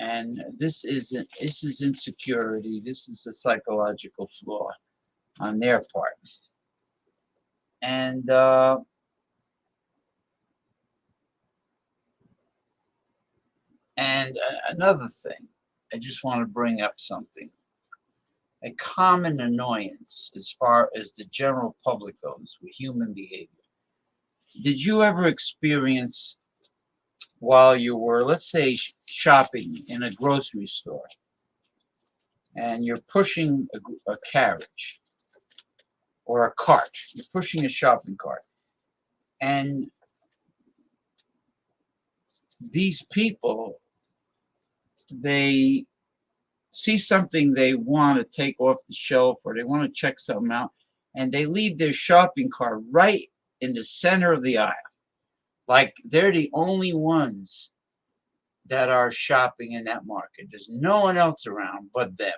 And this is insecurity. This is a psychological flaw on their part. And another thing, I just want to bring up something. A common annoyance as far as the general public goes with human behavior. Did you ever experience while you were, let's say, shopping in a grocery store and you're pushing a carriage or a cart, you're pushing a shopping cart, and these people, they see something they want to take off the shelf or they want to check something out, and they leave their shopping cart right in the center of the aisle. Like they're the only ones that are shopping in that market. There's no one else around but them.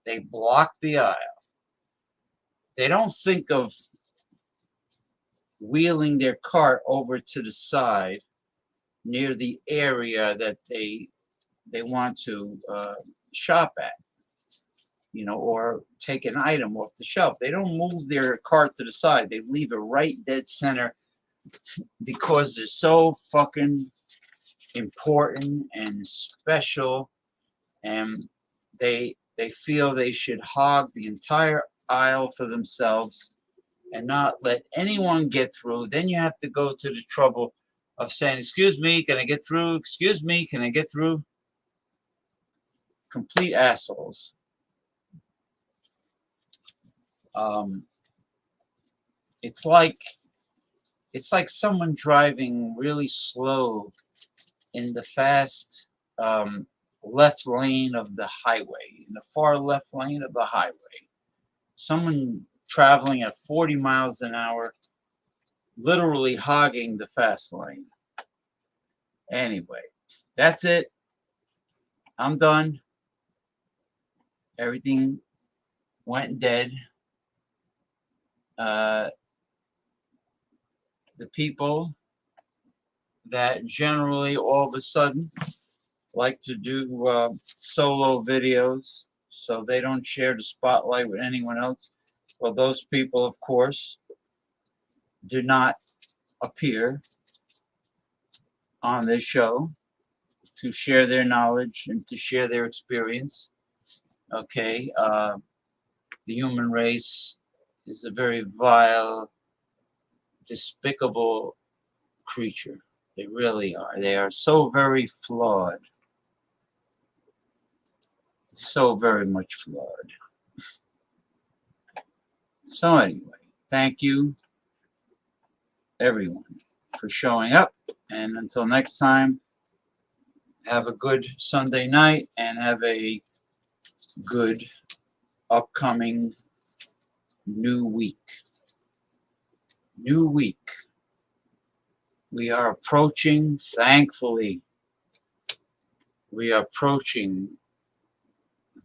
They block the aisle. They don't think of wheeling their cart over to the side near the area that they want to shop at, you know, or take an item off the shelf. They don't move their cart to the side. They leave it right dead center because they're so fucking important and special, and they feel they should hog the entire aisle for themselves and not let anyone get through. Then you have to go to the trouble of saying, excuse me, can I get through? Excuse me, can I get through? Complete assholes. It's like someone driving really slow in the fast left lane of the highway, in the far left lane of the highway. Someone traveling at 40 miles an hour, literally hogging the fast lane. Anyway, that's it. I'm done. Everything went dead. The people that generally all of a sudden like to do solo videos so they don't share the spotlight with anyone else. Well, those people, of course, do not appear on this show to share their knowledge and to share their experience. Okay, the human race is a very vile, despicable creature. They really are. They are so very flawed. So very much flawed. So anyway, thank you, everyone, for showing up. And until next time, have a good Sunday night and have a good upcoming new week. New week. We are approaching, thankfully, we are approaching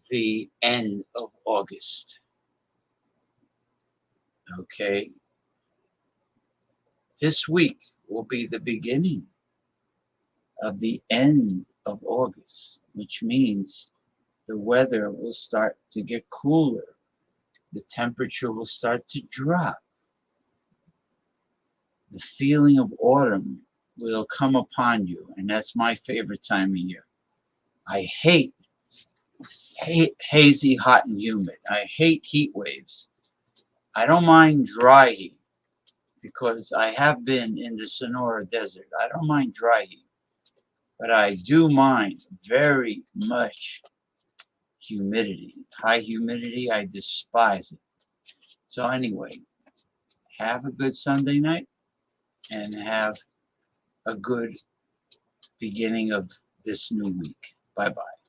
the end of August. Okay. This week will be the beginning of the end of August, which means the weather will start to get cooler. The temperature will start to drop. The feeling of autumn will come upon you, and that's my favorite time of year. I hate hazy, hot, and humid. I hate heat waves. I don't mind dry heat because I have been in the Sonora Desert. I don't mind dry heat, but I do mind very much humidity. High humidity, I despise it. So anyway, have a good Sunday night and have a good beginning of this new week. Bye-bye.